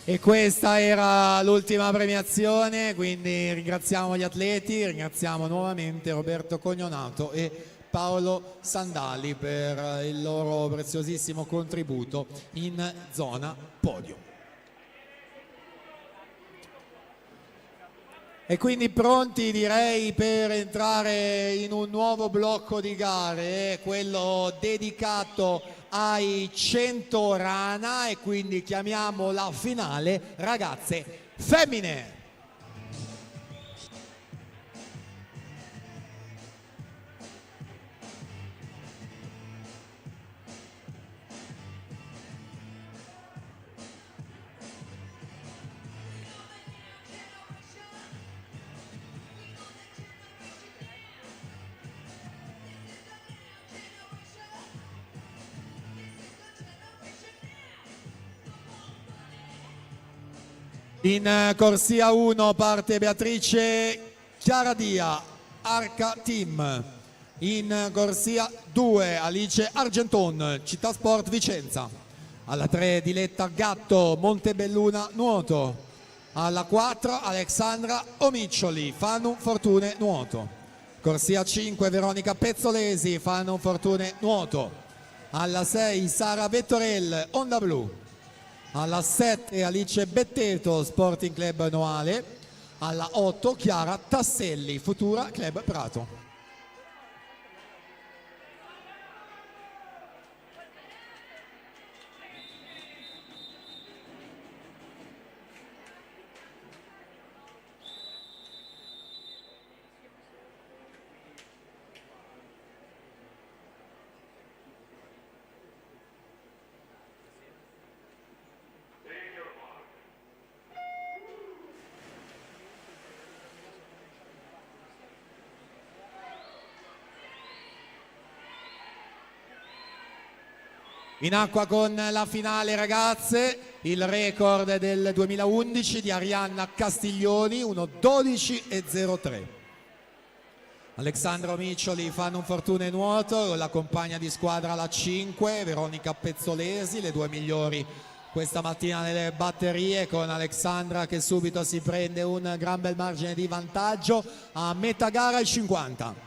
E questa era l'ultima premiazione, quindi ringraziamo gli atleti, ringraziamo nuovamente Roberto Cognonato e Paolo Sandali per il loro preziosissimo contributo in zona podio. E quindi pronti direi per entrare in un nuovo blocco di gare, quello dedicato ai 100 rana, e quindi chiamiamo la finale ragazze femmine. In corsia 1 parte Beatrice Chiaradia, Arca Team. In corsia 2 Alice Argenton, Città Sport Vicenza. Alla 3 Diletta Gatto, Montebelluna Nuoto. Alla 4 Alexandra Omiccioli, Fanum Fortune Nuoto. Corsia 5 Veronica Pezzolesi, Fanum Fortune Nuoto. Alla 6 Sara Vettorel, Onda Blu. Alla 7 Alice Betteto, Sporting Club Noale. Alla 8 Chiara Tasselli, Futura Club Prato. In acqua con la finale ragazze, il record del 2011 di Arianna Castiglioni, 1:12:03. Alexandra Omiccioli, Fanum Fortune Nuoto, con la compagna di squadra la 5, Veronica Pezzolesi, le due migliori questa mattina nelle batterie, con Alexandra che subito si prende un gran bel margine di vantaggio a metà gara, il 50.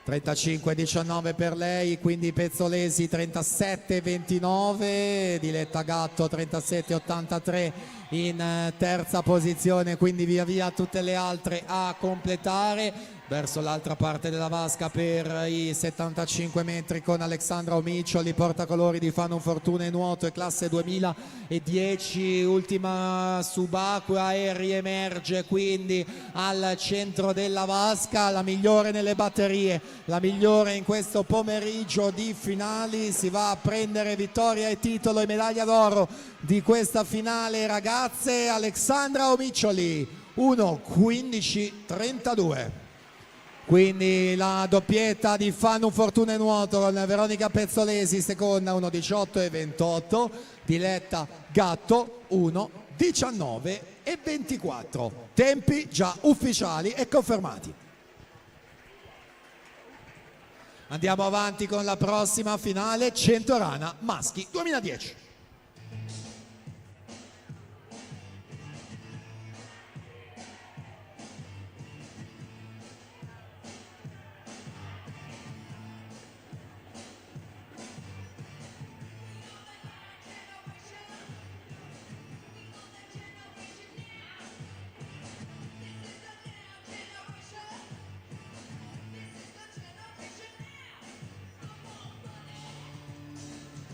35-19 per lei, quindi Pezzolesi 37-29, Diletta Gatto 37-83 in terza posizione, quindi via via tutte le altre a completare. Verso l'altra parte della vasca per i 75 metri con Alexandra Omiccioli, portacolori di Fanum Fortuna e nuoto e classe 2010, ultima subacquea e riemerge quindi al centro della vasca, la migliore nelle batterie, la migliore in questo pomeriggio di finali, si va a prendere vittoria e titolo e medaglia d'oro di questa finale ragazze, Alexandra Omiccioli 1:15:32. Quindi la doppietta di Fanum Fortuna e nuoto con Veronica Pezzolesi seconda 1:18:28, Diletta Gatto 1:19:24. Tempi già ufficiali e confermati. Andiamo avanti con la prossima finale, 100 rana maschi 2010.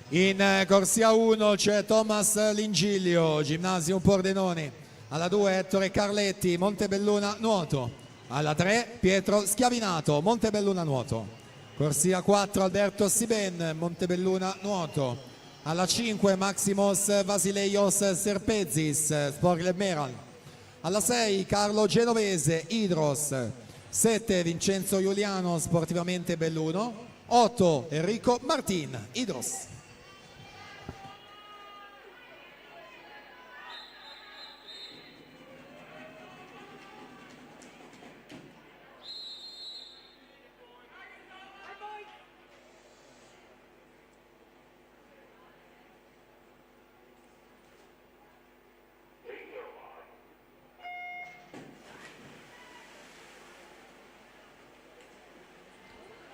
In corsia 1 c'è Thomas Lingilio, Ginnasium Pordenone. Alla 2 Ettore Carletti, Montebelluna nuoto. Alla 3 Pietro Schiavinato, Montebelluna nuoto. Corsia 4 Alberto Siben, Montebelluna nuoto. Alla 5 Maximos Vasileios Serpezis, Sport Meral. Alla 6 Carlo Genovese, Idros. 7 Vincenzo Giuliano, Sportivamente Belluno. 8 Enrico Martin, Idros.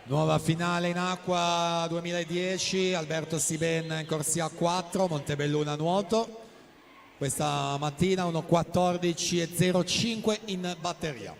Nuova finale in acqua 2010, Alberto Siben in corsia 4, Montebelluna nuoto. Questa mattina 1:14:05 in batteria.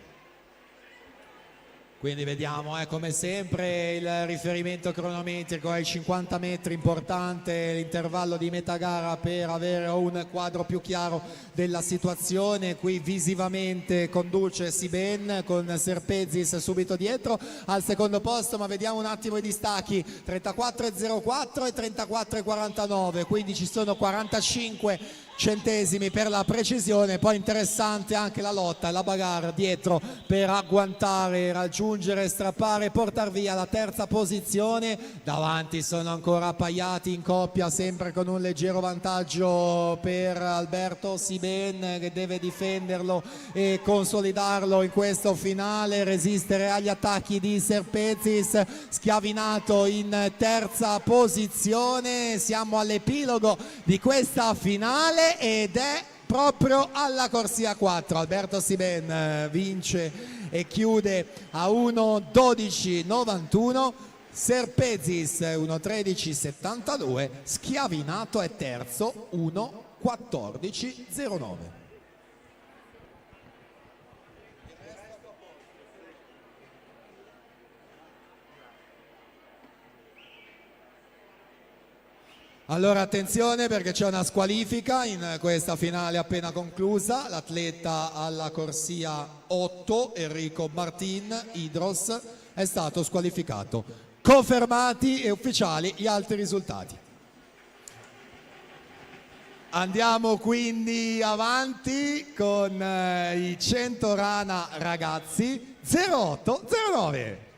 Quindi vediamo come sempre il riferimento cronometrico ai 50 metri, importante l'intervallo di metà gara per avere un quadro più chiaro della situazione. Qui visivamente conduce Siben con Serpezis subito dietro al secondo posto, ma vediamo un attimo i distacchi, 34,04 e 34,49, quindi ci sono 45 centesimi per la precisione. Poi interessante anche la lotta e la bagarre dietro per agguantare, raggiungere, strappare e portare via la terza posizione. Davanti sono ancora appaiati in coppia, sempre con un leggero vantaggio per Alberto Siben, che deve difenderlo e consolidarlo in questo finale, resistere agli attacchi di Serpezis. Schiavinato in terza posizione. Siamo all'epilogo di questa finale ed è proprio alla corsia 4. Alberto Siben vince e chiude a 1:12:91, Serpezis 1:13:72, Schiavinato è terzo 1:14:09. Allora attenzione, perché c'è una squalifica in questa finale appena conclusa. L'atleta alla corsia 8, Enrico Martin, Idros, è stato squalificato. Confermati e ufficiali gli altri risultati. Andiamo quindi avanti con i 100 rana ragazzi 0809.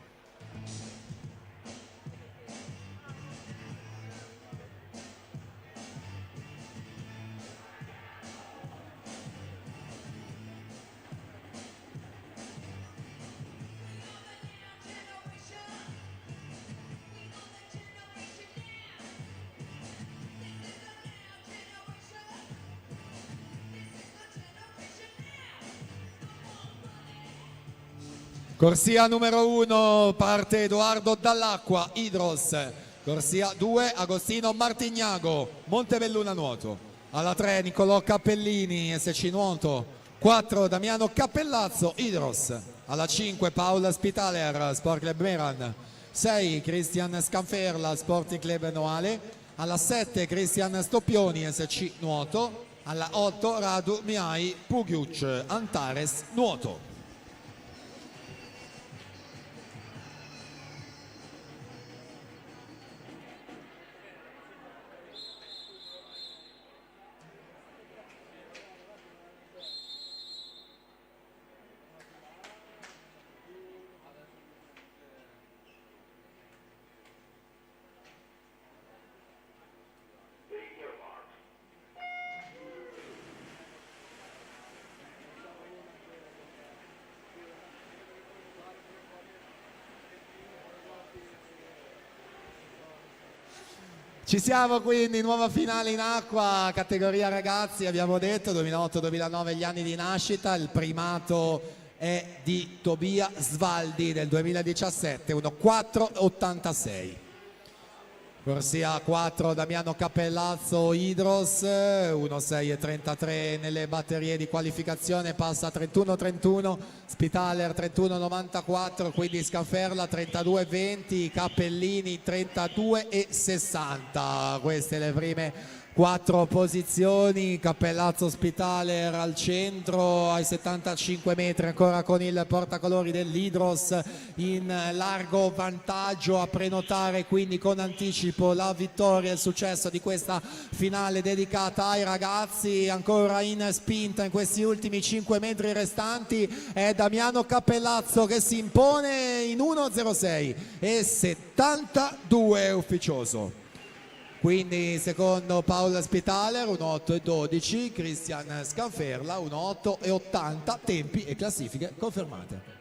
Corsia numero 1 parte Edoardo Dall'Acqua, Idros. Corsia 2 Agostino Martignago, Montebelluna nuoto. alla 3 Niccolò Cappellini, SC Nuoto, 4 Damiano Cappellazzo, Idros, alla 5 Paola Spitaler, Sport Club Meran, 6 Cristian Scanferla, Sporting Club Noale, alla 7 Cristian Stoppioni, SC Nuoto, alla 8 Radu Miai Pugiuc, Antares Nuoto. Ci siamo quindi, nuova finale in acqua, categoria ragazzi, abbiamo detto 2008-2009 gli anni di nascita, il primato è di Tobia Svaldi del 2017, 1.486. Corsia 4 Damiano Cappellazzo Idros, 1.633 nelle batterie di qualificazione, passa a 31.31, Spitaler 31.94, quindi Scanferla 32.20, Cappellini 32.60. Queste le prime 4 posizioni. Cappellazzo Spitaler al centro ai 75 metri ancora con il portacolori dell'Idros in largo vantaggio, a prenotare quindi con anticipo la vittoria e il successo di questa finale dedicata ai ragazzi. Ancora in spinta in questi ultimi 5 metri restanti è Damiano Cappellazzo che si impone in 1.06 e 72 ufficioso. Quindi secondo Paola Spitaler 1.8.12, Cristian Scanferla 1.8.80, tempi e classifiche confermate.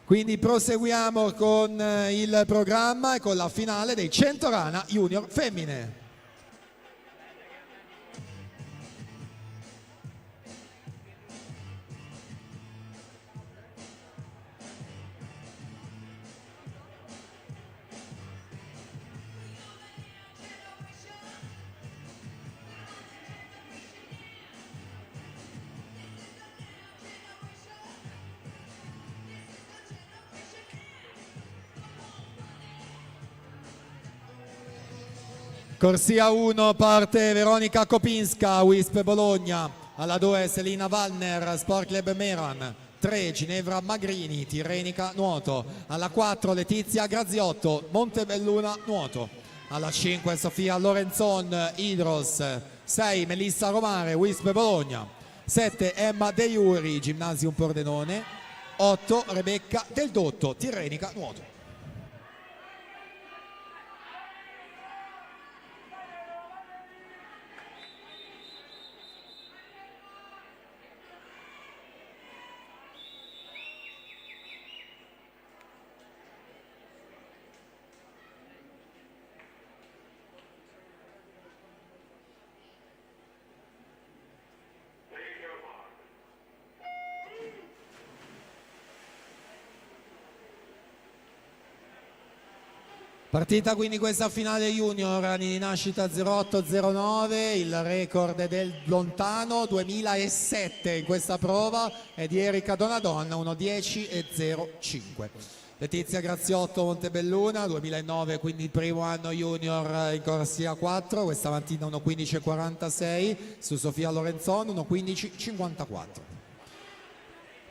Quindi proseguiamo con il programma e con la finale dei 100 rana junior femmine. Corsia 1 parte Veronica Kopinska, Wisp Bologna, alla 2 Selina Wallner, Sport Club Meran, 3 Ginevra Magrini, Tirrenica Nuoto, alla 4 Letizia Graziotto, Montebelluna Nuoto, alla 5 Sofia Lorenzon, Idros, 6 Melissa Romare, Wisp Bologna, 7 Emma De Iuri, Gymnasium Pordenone, 8 Rebecca Del Dotto, Tirrenica Nuoto. Partita quindi questa finale junior, anni di nascita 08-09, il record è del lontano 2007 in questa prova è di Erika Donadonna, 1.10.05. Letizia Graziotto Montebelluna, 2009, quindi il primo anno junior in corsia 4, questa mattina 1.15.46, su Sofia Lorenzon 1.15.54.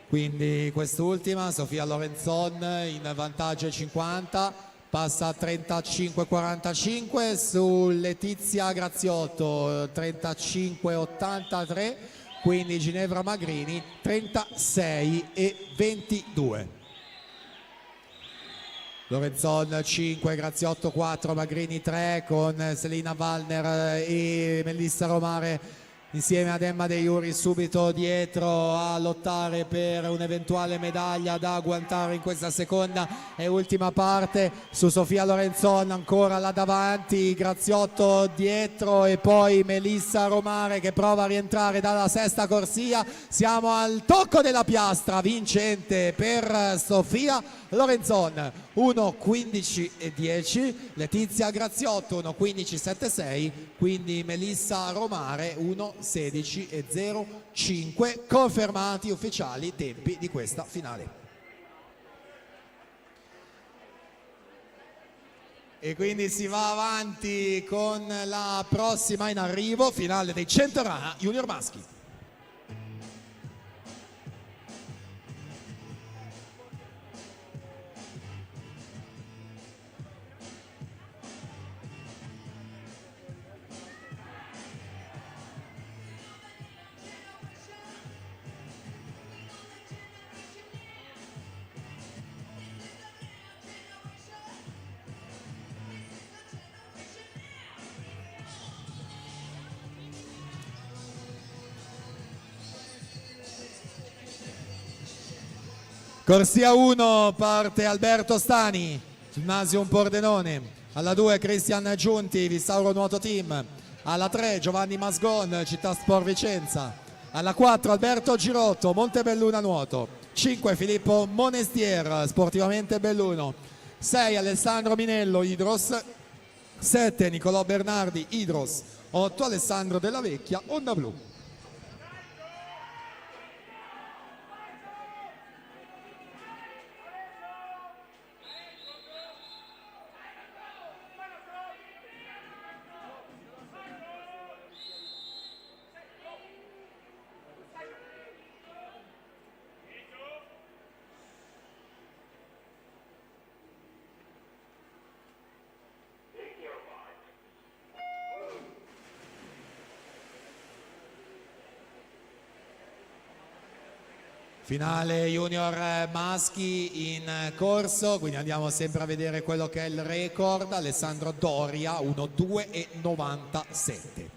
Quindi quest'ultima, Sofia Lorenzon in vantaggio 50, passa a 35,45, su Letizia Graziotto 35,83, quindi Ginevra Magrini 36,22. Lorenzon 5, Graziotto 4, Magrini 3 con Selina Wallner e Melissa Romare insieme ad Emma De Iuri subito dietro a lottare per un'eventuale medaglia da agguantare in questa seconda e ultima parte. Su Sofia Lorenzon ancora là davanti, Graziotto dietro e poi Melissa Romare che prova a rientrare dalla sesta corsia. Siamo al tocco della piastra, vincente per Sofia Lorenzon 1:15.10, Letizia Graziotto 1:15.76, quindi Melissa Romare 1:16.05, confermati ufficiali tempi di questa finale. E quindi si va avanti con la prossima in arrivo, finale dei 100 rana junior maschi. Corsia 1 parte Alberto Stani, Gymnasium Pordenone. Alla 2 Cristian Giunti, Vissauro Nuoto Team. Alla 3 Giovanni Masgon, Città Sport Vicenza. Alla 4 Alberto Girotto, Montebelluna Nuoto. 5 Filippo Monestier, Sportivamente Belluno. 6 Alessandro Minello, Idros. 7 Nicolò Bernardi, Idros. 8 Alessandro Della Vecchia, Onda Blu. Finale junior maschi in corso, quindi andiamo sempre a vedere quello che è il record. Alessandro Doria 1:2,97.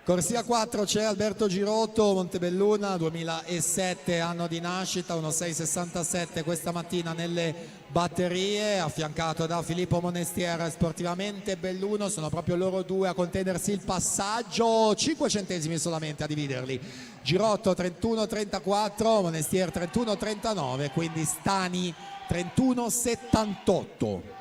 Corsia 4 c'è Alberto Girotto, Montebelluna, 2007 anno di nascita, 1:6,67 questa mattina nelle batterie, affiancato da Filippo Monestier, Sportivamente Belluno. Sono proprio loro due a contendersi il passaggio, 5 centesimi solamente a dividerli. Girotto 31,34, Monestier 31,39, quindi Stani 31,78.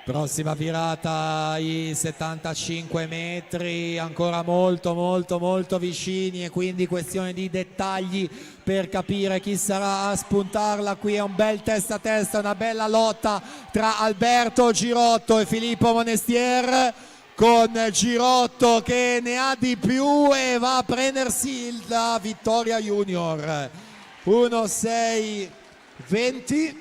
Prossima virata i 75 metri, ancora molto vicini, e quindi questione di dettagli per capire chi sarà a spuntarla. Qui è un bel testa a testa, una bella lotta tra Alberto Girotto e Filippo Monestier, con Girotto che ne ha di più e va a prendersi la vittoria junior. 1:6,20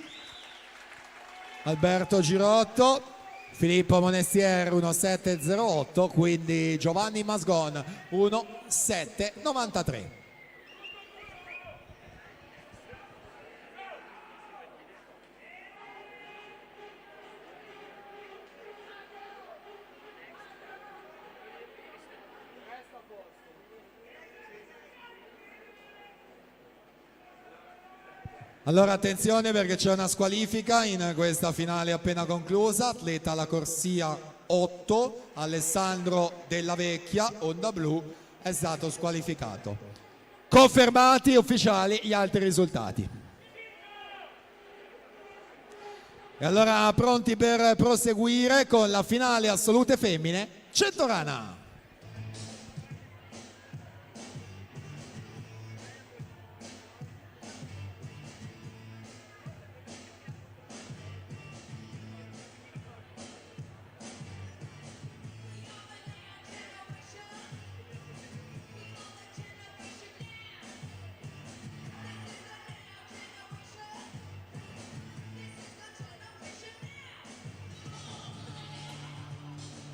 Alberto Girotto, Filippo Monestier 1:7,08, quindi Giovanni Masgon 1:7,93. Allora attenzione, perché c'è una squalifica in questa finale appena conclusa. Atleta alla corsia 8, Alessandro Della Vecchia, Onda Blu, è stato squalificato. Confermati ufficiali gli altri risultati. E allora pronti per proseguire con la finale assolute femmine 100 rana.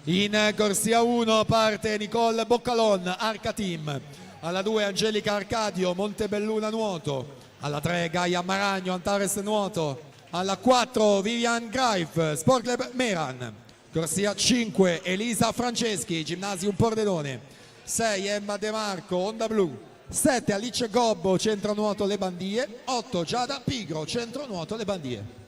In corsia 1 parte Nicole Boccalon, Arca Team. Alla 2 Angelica Arcadio, Montebelluna Nuoto. Alla 3 Gaia Maragno, Antares Nuoto. Alla 4 Vivian Greif, Sport Club Meran. Corsia 5 Elisa Franceschi, Gymnasium Pordenone. 6 Emma De Marco, Onda Blu. 7 Alice Gobbo, Centro Nuoto Le Bandie. 8 Giada Pigro, Centro Nuoto Le Bandie.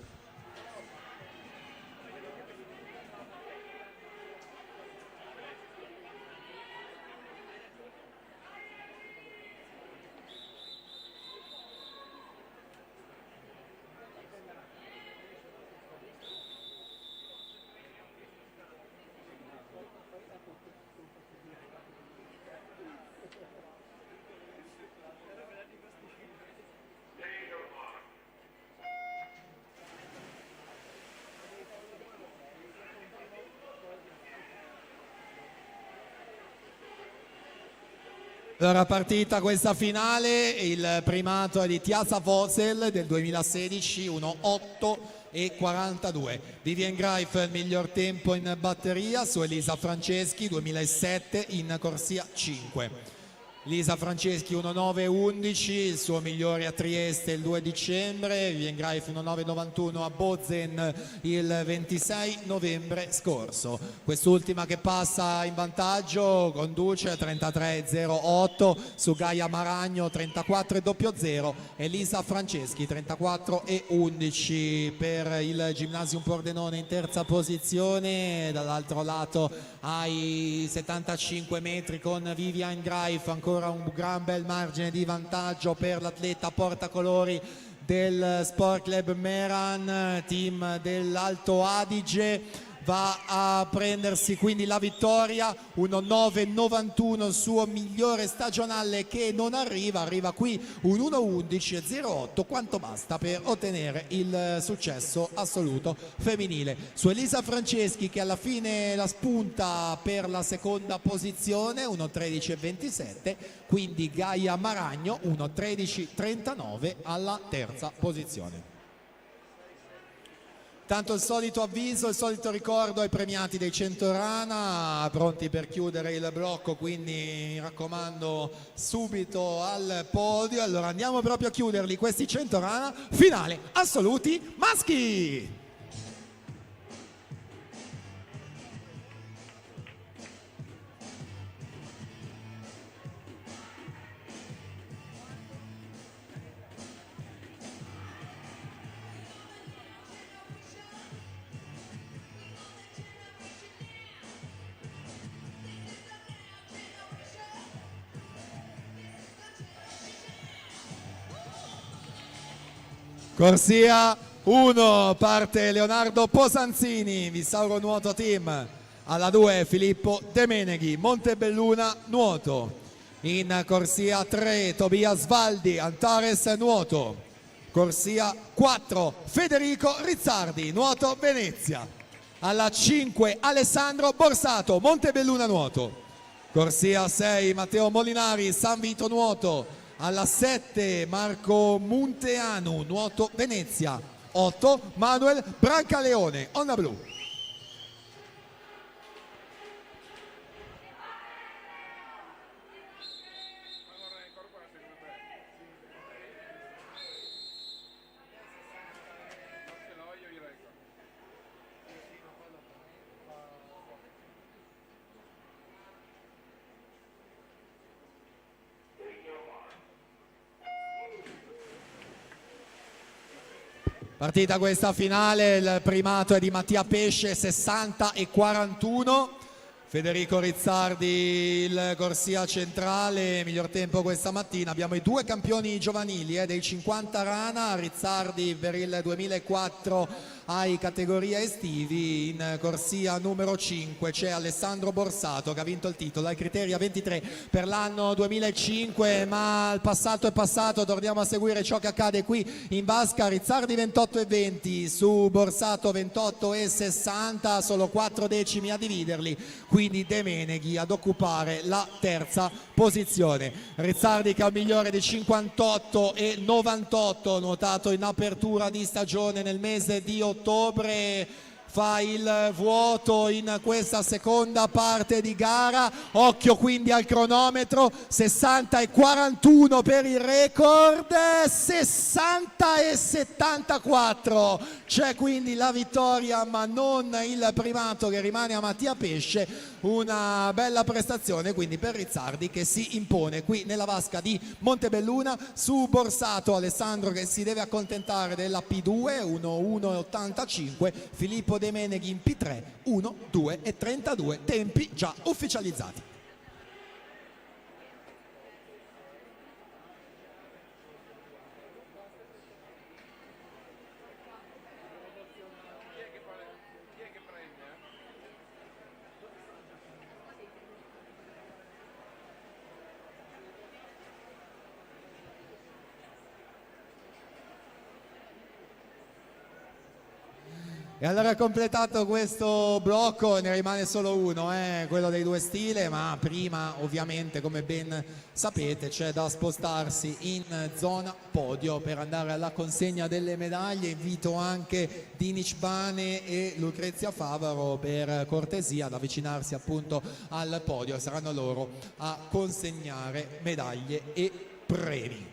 Allora, partita questa finale, il primato è di Tiasa Vosel del 2016, 1.8 e 42. Vivian Greif il miglior tempo in batteria su Elisa Franceschi, 2007 in corsia 5. Elisa Franceschi 1.9.11, il suo migliore a Trieste il 2 dicembre, Vivian Greif 1.9.91 a Bozen il 26 novembre scorso. Quest'ultima che passa in vantaggio conduce 33.08 su Gaia Maragno 34.00, Elisa Franceschi 34.11 per il Gymnasium Pordenone in terza posizione. Dall'altro lato ai 75 metri con Vivian Greif ancora un gran bel margine di vantaggio per l'atleta portacolori del Sport Club Meran, team dell'Alto Adige. Va a prendersi quindi la vittoria, 1.9.91 il suo migliore stagionale che non arriva qui un 1.11.08, quanto basta per ottenere il successo assoluto femminile. Su Elisa Franceschi che alla fine la spunta per la seconda posizione, 1.13.27, quindi Gaia Maragno 1.13.39 alla terza posizione. Tanto il solito avviso, il solito ricordo ai premiati dei 100 Rana, pronti per chiudere il blocco, quindi mi raccomando subito al podio. Allora andiamo proprio a chiuderli questi 100 Rana, finale assoluti maschi! Corsia 1 parte Leonardo Posanzini, Visauro Nuoto Team. Alla 2 Filippo De Meneghi, Montebelluna Nuoto. In corsia 3 Tobias Valdi, Antares Nuoto. Corsia 4 Federico Rizzardi, Nuoto Venezia. Alla 5 Alessandro Borsato, Montebelluna Nuoto. Corsia 6 Matteo Molinari, San Vito Nuoto. Alla 7 Marco Munteanu, Nuoto Venezia. 8 Manuel Brancaleone, Onda Blu. Partita questa finale, il primato è di Mattia Pesce, 60 e 41. Federico Rizzardi, il corsia centrale, miglior tempo questa mattina. Abbiamo i due campioni giovanili dei 50 Rana, Rizzardi per il 2004 ai categoria estivi. In corsia numero 5 c'è Alessandro Borsato che ha vinto il titolo ai Criteria 23 per l'anno 2005, ma il passato è passato, torniamo a seguire ciò che accade qui in vasca. Rizzardi 28 e 20 su Borsato 28 e 60, solo 4 decimi a dividerli, quindi De Meneghi ad occupare la terza posizione. Rizzardi che ha un migliore di 58 e 98 nuotato in apertura di stagione nel mese di ottobre. fa il vuoto in questa seconda parte di gara. Occhio quindi al cronometro, 60 e 41 per il record, 60 e 74. C'è quindi la vittoria ma non il primato che rimane a Mattia Pesce. Una bella prestazione quindi per Rizzardi che si impone qui nella vasca di Montebelluna su Borsato. Alessandro che si deve accontentare della P2 1:1:85, Filippo De Meneghi in P3 1:2:32, tempi già ufficializzati. Chi è che prende? E allora completato questo blocco ne rimane solo uno, quello dei due stile, ma prima ovviamente come ben sapete c'è da spostarsi in zona podio per andare alla consegna delle medaglie. Invito anche Dinic Bane e Lucrezia Favaro per cortesia ad avvicinarsi appunto al podio, saranno loro a consegnare medaglie e premi.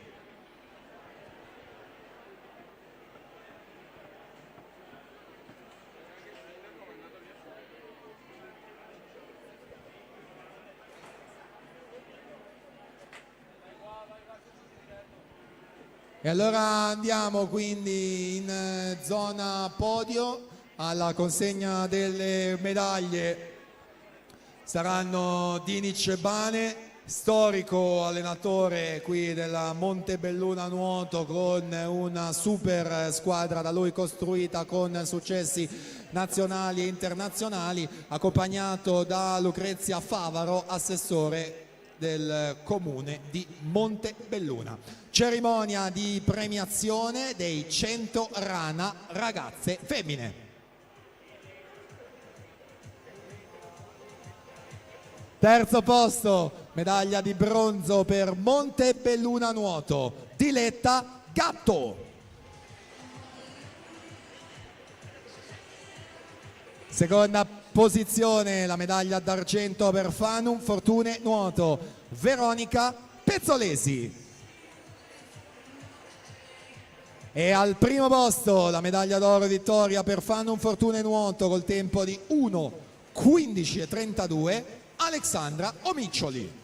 E allora andiamo quindi in zona podio alla consegna delle medaglie. Saranno Dinic Bane, storico allenatore qui della Montebelluna Nuoto, con una super squadra da lui costruita con successi nazionali e internazionali, accompagnato da Lucrezia Favaro, assessore del comune di Montebelluna. Cerimonia di premiazione dei 100 Rana ragazze femmine. Terzo posto, medaglia di bronzo per Montebelluna Nuoto, Diletta Gatto. Seconda posizione, la medaglia d'argento per Fanum Fortune Nuoto, Veronica Pezzolesi. E al primo posto la medaglia d'oro vittoria per Fanum Fortune Nuoto col tempo di 1:15:32, Alexandra Omiccioli.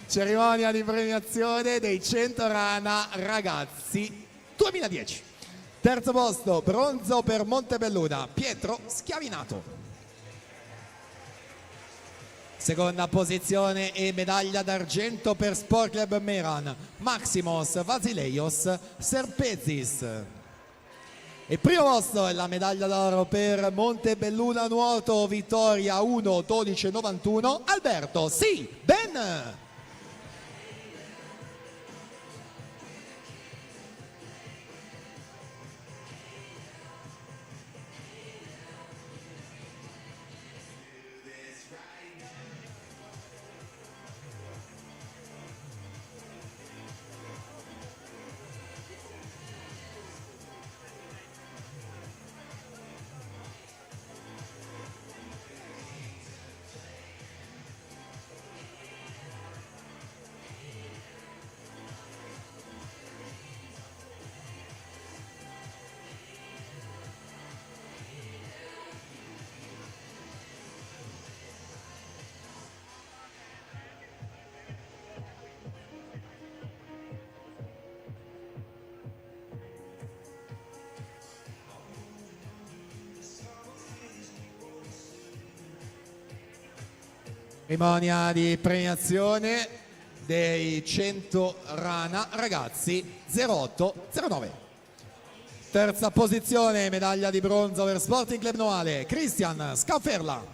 Cerimonia di premiazione dei 100 Rana ragazzi 2010. Terzo posto, bronzo per Montebelluna, Pietro Schiavinato. Seconda posizione e medaglia d'argento per Sport Club Meran, Maximos Vasileios Serpezis. E primo posto è la medaglia d'oro per Montebelluna Nuoto, vittoria 1:12:91, Alberto Sì Ben. Cerimonia di premiazione dei 100 rana ragazzi 0809. Terza posizione, medaglia di bronzo per Sporting Club Noale, Christian Scafferla.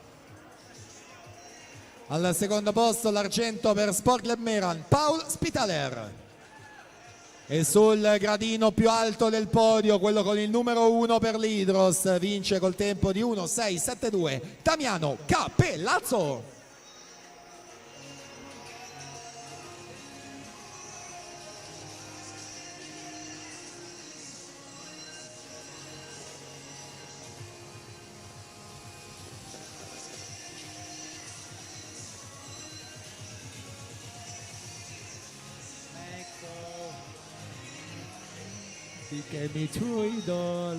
Al secondo posto l'argento per Sport Club Meran, Paul Spitaler. E sul gradino più alto del podio, quello con il numero 1 per l'Hydros, vince col tempo di 1.672, Damiano Capellazzo. Get me through it all.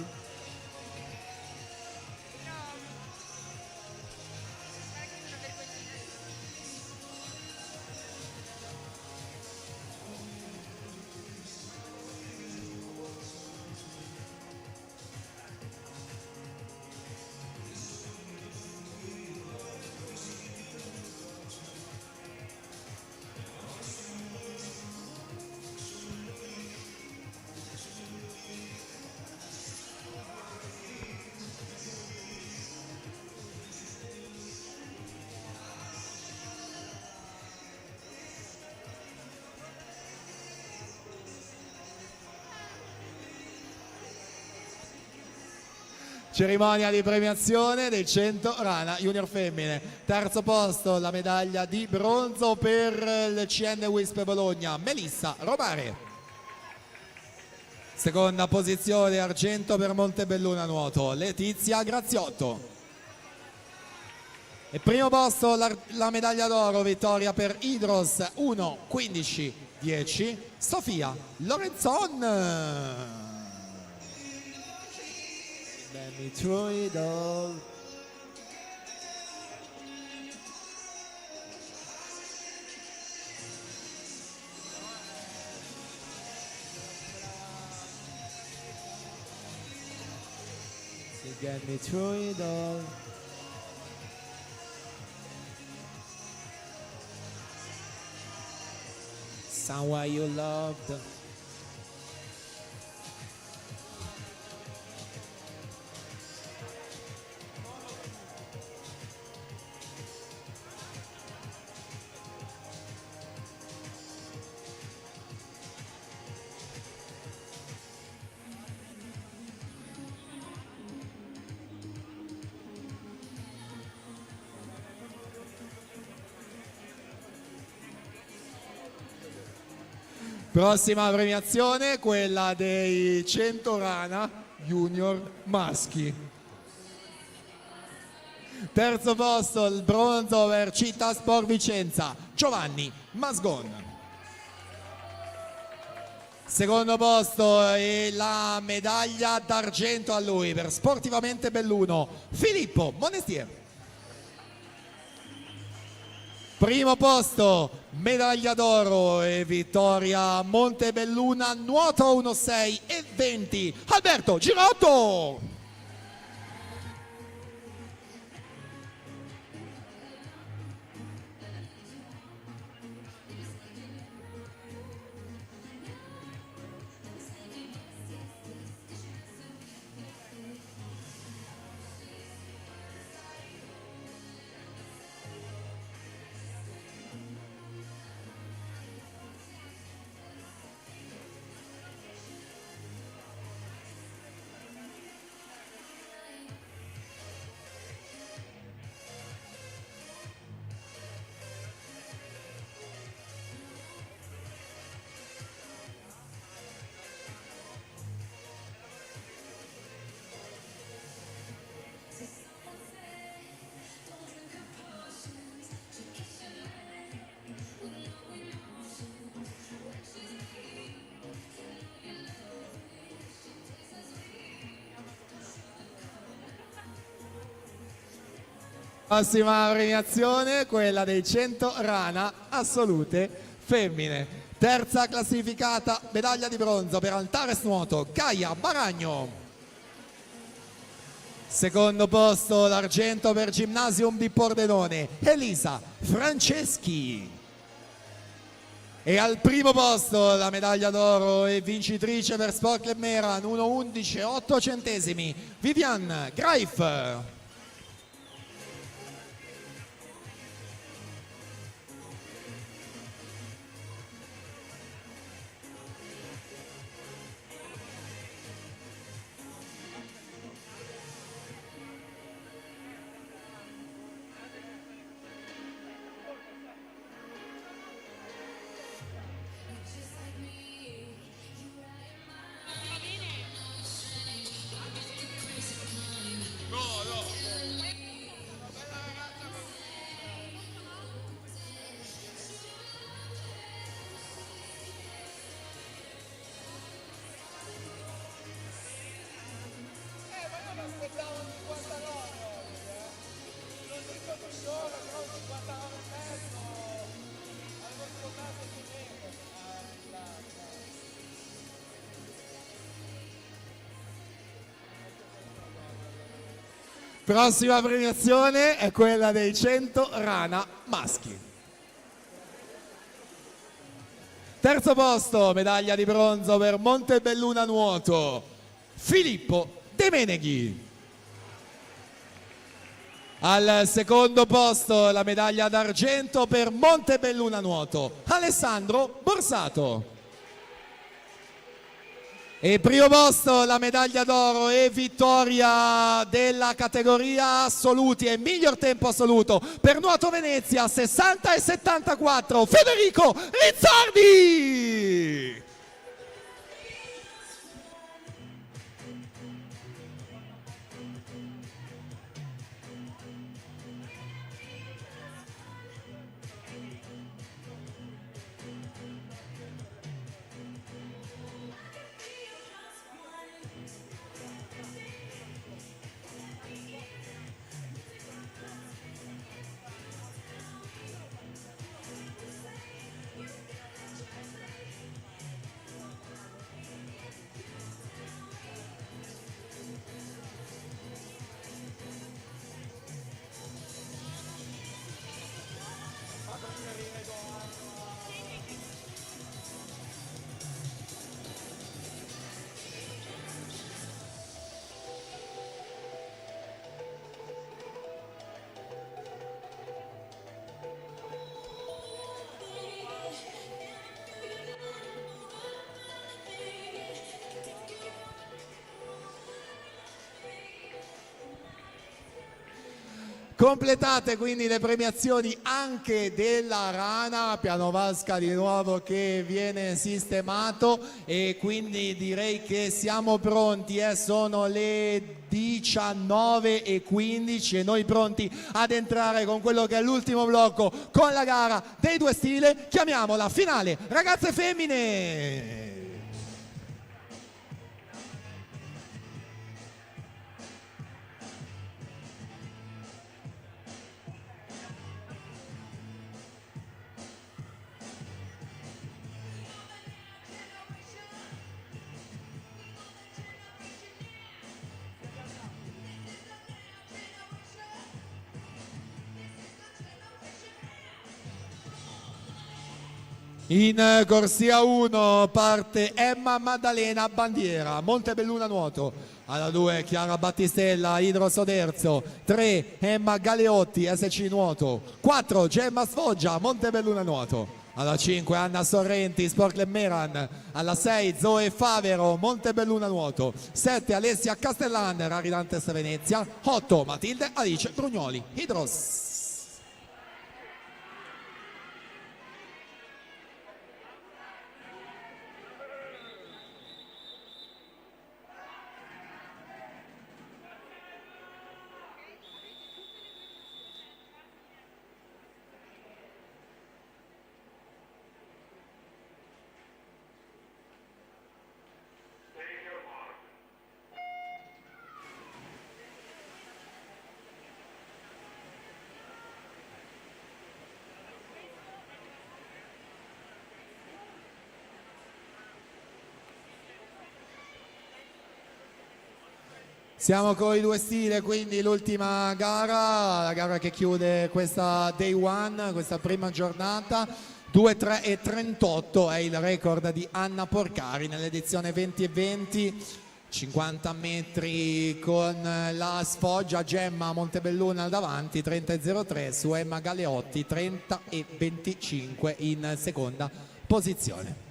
Cerimonia di premiazione dei 100 rana junior femmine. Terzo posto la medaglia di bronzo per il CN Wisp Bologna, Melissa Romare. Seconda posizione argento per Montebelluna nuoto, Letizia Graziotto. E primo posto la medaglia d'oro, vittoria per Hydros 1.15.10, Sofia Lorenzon. Let me through it all. So get me through it all. Someone you loved. Prossima premiazione, quella dei 100 rana junior maschi. Terzo posto, il bronzo per Città Sport Vicenza, Giovanni Masgon. Secondo posto e la medaglia d'argento a lui per Sportivamente Belluno, Filippo Monestier. Primo posto, medaglia d'oro e vittoria Montebelluna, nuoto 1.6.20, Alberto Girotto. Prossima premiazione, quella dei 100 rana assolute femmine. Terza classificata, medaglia di bronzo per Antares Nuoto, Gaia Baragno. Secondo posto l'argento per Gymnasium di Pordenone, Elisa Franceschi. E al primo posto la medaglia d'oro e vincitrice per Sport Club Meran, 1:11,8 centesimi, Vivian Greif. Prossima premiazione è quella dei 100 rana maschi. Terzo posto, medaglia di bronzo per Montebelluna Nuoto, Filippo De Meneghi. Al secondo posto la medaglia d'argento per Montebelluna Nuoto, Alessandro Borsato. E primo posto la medaglia d'oro e vittoria della categoria assoluti e miglior tempo assoluto per Nuoto Venezia 60,74 Federico Rizzardi. Completate quindi le premiazioni anche della rana, piano vasca di nuovo che viene sistemato e quindi direi che siamo pronti, sono le 19:15 e noi pronti ad entrare con quello che è l'ultimo blocco con la gara dei due stile, chiamiamola finale ragazze femmine. In corsia 1 parte Emma Maddalena Bandiera, Montebelluna Nuoto. Alla 2 Chiara Battistella, Idro Soderzo. 3 Emma Galeotti, SC Nuoto. 4 Gemma Sfoggia, Montebelluna Nuoto. Alla 5 Anna Sorrenti, Sport Club Meran. Alla 6 Zoe Favero, Montebelluna Nuoto. 7 Alessia Castellan, Raridantes Venezia. 8 Matilde Alice Brugnoli, Hydros. Siamo con i due stile, quindi l'ultima gara, la gara che chiude questa Day One, questa prima giornata. 2:3 e 38 è il record di Anna Porcari nell'edizione 2020. 50 metri con la sfoggia Gemma Montebelluna davanti, 30,03 su Emma Galeotti, 30,25 in seconda posizione.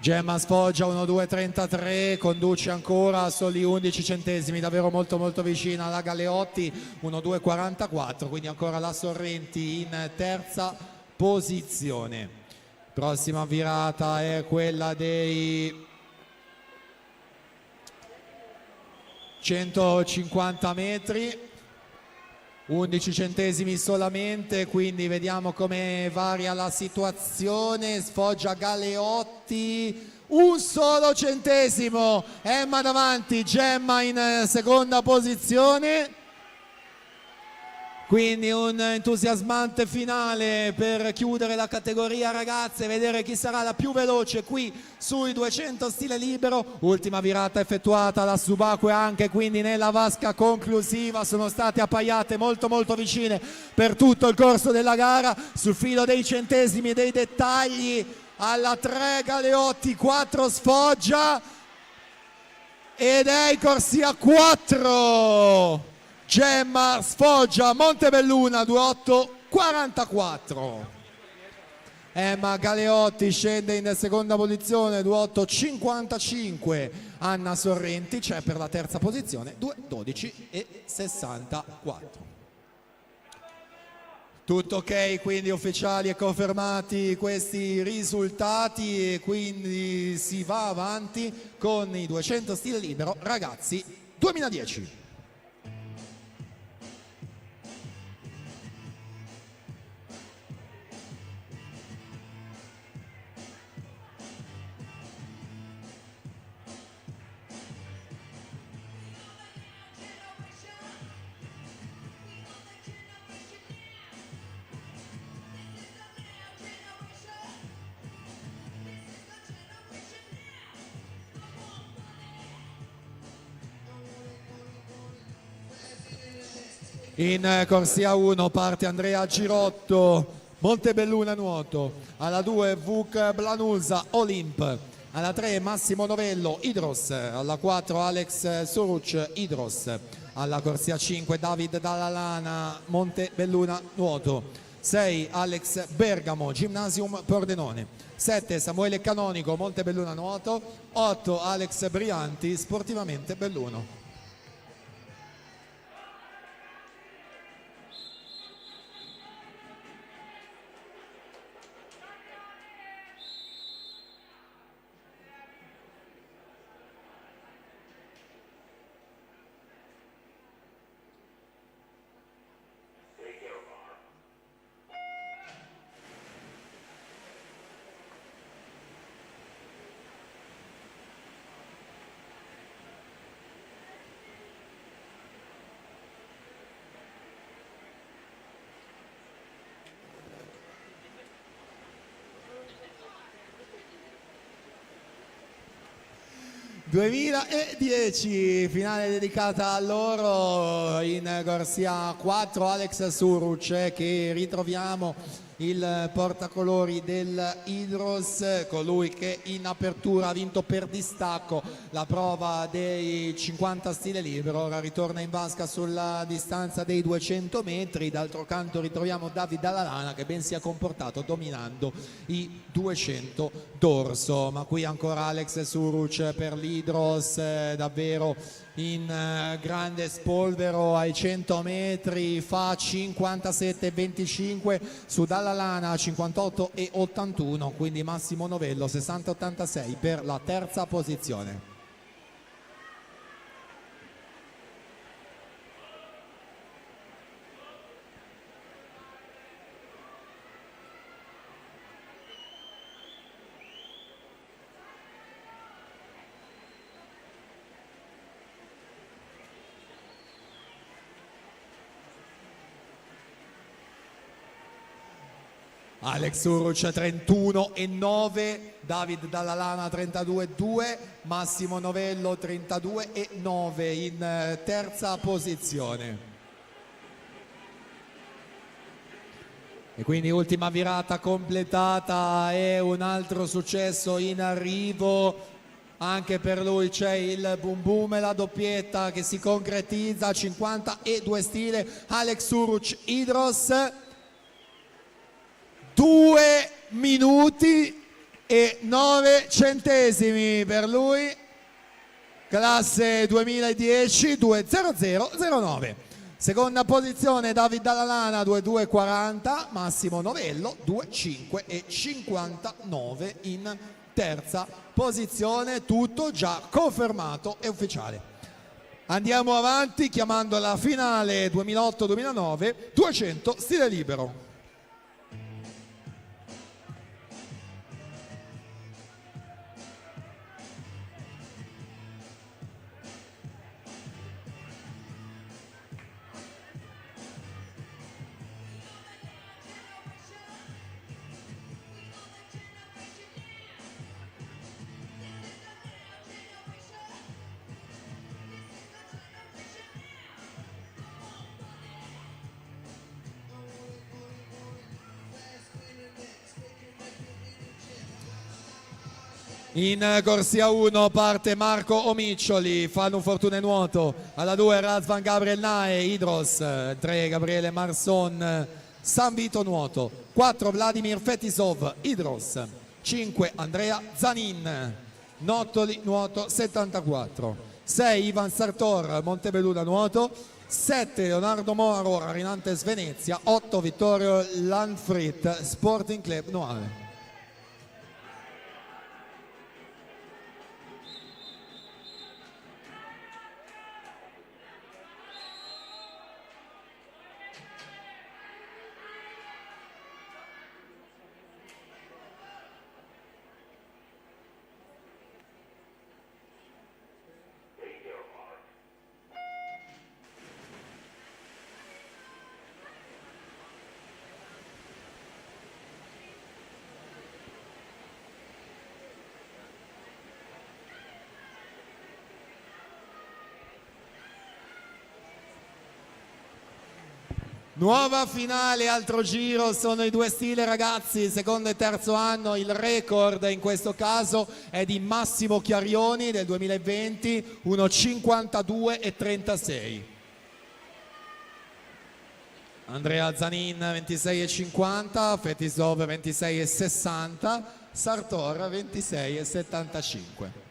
Gemma sfoggia 1:2:33, conduce ancora soli 11 centesimi, davvero molto molto vicina alla Galeotti, 1:2:44, quindi ancora la Sorrenti in terza posizione. Prossima virata è quella dei 150 metri. 11 centesimi solamente, quindi vediamo come varia la situazione. Sfoggia Galeotti, un solo centesimo, Emma davanti, Gemma in seconda posizione. Quindi un entusiasmante finale per chiudere la categoria ragazze, vedere chi sarà la più veloce qui sui 200 stile libero. Ultima virata effettuata da Subacque anche quindi nella vasca conclusiva, sono state appaiate molto molto vicine per tutto il corso della gara, sul filo dei centesimi e dei dettagli. Alla 3 Galeotti, 4 sfoggia ed è corsia 4. Gemma sfoggia Montebelluna 2:8:44. Emma Galeotti scende in seconda posizione 2:8:55. Anna Sorrenti c'è per la terza posizione 2:12:64. Tutto ok, quindi ufficiali e confermati questi risultati e quindi si va avanti con i 200 stile libero ragazzi 2010. In corsia 1 parte Andrea Girotto, Montebelluna nuoto, alla 2 Vuk Blanusa Olimp, alla 3 Massimo Novello Idros, alla 4 Alex Soruc Idros, alla corsia 5 David Dallalana Montebelluna nuoto, 6 Alex Bergamo Gymnasium Pordenone, 7 Samuele Canonico Montebelluna nuoto, 8 Alex Brianti Sportivamente Belluno. ...2010, finale dedicata a loro. In corsia 4 Alex Suruc, che ritroviamo il portacolori del Idros, colui che in apertura ha vinto per distacco la prova dei 50 stile libero. Ora ritorna in vasca sulla distanza dei 200 metri. D'altro canto ritroviamo David Dallalana, che ben si è comportato dominando i 200 dorso, ma qui ancora Alex Suruc per l'Idros, davvero in grande spolvero ai 100 metri, fa 57,25 su Dallalana 58,81, quindi Massimo Novello 60,86 per la terza posizione. Alex Uruc 31,9, David Dallalana 32,2, Massimo Novello 32,9 in terza posizione. E quindi ultima virata completata e un altro successo in arrivo. Anche per lui c'è il boom boom e la doppietta che si concretizza, 52 stile, Alex Uruc Hydros, 2 minuti e 9 centesimi per lui, classe 2010 2:00:09. Seconda posizione David Dallalana 2:2:40, Massimo Novello 2:5:59 in terza posizione, tutto già confermato e ufficiale. Andiamo avanti chiamando la finale 2008-2009 200 stile libero. In corsia 1 parte Marco Omiccioli, Fanu Fortune Nuoto, alla 2 Razvan Gabriel Nae, Hydros, 3 Gabriele Marson, San Vito Nuoto, 4 Vladimir Fetisov, Hydros, 5 Andrea Zanin, Nottoli Nuoto 74, 6 Ivan Sartor, Montebelluda Nuoto, 7 Leonardo Moro, Rinantes Venezia, 8 Vittorio Lanfrit, Sporting Club Noale. Nuova finale, altro giro, sono i due stile ragazzi, secondo e terzo anno, il record in questo caso è di Massimo Chiarioni del 2020, 1:52:36. Andrea Zanin 26:50, Fetisov 26:60, Sartor 26:75.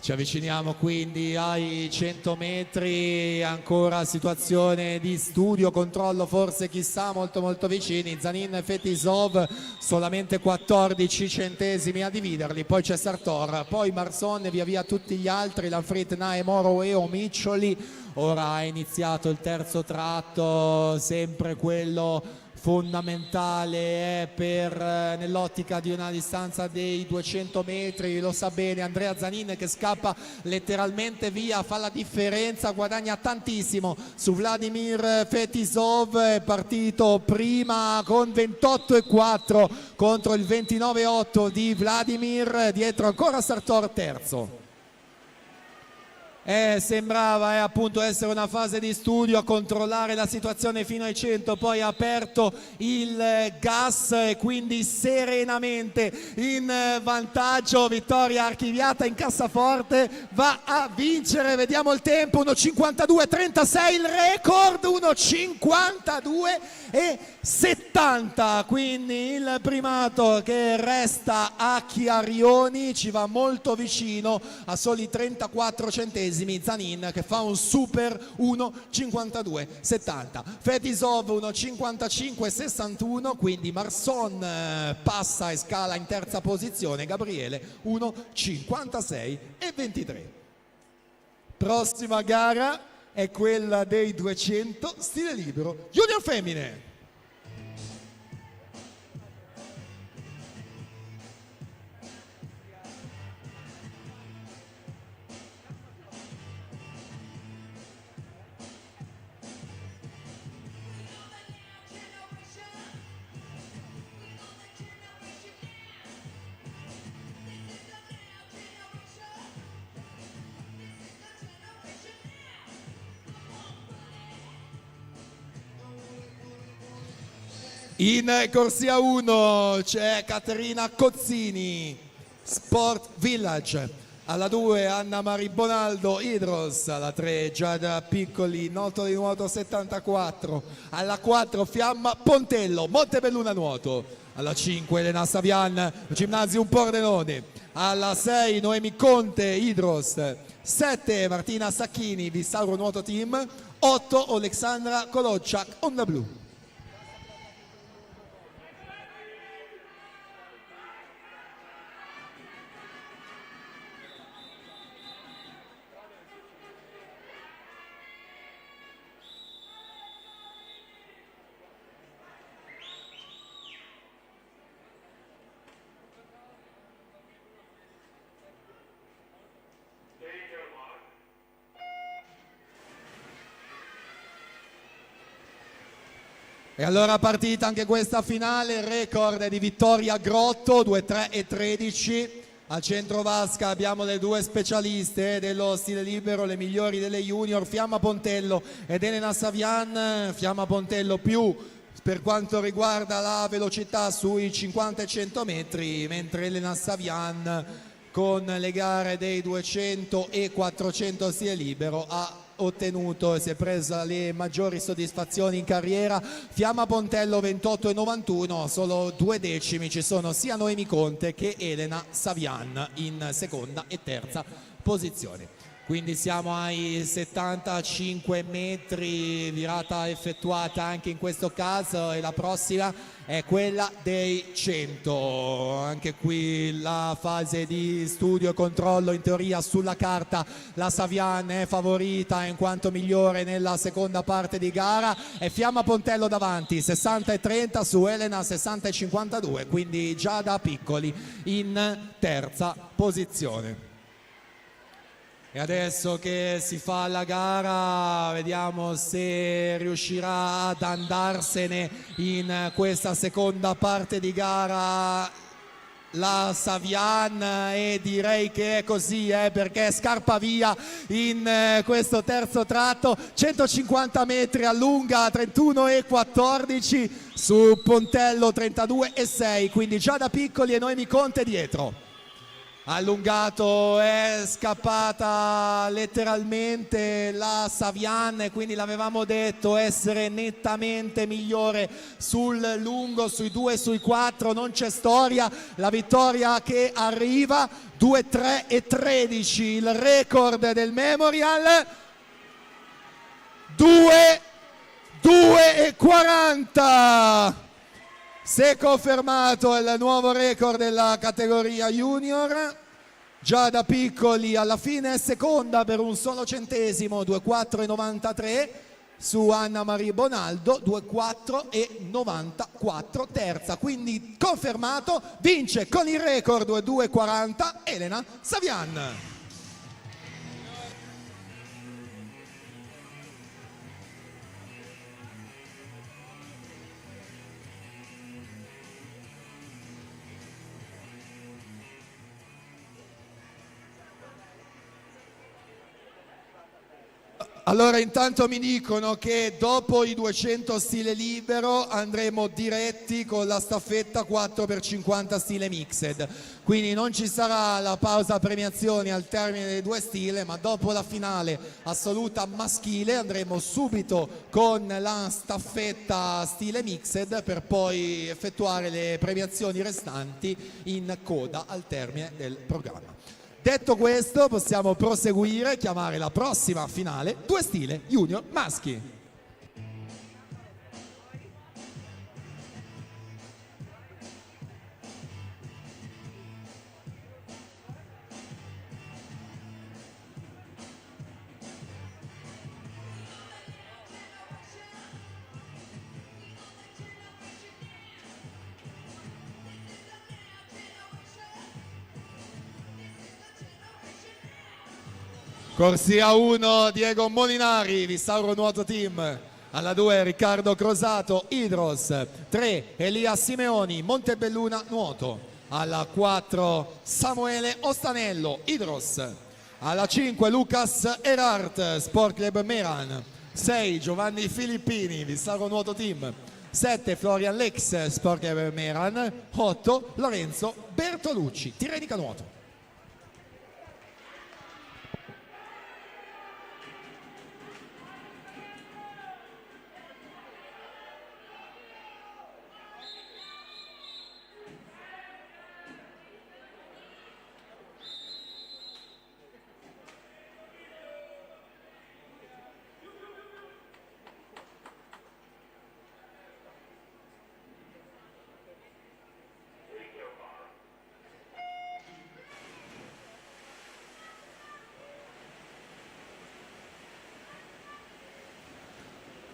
Ci avviciniamo quindi ai 100 metri, ancora situazione di studio, controllo forse chissà, molto vicini, Zanin e Fetisov solamente 14 centesimi a dividerli, poi c'è Sartor, poi Marson e via via tutti gli altri, Lanfrit, Nae, Moro e Omiccioli. Ora è iniziato il terzo tratto, sempre quello fondamentale nell'ottica di una distanza dei 200 metri, lo sa bene Andrea Zanin che scappa letteralmente via, fa la differenza, guadagna tantissimo su Vladimir Fetisov, è partito prima con 28,4 contro il 29,8 di Vladimir, dietro ancora Sartor terzo. Sembrava appunto essere una fase di studio, a controllare la situazione fino ai 100, poi ha aperto il gas e quindi serenamente in vantaggio, vittoria archiviata in cassaforte, va a vincere, vediamo il tempo, 1:52:36 il record, 1:52:70, quindi il primato che resta a Chiarioni, ci va molto vicino a soli 34 centesimi. Zanin che fa un super 1:52:70, Fetisov 1:55:61, quindi Marson passa e scala in terza posizione, Gabriele 1:56:23. Prossima gara è quella dei 200 stile libero junior femmine. In corsia 1 c'è Caterina Cozzini, Sport Village. Alla 2 Anna Maria Bonaldo, Idros. Alla 3 Giada Piccoli, Noto di Nuoto 74. Alla 4 Fiamma Pontello, Montebelluna Nuoto. Alla 5 Elena Savian, Ginnasium Pordenone. Alla 6 Noemi Conte, Idros. 7 Martina Sacchini, Vissauro Nuoto Team. 8 Alexandra Kolocciak, Onda Blu. E allora partita anche questa finale, record di Vittoria Grotto, 2-3-13. Al centro vasca abbiamo le due specialiste dello stile libero, le migliori delle junior, Fiamma Pontello ed Elena Savian. Fiamma Pontello più per quanto riguarda la velocità sui 50 e 100 metri, mentre Elena Savian con le gare dei 200 e 400 stile libero ha ottenuto e si è presa le maggiori soddisfazioni in carriera. Fiamma Pontello 28 e 91, solo 2 decimi ci sono sia Noemi Conte che Elena Savian in seconda e terza posizione. Quindi siamo ai 75 metri, virata effettuata anche in questo caso, e la prossima è quella dei 100. Anche qui la fase di studio e controllo, in teoria sulla carta la Savian è favorita in quanto migliore nella seconda parte di gara, e Fiamma Pontello davanti 60 e 30 su Elena 60 e 52, quindi già da Piccoli in terza posizione. E adesso che si fa la gara vediamo se riuscirà ad andarsene in questa seconda parte di gara la Savian, e direi che è così, perché scarpa via in questo terzo tratto. 150 metri allunga 31 e 14 su Pontello 32 e 6, quindi già da Piccoli e Noemi Conte dietro. Allungato, è scappata letteralmente la Savian, e quindi l'avevamo detto essere nettamente migliore sul lungo, sui 2 e sui 4 non c'è storia. La vittoria che arriva, 2-3 e 13 il record del Memorial, 2 e 40. Si è confermato il nuovo record della categoria junior. Già da Piccoli alla fine è seconda per un solo centesimo, 2-4 e 93 su Anna Maria Bonaldo, 2-4 e 94 terza, quindi confermato, vince con il record 2-2-40 Elena Savian. Allora intanto mi dicono che dopo i 200 stile libero andremo diretti con la staffetta 4x50 stile mixed, quindi non ci sarà la pausa premiazioni al termine dei 2 stile, ma dopo la finale assoluta maschile andremo subito con la staffetta stile mixed per poi effettuare le premiazioni restanti in coda al termine del programma. Detto questo possiamo proseguire e chiamare la prossima finale 2 stile junior maschi. Corsia 1 Diego Molinari, Vissauro Nuoto Team. Alla 2 Riccardo Crosato, Idros. 3 Elia Simeoni, Montebelluna Nuoto. Alla 4 Samuele Ostanello, Idros. Alla 5 Lucas Erart, Sport Club Meran. 6 Giovanni Filippini, Vissauro Nuoto Team. 7 Florian Lex, Sport Club Meran, 8 Lorenzo Bertolucci, Tirrenica Nuoto.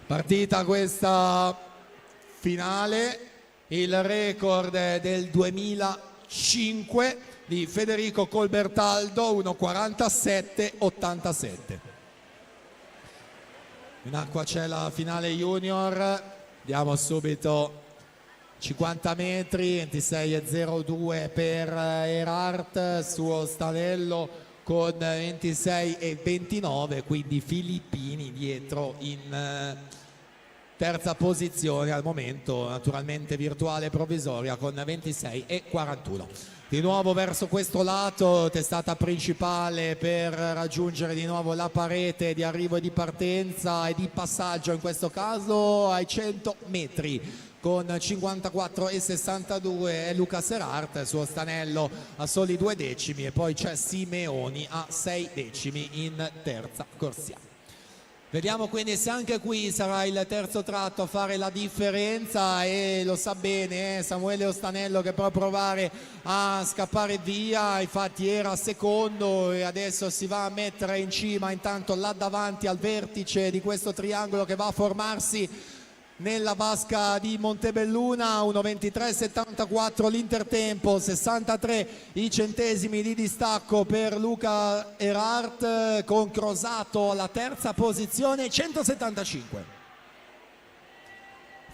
Partita questa finale, il record del 2005 di Federico Colbertaldo, 1:47,87. In acqua c'è la finale junior, diamo subito 50 metri, 26,02 per Erhardt, suo Stanello con 26,29, quindi filippini dietro in terza posizione al momento, naturalmente virtuale provvisoria con 26,41. Di nuovo verso questo lato, testata principale per raggiungere di nuovo la parete di arrivo e di partenza e di passaggio, in questo caso ai 100 metri. Con 54,62 è Lucas Erhardt, suo Stanello a soli 2 decimi, e poi c'è Simeoni a 6 decimi in terza corsia. Vediamo quindi se anche qui sarà il terzo tratto a fare la differenza, e lo sa bene Samuele Ostanello, che può provare a scappare via, infatti era secondo e adesso si va a mettere in cima, intanto là davanti al vertice di questo triangolo che va a formarsi nella vasca di Montebelluna. 1:23,74 l'intertempo, 63 i centesimi di distacco per Luca Erhardt, con Crosato alla terza posizione, 175.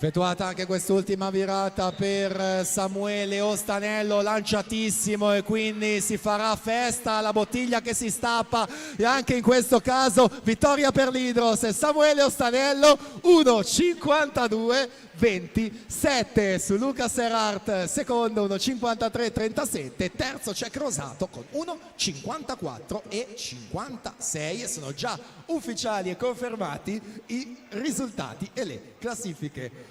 Effettuata anche quest'ultima virata per Samuele Ostanello, lanciatissimo, e quindi si farà festa, la bottiglia che si stappa, e anche in questo caso vittoria per l'Hydros. Samuele Ostanello 1:52,27 su Lucas Erhardt, secondo 1:53,37, terzo c'è Crosato con 1:54,56, e sono già ufficiali e confermati i risultati e le classifiche.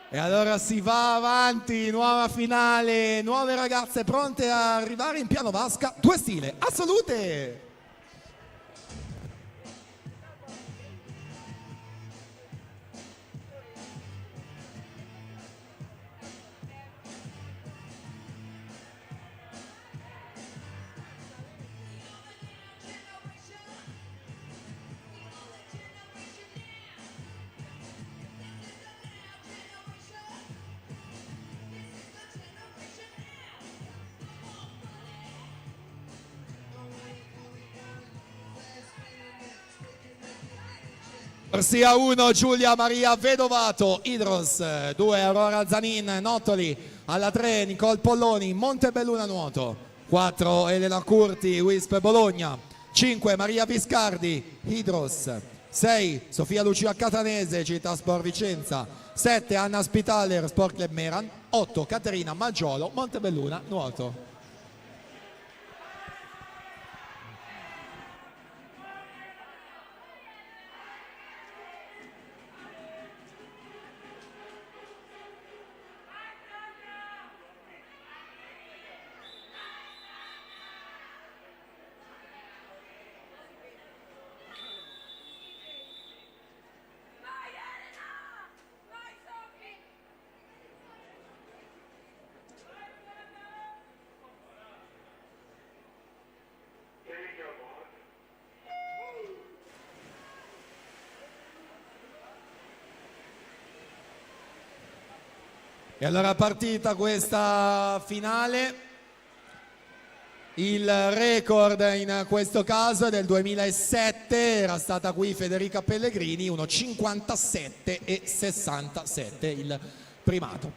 E allora si va avanti, nuova finale, nuove ragazze pronte a arrivare in piano vasca, 2 stile assolute. Corsia 1 Giulia Maria Vedovato, Hydros, 2 Aurora Zanin, Nottoli, alla 3 Nicole Polloni, Montebelluna Nuoto, 4 Elena Curti, Wisp Bologna, 5 Maria Viscardi, Hydros, 6 Sofia Lucia Catanese, Città Sport Vicenza, 7 Anna Spitaler, Sport Club Meran, 8 Caterina Maggiolo, Montebelluna Nuoto. E allora partita questa finale, il record in questo caso è del 2007, era stata qui Federica Pellegrini, 1:57,67 il primato.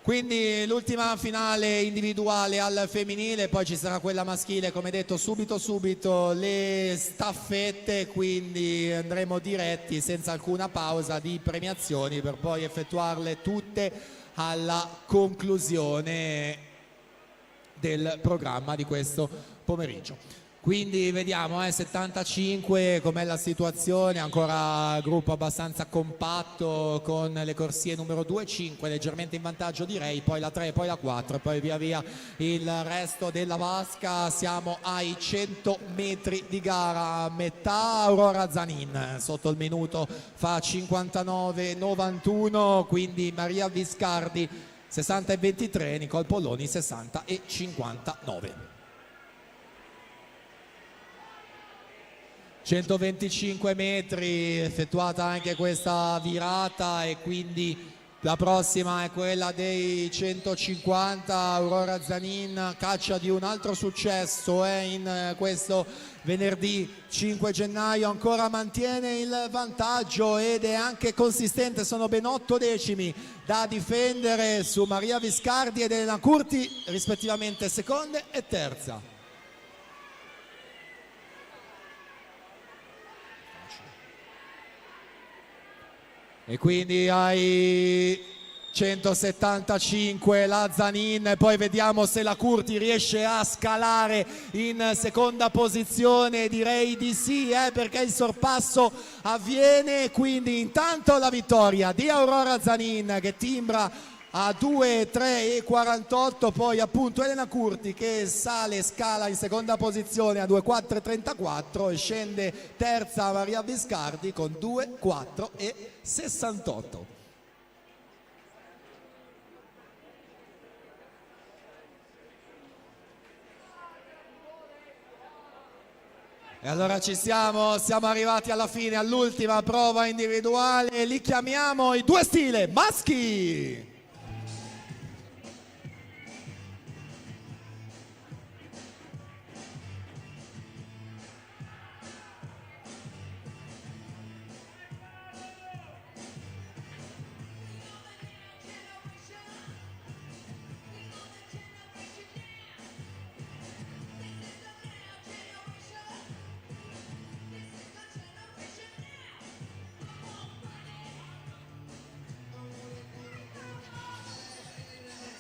Quindi l'ultima finale individuale al femminile, poi ci sarà quella maschile, come detto subito le staffette, quindi andremo diretti senza alcuna pausa di premiazioni per poi effettuarle tutte alla conclusione del programma di questo pomeriggio. Quindi vediamo 75 com'è la situazione, ancora gruppo abbastanza compatto con le corsie numero 2 e 5 leggermente in vantaggio direi, poi la 3, poi la 4 e poi via via il resto della vasca. Siamo ai 100 metri di gara, metà Aurora Zanin sotto il minuto fa 59,91, quindi Maria Viscardi 60,23, Nicole Polloni 60,59. 125 metri, effettuata anche questa virata e quindi la prossima è quella dei 150. Aurora Zanin, caccia di un altro successo in questo venerdì 5 gennaio, ancora mantiene il vantaggio ed è anche consistente, sono ben 8 decimi da difendere su Maria Viscardi ed Elena Curti rispettivamente seconda e terza. E quindi ai 175 la Zanin, poi vediamo se la Curti riesce a scalare in seconda posizione, direi di sì, perché il sorpasso avviene, quindi intanto la vittoria di Aurora Zanin che timbra a 2,3,48, poi appunto Elena Curti che scala in seconda posizione a 2,4,34 e scende terza Maria Viscardi con 2,4,68. E allora siamo arrivati alla fine, all'ultima prova individuale, li chiamiamo i due stile maschi.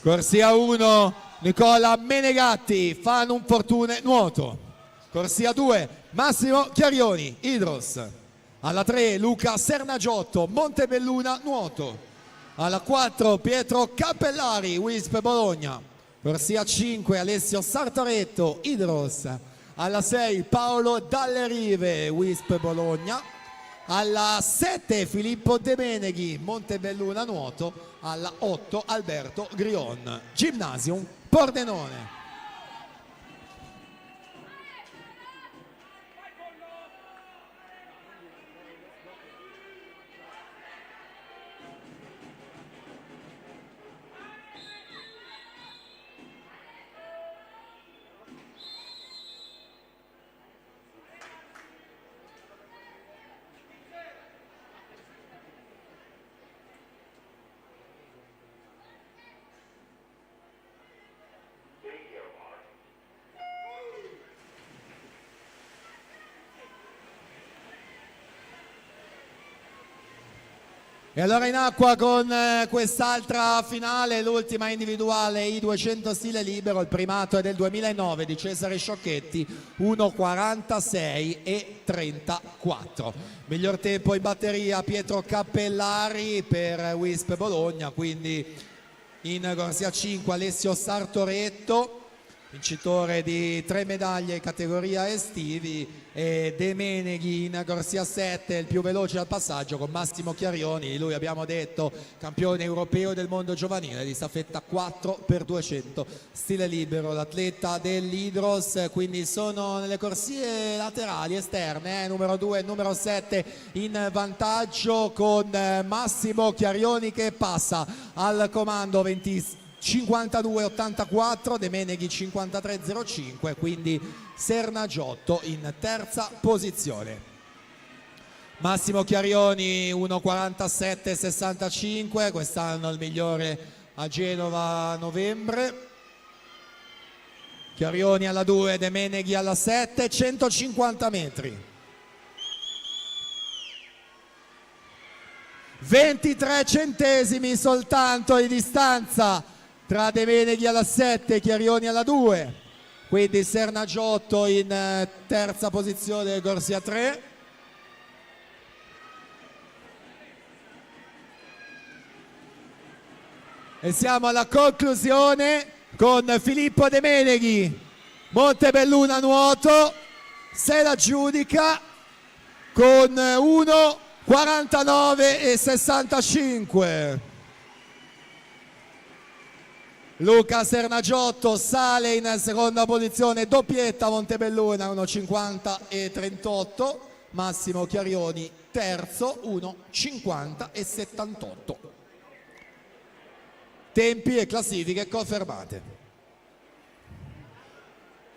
Corsia 1, Nicola Menegatti, Fanum Fortune Nuoto. Corsia 2, Massimo Chiarioni, Idros. Alla 3, Luca Sernagiotto, Montebelluna Nuoto. Alla 4, Pietro Cappellari, Wisp Bologna. Corsia 5, Alessio Sartoretto, Idros. Alla 6, Paolo Dalle Rive, Wisp Bologna. Alla 7 Filippo De Meneghi, Montebelluna Nuoto. Alla 8 Alberto Grion, Gymnasium Pordenone. E allora in acqua con quest'altra finale, l'ultima individuale, i 200 stile libero, il primato è del 2009 di Cesare Sciocchetti, 1:46,34. Miglior tempo in batteria Pietro Cappellari per Wisp Bologna, quindi in corsia 5 Alessio Sartoretto, vincitore di 3 medaglie in categoria estivi, e De Meneghi in corsia 7, il più veloce al passaggio con Massimo Chiarioni, lui abbiamo detto campione europeo del mondo giovanile di staffetta 4x200 stile libero, l'atleta dell'Idros. Quindi sono nelle corsie laterali esterne, numero 2 e numero 7 in vantaggio, con Massimo Chiarioni che passa al comando 52,84, De Meneghi 53,05, quindi Sernagiotto in terza posizione. Massimo Chiarioni 1:47,65, quest'anno il migliore a Genova a novembre. Chiarioni alla 2, De Meneghi alla 7, 150 metri. 23 centesimi soltanto di distanza tra De Meneghi alla 7 e Chiarioni alla 2. Quindi Sernagiotto in terza posizione, corsia 3. E siamo alla conclusione con Filippo De Meneghi, Montebelluna nuoto, se la giudica con 1:49,65. Luca Sernagiotto sale in seconda posizione, doppietta Montebelluna 1:50,38. Massimo Chiarioni terzo 1:50,78. Tempi e classifiche confermate.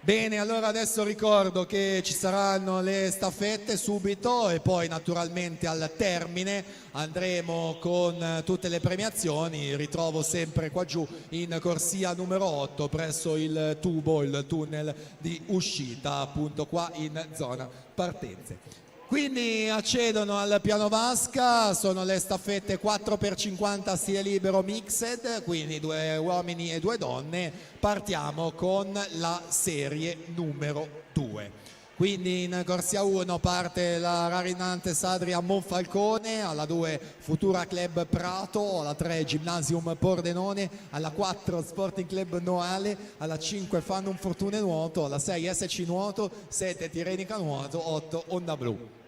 Bene, allora adesso ricordo che ci saranno le staffette subito e poi naturalmente al termine andremo con tutte le premiazioni. Ritrovo sempre qua giù in corsia numero 8 presso il tubo, il tunnel di uscita, appunto qua in zona partenze. Quindi accedono al piano vasca, sono le staffette 4x50 stile libero mixed, quindi 2 uomini e 2 donne. Partiamo con la serie numero 2. Quindi in corsia 1 parte la Rarinantes Adria Monfalcone, alla 2 Futura Club Prato, alla 3 Gymnasium Pordenone, alla 4 Sporting Club Noale, alla 5 Fandom Fortune Nuoto, alla 6 SC Nuoto, 7 Tirenica Nuoto, 8 Onda Blu.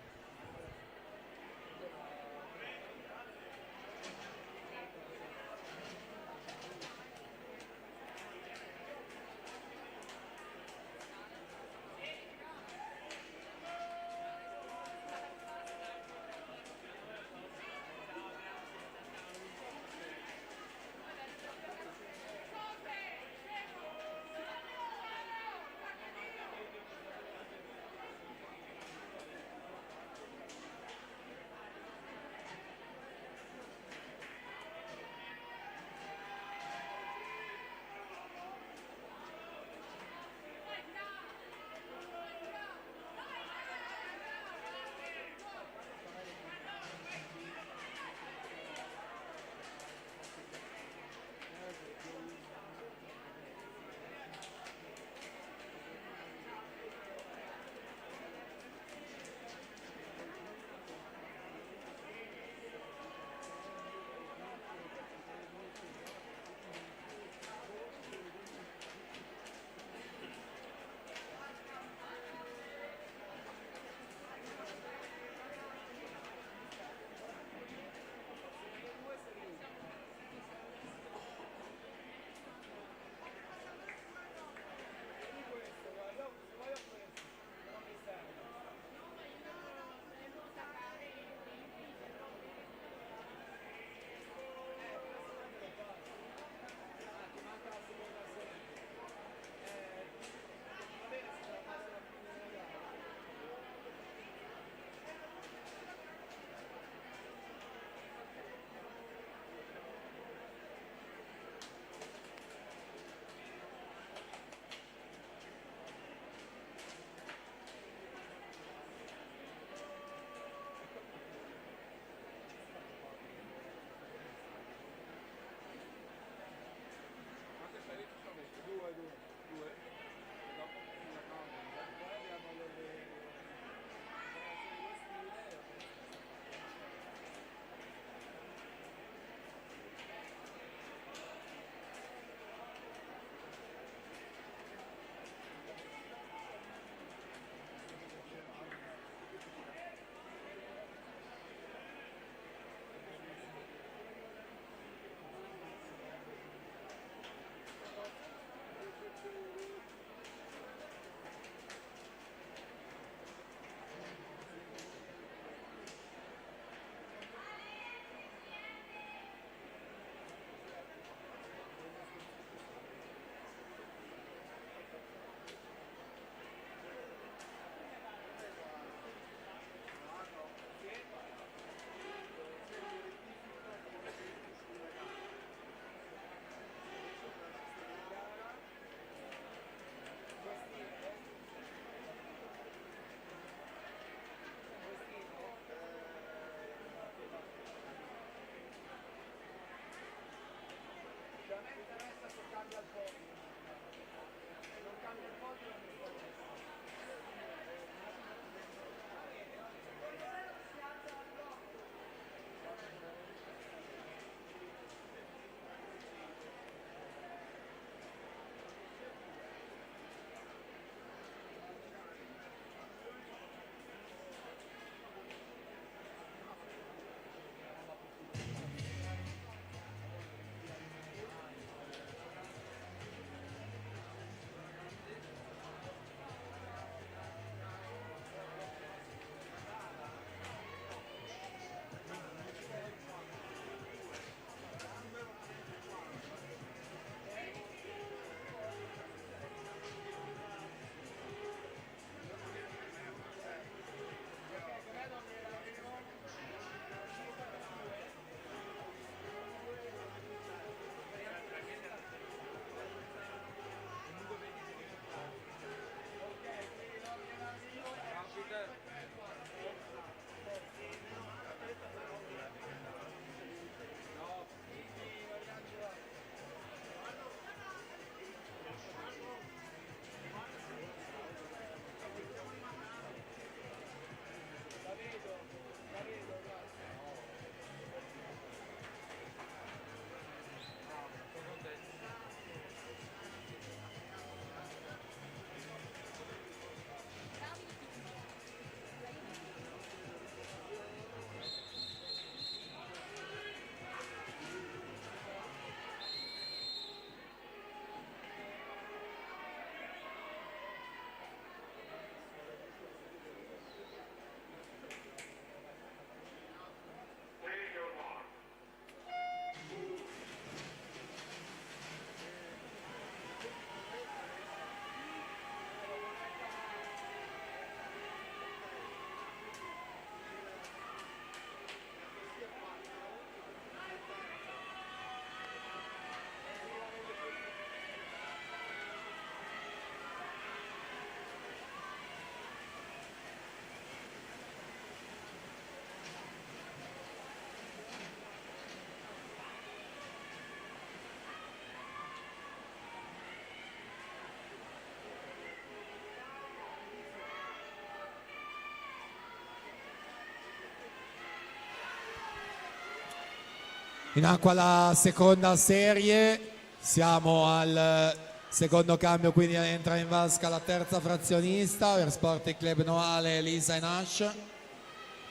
In acqua la seconda serie, siamo al secondo cambio, quindi entra in vasca la terza frazionista per Sporting Club Noale Elisa Enash,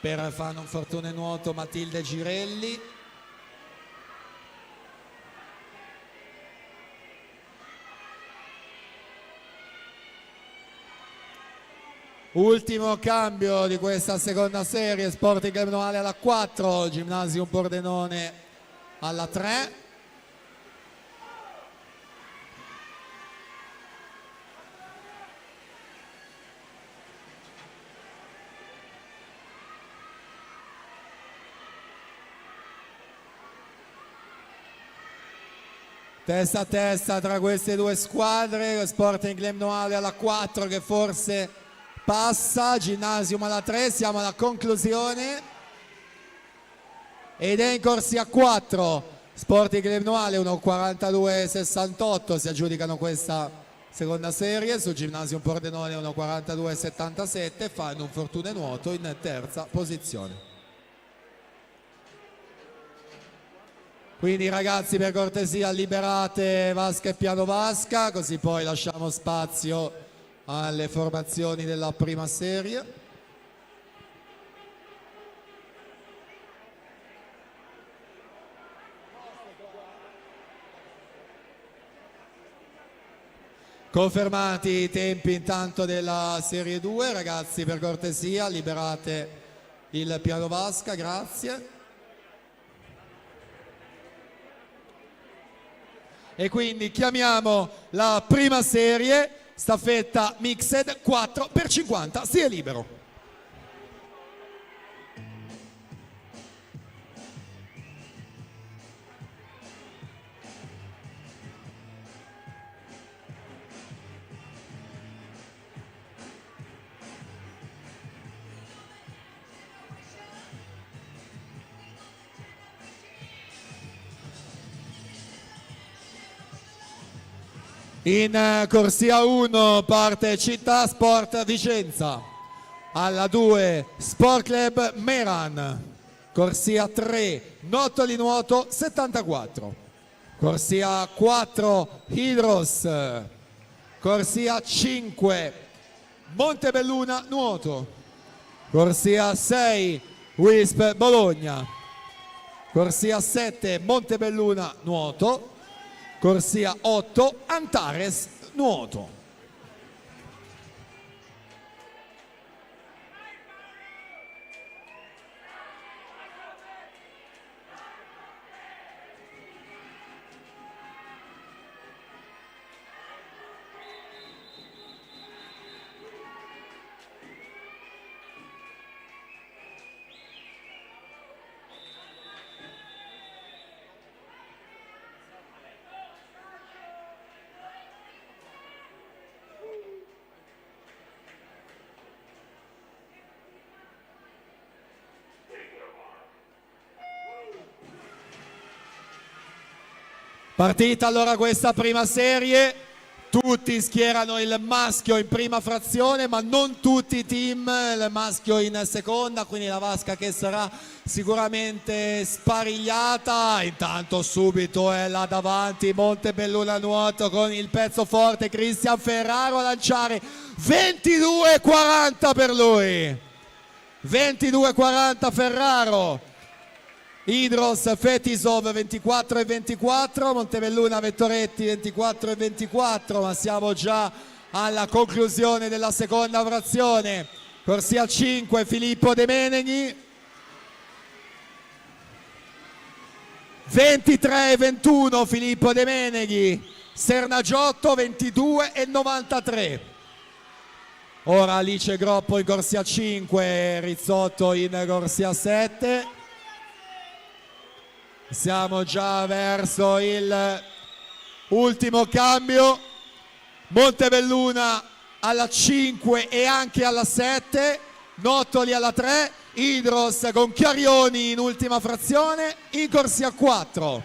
per Fan un Fortuna Nuoto Matilde Girelli. Ultimo cambio di questa seconda serie, Sporting Club Noale alla 4, Gymnasium Pordenone alla 3. Testa a testa tra queste due squadre, Sporting Club Noale alla 4 che forse passa, Gymnasium alla 3, siamo alla conclusione ed è in corsia 4, Sporting Club Noale 1.42.68, si aggiudicano questa seconda serie, su Gymnasium Pordenone 1.42.77, fanno un Fortuna Nuoto in terza posizione. Quindi ragazzi, per cortesia liberate vasca e piano vasca, così poi lasciamo spazio alle formazioni della prima serie. Confermati i tempi intanto della serie 2, ragazzi, per cortesia liberate il piano vasca, grazie. E quindi chiamiamo la prima serie, staffetta mixed 4x50, stile libero. In corsia 1 parte Città Sport Vicenza, alla 2 Sport Club Meran, corsia 3 Nottoli Nuoto 74, corsia 4 Hydros, corsia 5 Montebelluna Nuoto, corsia 6 Wisp Bologna, corsia 7 Montebelluna Nuoto, corsia 8 Antares Nuoto. Partita allora questa prima serie, tutti schierano il maschio in prima frazione, ma non tutti i team, il maschio in seconda, quindi la vasca che sarà sicuramente sparigliata. Intanto subito è là davanti Montebelluna Nuoto con il pezzo forte Cristian Ferraro a lanciare 22-40 per lui, 22-40 Ferraro. Hydros Fetisov 24-24, Montebelluna Vettoretti 24-24, ma siamo già alla conclusione della seconda frazione. Corsia 5 Filippo De Meneghi, 23-21 Filippo De Meneghi, Sernagiotto 22-93. Ora Alice Groppo in corsia 5, Rizzotto in corsia 7. Siamo già verso il ultimo cambio, Montebelluna alla 5 e anche alla 7, Nottoli alla 3, Hydros con Chiarioni in ultima frazione in corsia 4.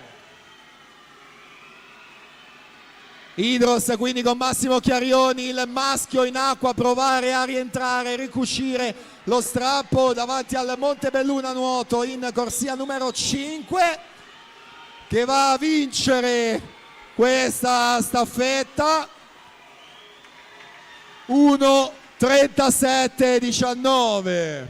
Hydros quindi con Massimo Chiarioni, il maschio in acqua, provare a rientrare, ricuscire lo strappo davanti al Montebelluna Nuoto in corsia numero 5. che va a vincere questa staffetta. 1:37:19.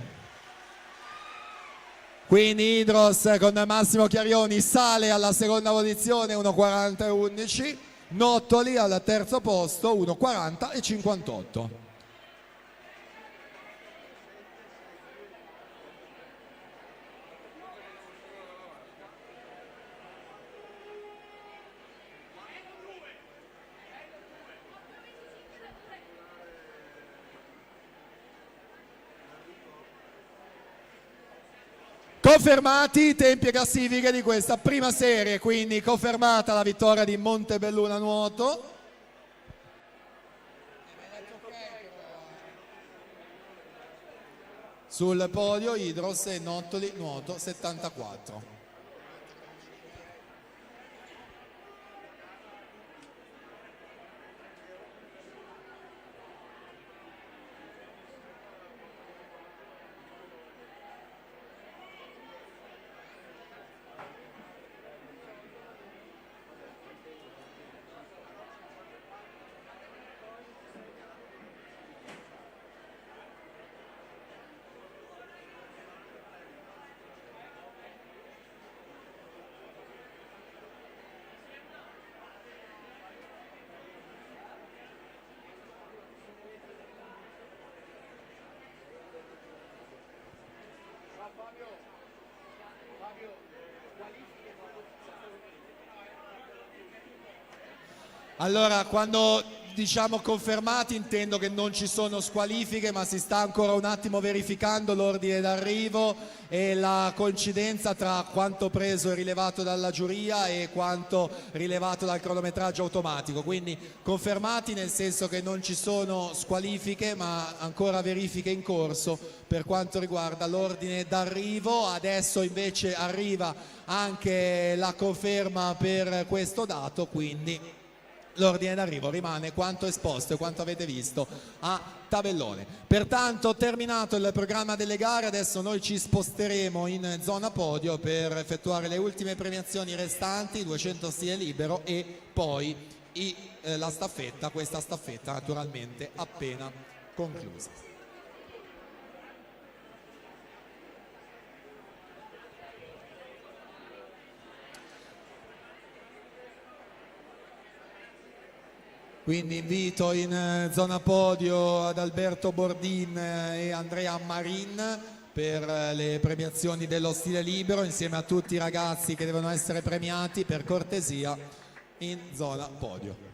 Quindi Idros con Massimo Chiarioni sale alla seconda posizione, 1:40:11. Nottoli al terzo posto, 1:40:58. Confermati i tempi e classifiche di questa prima serie, quindi confermata la vittoria di Montebelluna Nuoto. Sul podio Idros e Nottoli Nuoto 74. Allora, quando diciamo confermati intendo che non ci sono squalifiche, ma si sta ancora un attimo verificando l'ordine d'arrivo e la coincidenza tra quanto preso e rilevato dalla giuria e quanto rilevato dal cronometraggio automatico. Quindi confermati nel senso che non ci sono squalifiche, ma ancora verifiche in corso per quanto riguarda l'ordine d'arrivo. Adesso invece arriva anche la conferma per questo dato, quindi l'ordine d'arrivo rimane quanto esposto e quanto avete visto a tabellone. Pertanto, terminato il programma delle gare, adesso noi ci sposteremo in zona podio per effettuare le ultime premiazioni restanti, 200 stile libero e poi la staffetta, questa staffetta naturalmente appena conclusa. Quindi invito in zona podio ad Alberto Bordin e Andrea Marin per le premiazioni dello stile libero, insieme a tutti i ragazzi che devono essere premiati, per cortesia in zona podio.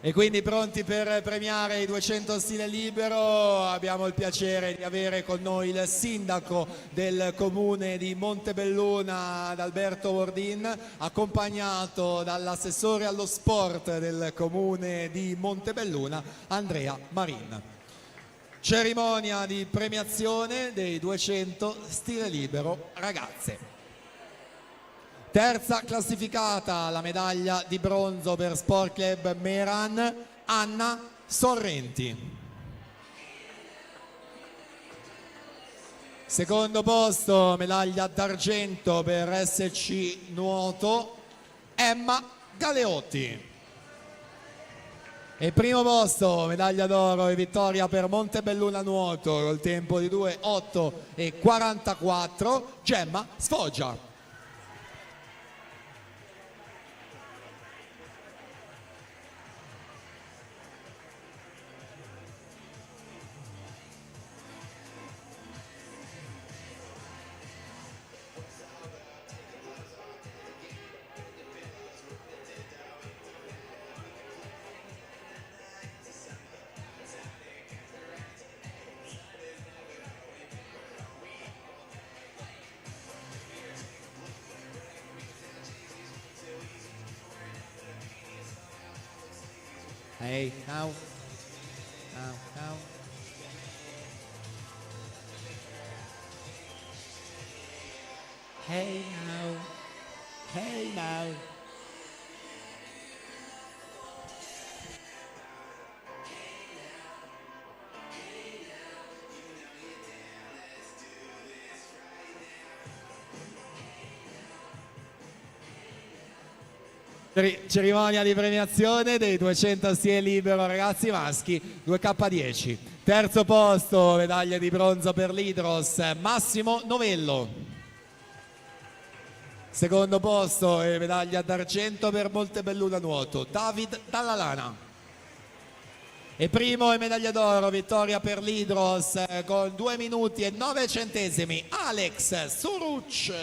E quindi pronti per premiare i 200 stile libero. Abbiamo il piacere di avere con noi il sindaco del comune di Montebelluna, Alberto Bordin, accompagnato dall'assessore allo sport del comune di Montebelluna, Andrea Marin. Cerimonia di premiazione dei 200 stile libero ragazze. Terza classificata, la medaglia di bronzo per Sport Club Meran, Anna Sorrenti. Secondo posto, medaglia d'argento per SC Nuoto, Emma Galeotti. E primo posto, medaglia d'oro e vittoria per Montebelluna Nuoto col tempo di 2:08:44, Gemma Sfoggia. Hey, now. Hey now. Hey now. Cerimonia di premiazione dei 200 stile libero ragazzi maschi 2K10. Terzo posto, medaglia di bronzo per l'Hydros, Massimo Novello. Secondo posto e medaglia d'argento per Montebelluna nuoto, David Dallalana. E primo e medaglia d'oro, vittoria per l'Hydros con 2 minuti e 9 centesimi, Alex Suruc.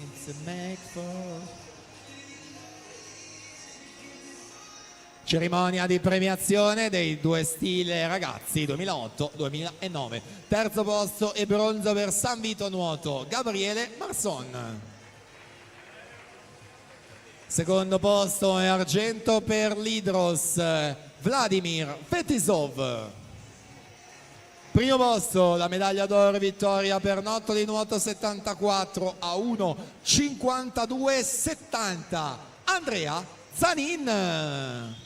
It's a make for. Cerimonia di premiazione dei 2 stile ragazzi 2008-2009. Terzo posto e bronzo per San Vito nuoto, Gabriele Marson. Secondo posto e argento per l'Hydros, Vladimir Fetisov. Primo posto, la medaglia d'oro e vittoria per Notto di nuoto 74 a 1:52:70, Andrea Zanin.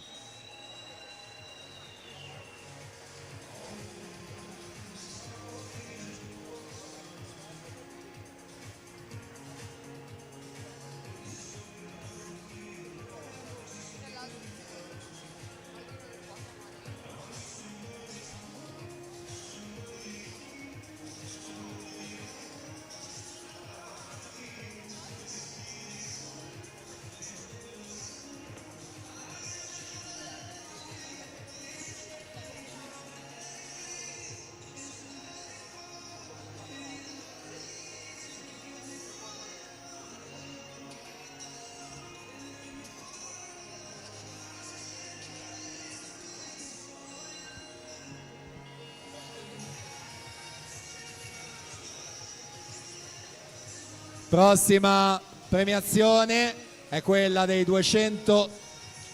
Prossima premiazione è quella dei 200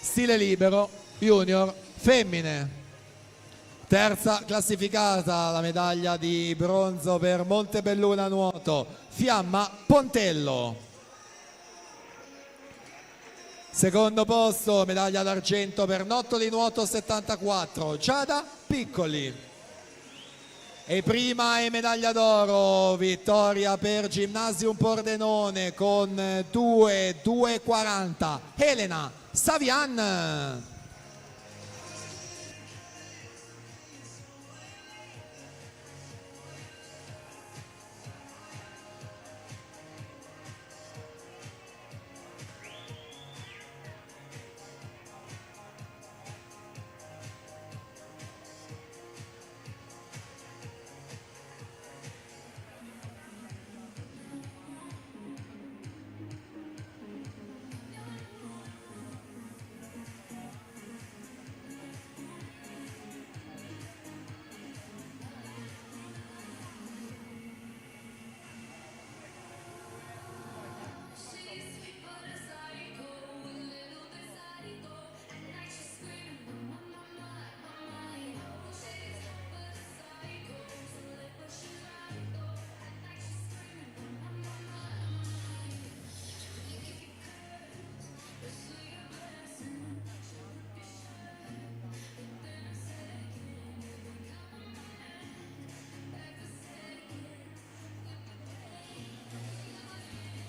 stile libero junior femmine. Terza classificata la medaglia di bronzo per Montebelluna nuoto, Fiamma Pontello. Secondo posto medaglia d'argento per Notto di nuoto 74, Giada Piccoli. E prima e medaglia d'oro, vittoria per Gymnasium Pordenone con 2:40, Elena Savian.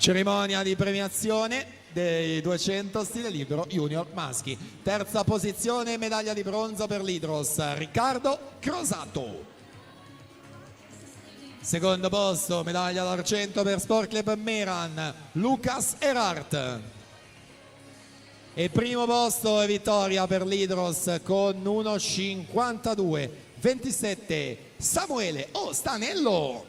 Cerimonia di premiazione dei 200 stile libero junior maschi. Terza posizione, medaglia di bronzo per l'Hydros, Riccardo Crosato. Secondo posto, medaglia d'argento per Sport Club Meran, Lucas Erhardt. E primo posto e vittoria per l'Hydros con 1.52.27, Samuele Ostanello.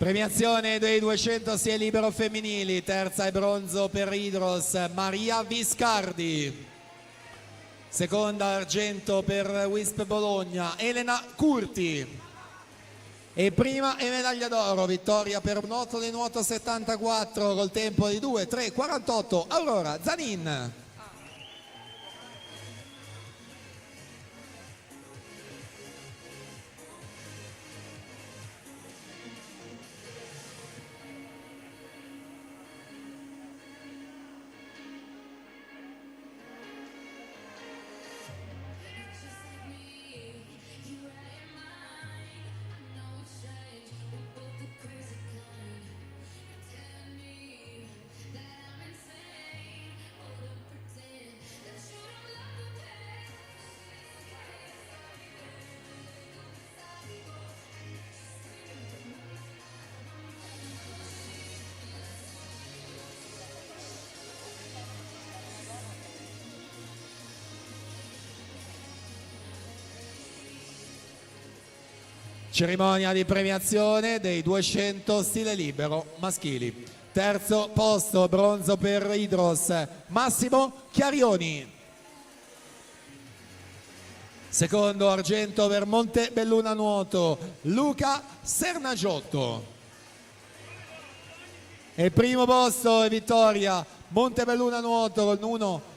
Premiazione dei 200 stile libero femminili, terza e bronzo per Hydros, Maria Viscardi. Seconda argento per Wisp Bologna, Elena Curti. E prima e medaglia d'oro, vittoria per nuoto di nuoto 74 col tempo di 2:3:48, Aurora Zanin. Cerimonia di premiazione dei 200 stile libero maschili. Terzo posto, bronzo per Hydros, Massimo Chiarioni. Secondo argento per Montebelluna Nuoto, Luca Sernagiotto. E primo posto e vittoria Montebelluna Nuoto con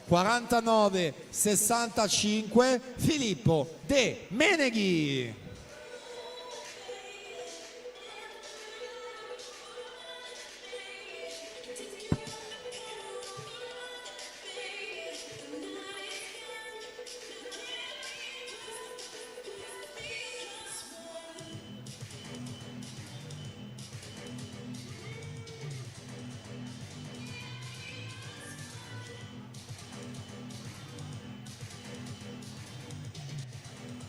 1:49:65, Filippo De Meneghi.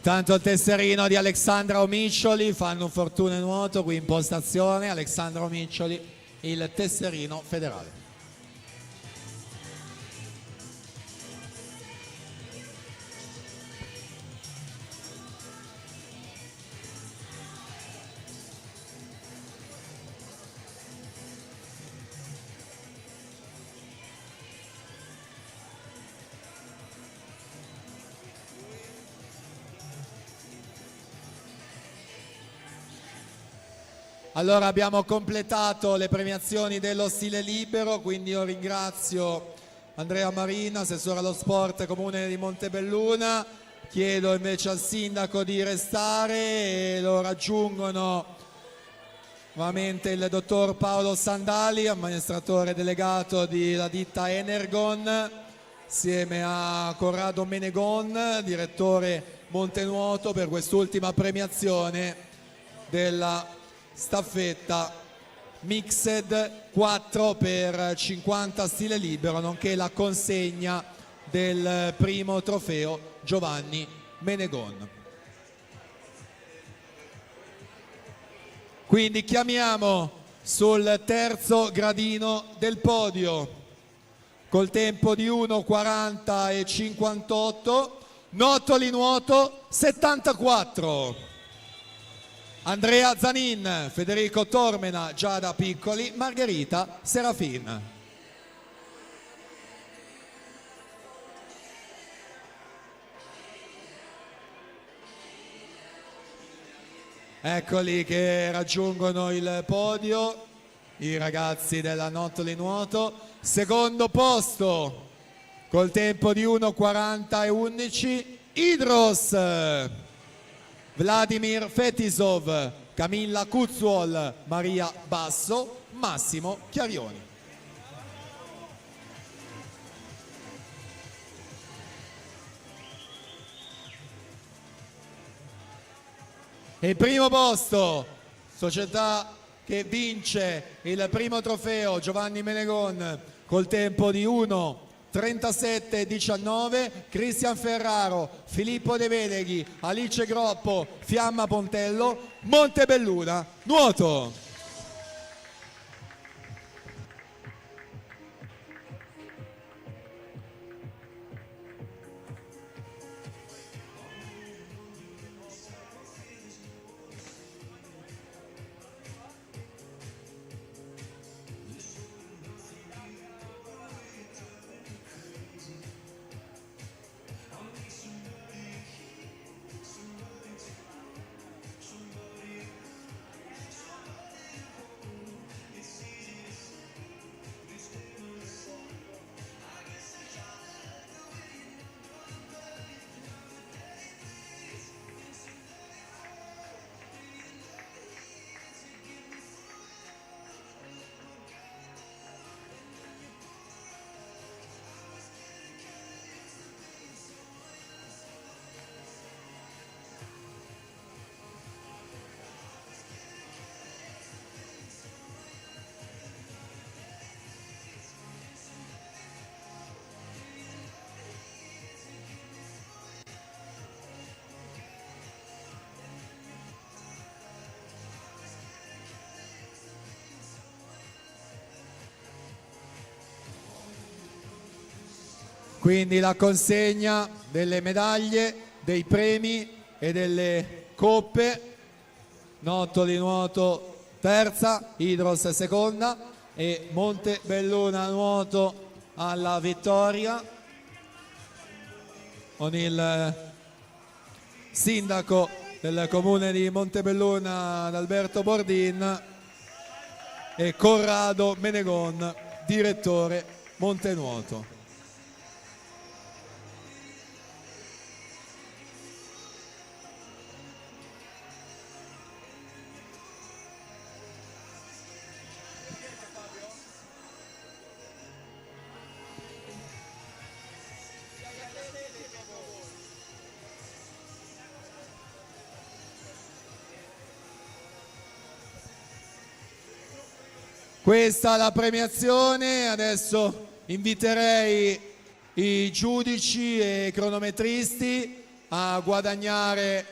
Tanto il tesserino di Alexandra Omiccioli, fanno un fortuna nuoto qui in postazione, Alexandra Omiccioli, il tesserino federale. Allora abbiamo completato le premiazioni dello stile libero, quindi io ringrazio Andrea Marina, assessore allo sport Comune di Montebelluna, chiedo invece al sindaco di restare e lo raggiungono nuovamente il dottor Paolo Sandali, amministratore delegato della ditta Energon, assieme a Corrado Menegon, direttore Montenuoto, per quest'ultima premiazione della staffetta Mixed 4 per 50 stile libero, nonché la consegna del primo trofeo Giovanni Menegon. Quindi chiamiamo sul terzo gradino del podio col tempo di 1:40:58 Nottoli Nuoto 74. Andrea Zanin, Federico Tormena, Giada Piccoli, Margherita Serafin. Eccoli che raggiungono il podio i ragazzi della Nottoli Nuoto. Secondo posto col tempo di 1:40:11 Idros, Vladimir Fetisov, Camilla Kuzzuol, Maria Basso, Massimo Chiarioni. E primo posto, società che vince il primo trofeo, Giovanni Menegon, col tempo di 1:37:19, Cristian Ferraro, Filippo De Vedeghi, Alice Groppo, Fiamma Pontello, Montebelluna Nuoto. Quindi la consegna delle medaglie, dei premi e delle coppe. Nottoli Nuoto terza, Idros seconda e Montebelluna Nuoto alla vittoria, con il sindaco del comune di Montebelluna Alberto Bordin e Corrado Menegon, direttore Montenuoto. Questa è la premiazione, adesso inviterei i giudici e i cronometristi a guadagnare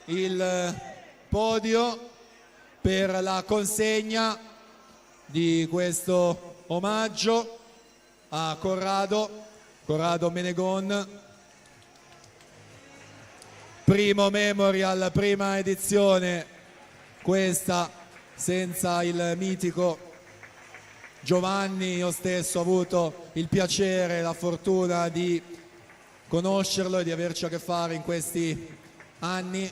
il podio per la consegna di questo omaggio a Corrado Menegon, primo memorial, prima edizione, questa senza il mitico Giovanni. Io stesso ho avuto il piacere e la fortuna di conoscerlo e di averci a che fare in questi anni.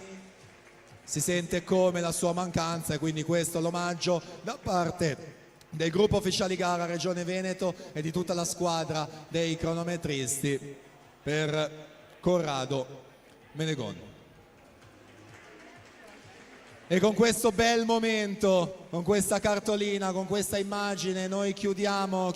Si sente come la sua mancanza e quindi questo è l'omaggio da parte del gruppo ufficiali gara Regione Veneto e di tutta la squadra dei cronometristi per Corrado Menegon. E con questo bel momento, con questa cartolina, con questa immagine, noi chiudiamo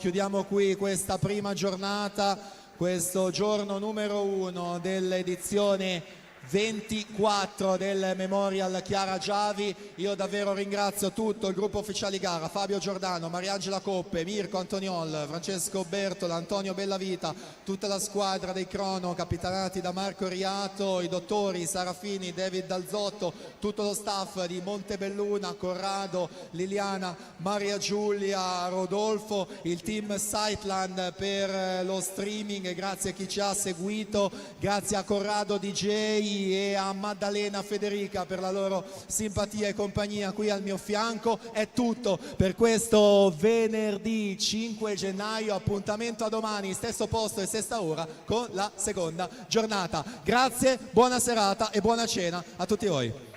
qui questa prima giornata, questo giorno numero 1 dell'edizione 24 del Memorial Chiara Giavi. Io davvero ringrazio tutto il gruppo ufficiali gara, Fabio Giordano, Mariangela Coppe, Mirko Antoniol, Francesco Bertola, Antonio Bellavita, tutta la squadra dei crono capitanati da Marco Riato, i dottori Sarafini, David Dalzotto, tutto lo staff di Montebelluna, Corrado, Liliana, Maria Giulia, Rodolfo, il team Sightland per lo streaming, grazie a chi ci ha seguito, grazie a Corrado DJ, Eli e a Maddalena Federica per la loro simpatia e compagnia qui al mio fianco. È tutto per questo venerdì 5 gennaio, appuntamento a domani, stesso posto e stessa ora con la seconda giornata. Grazie, buona serata e buona cena a tutti voi.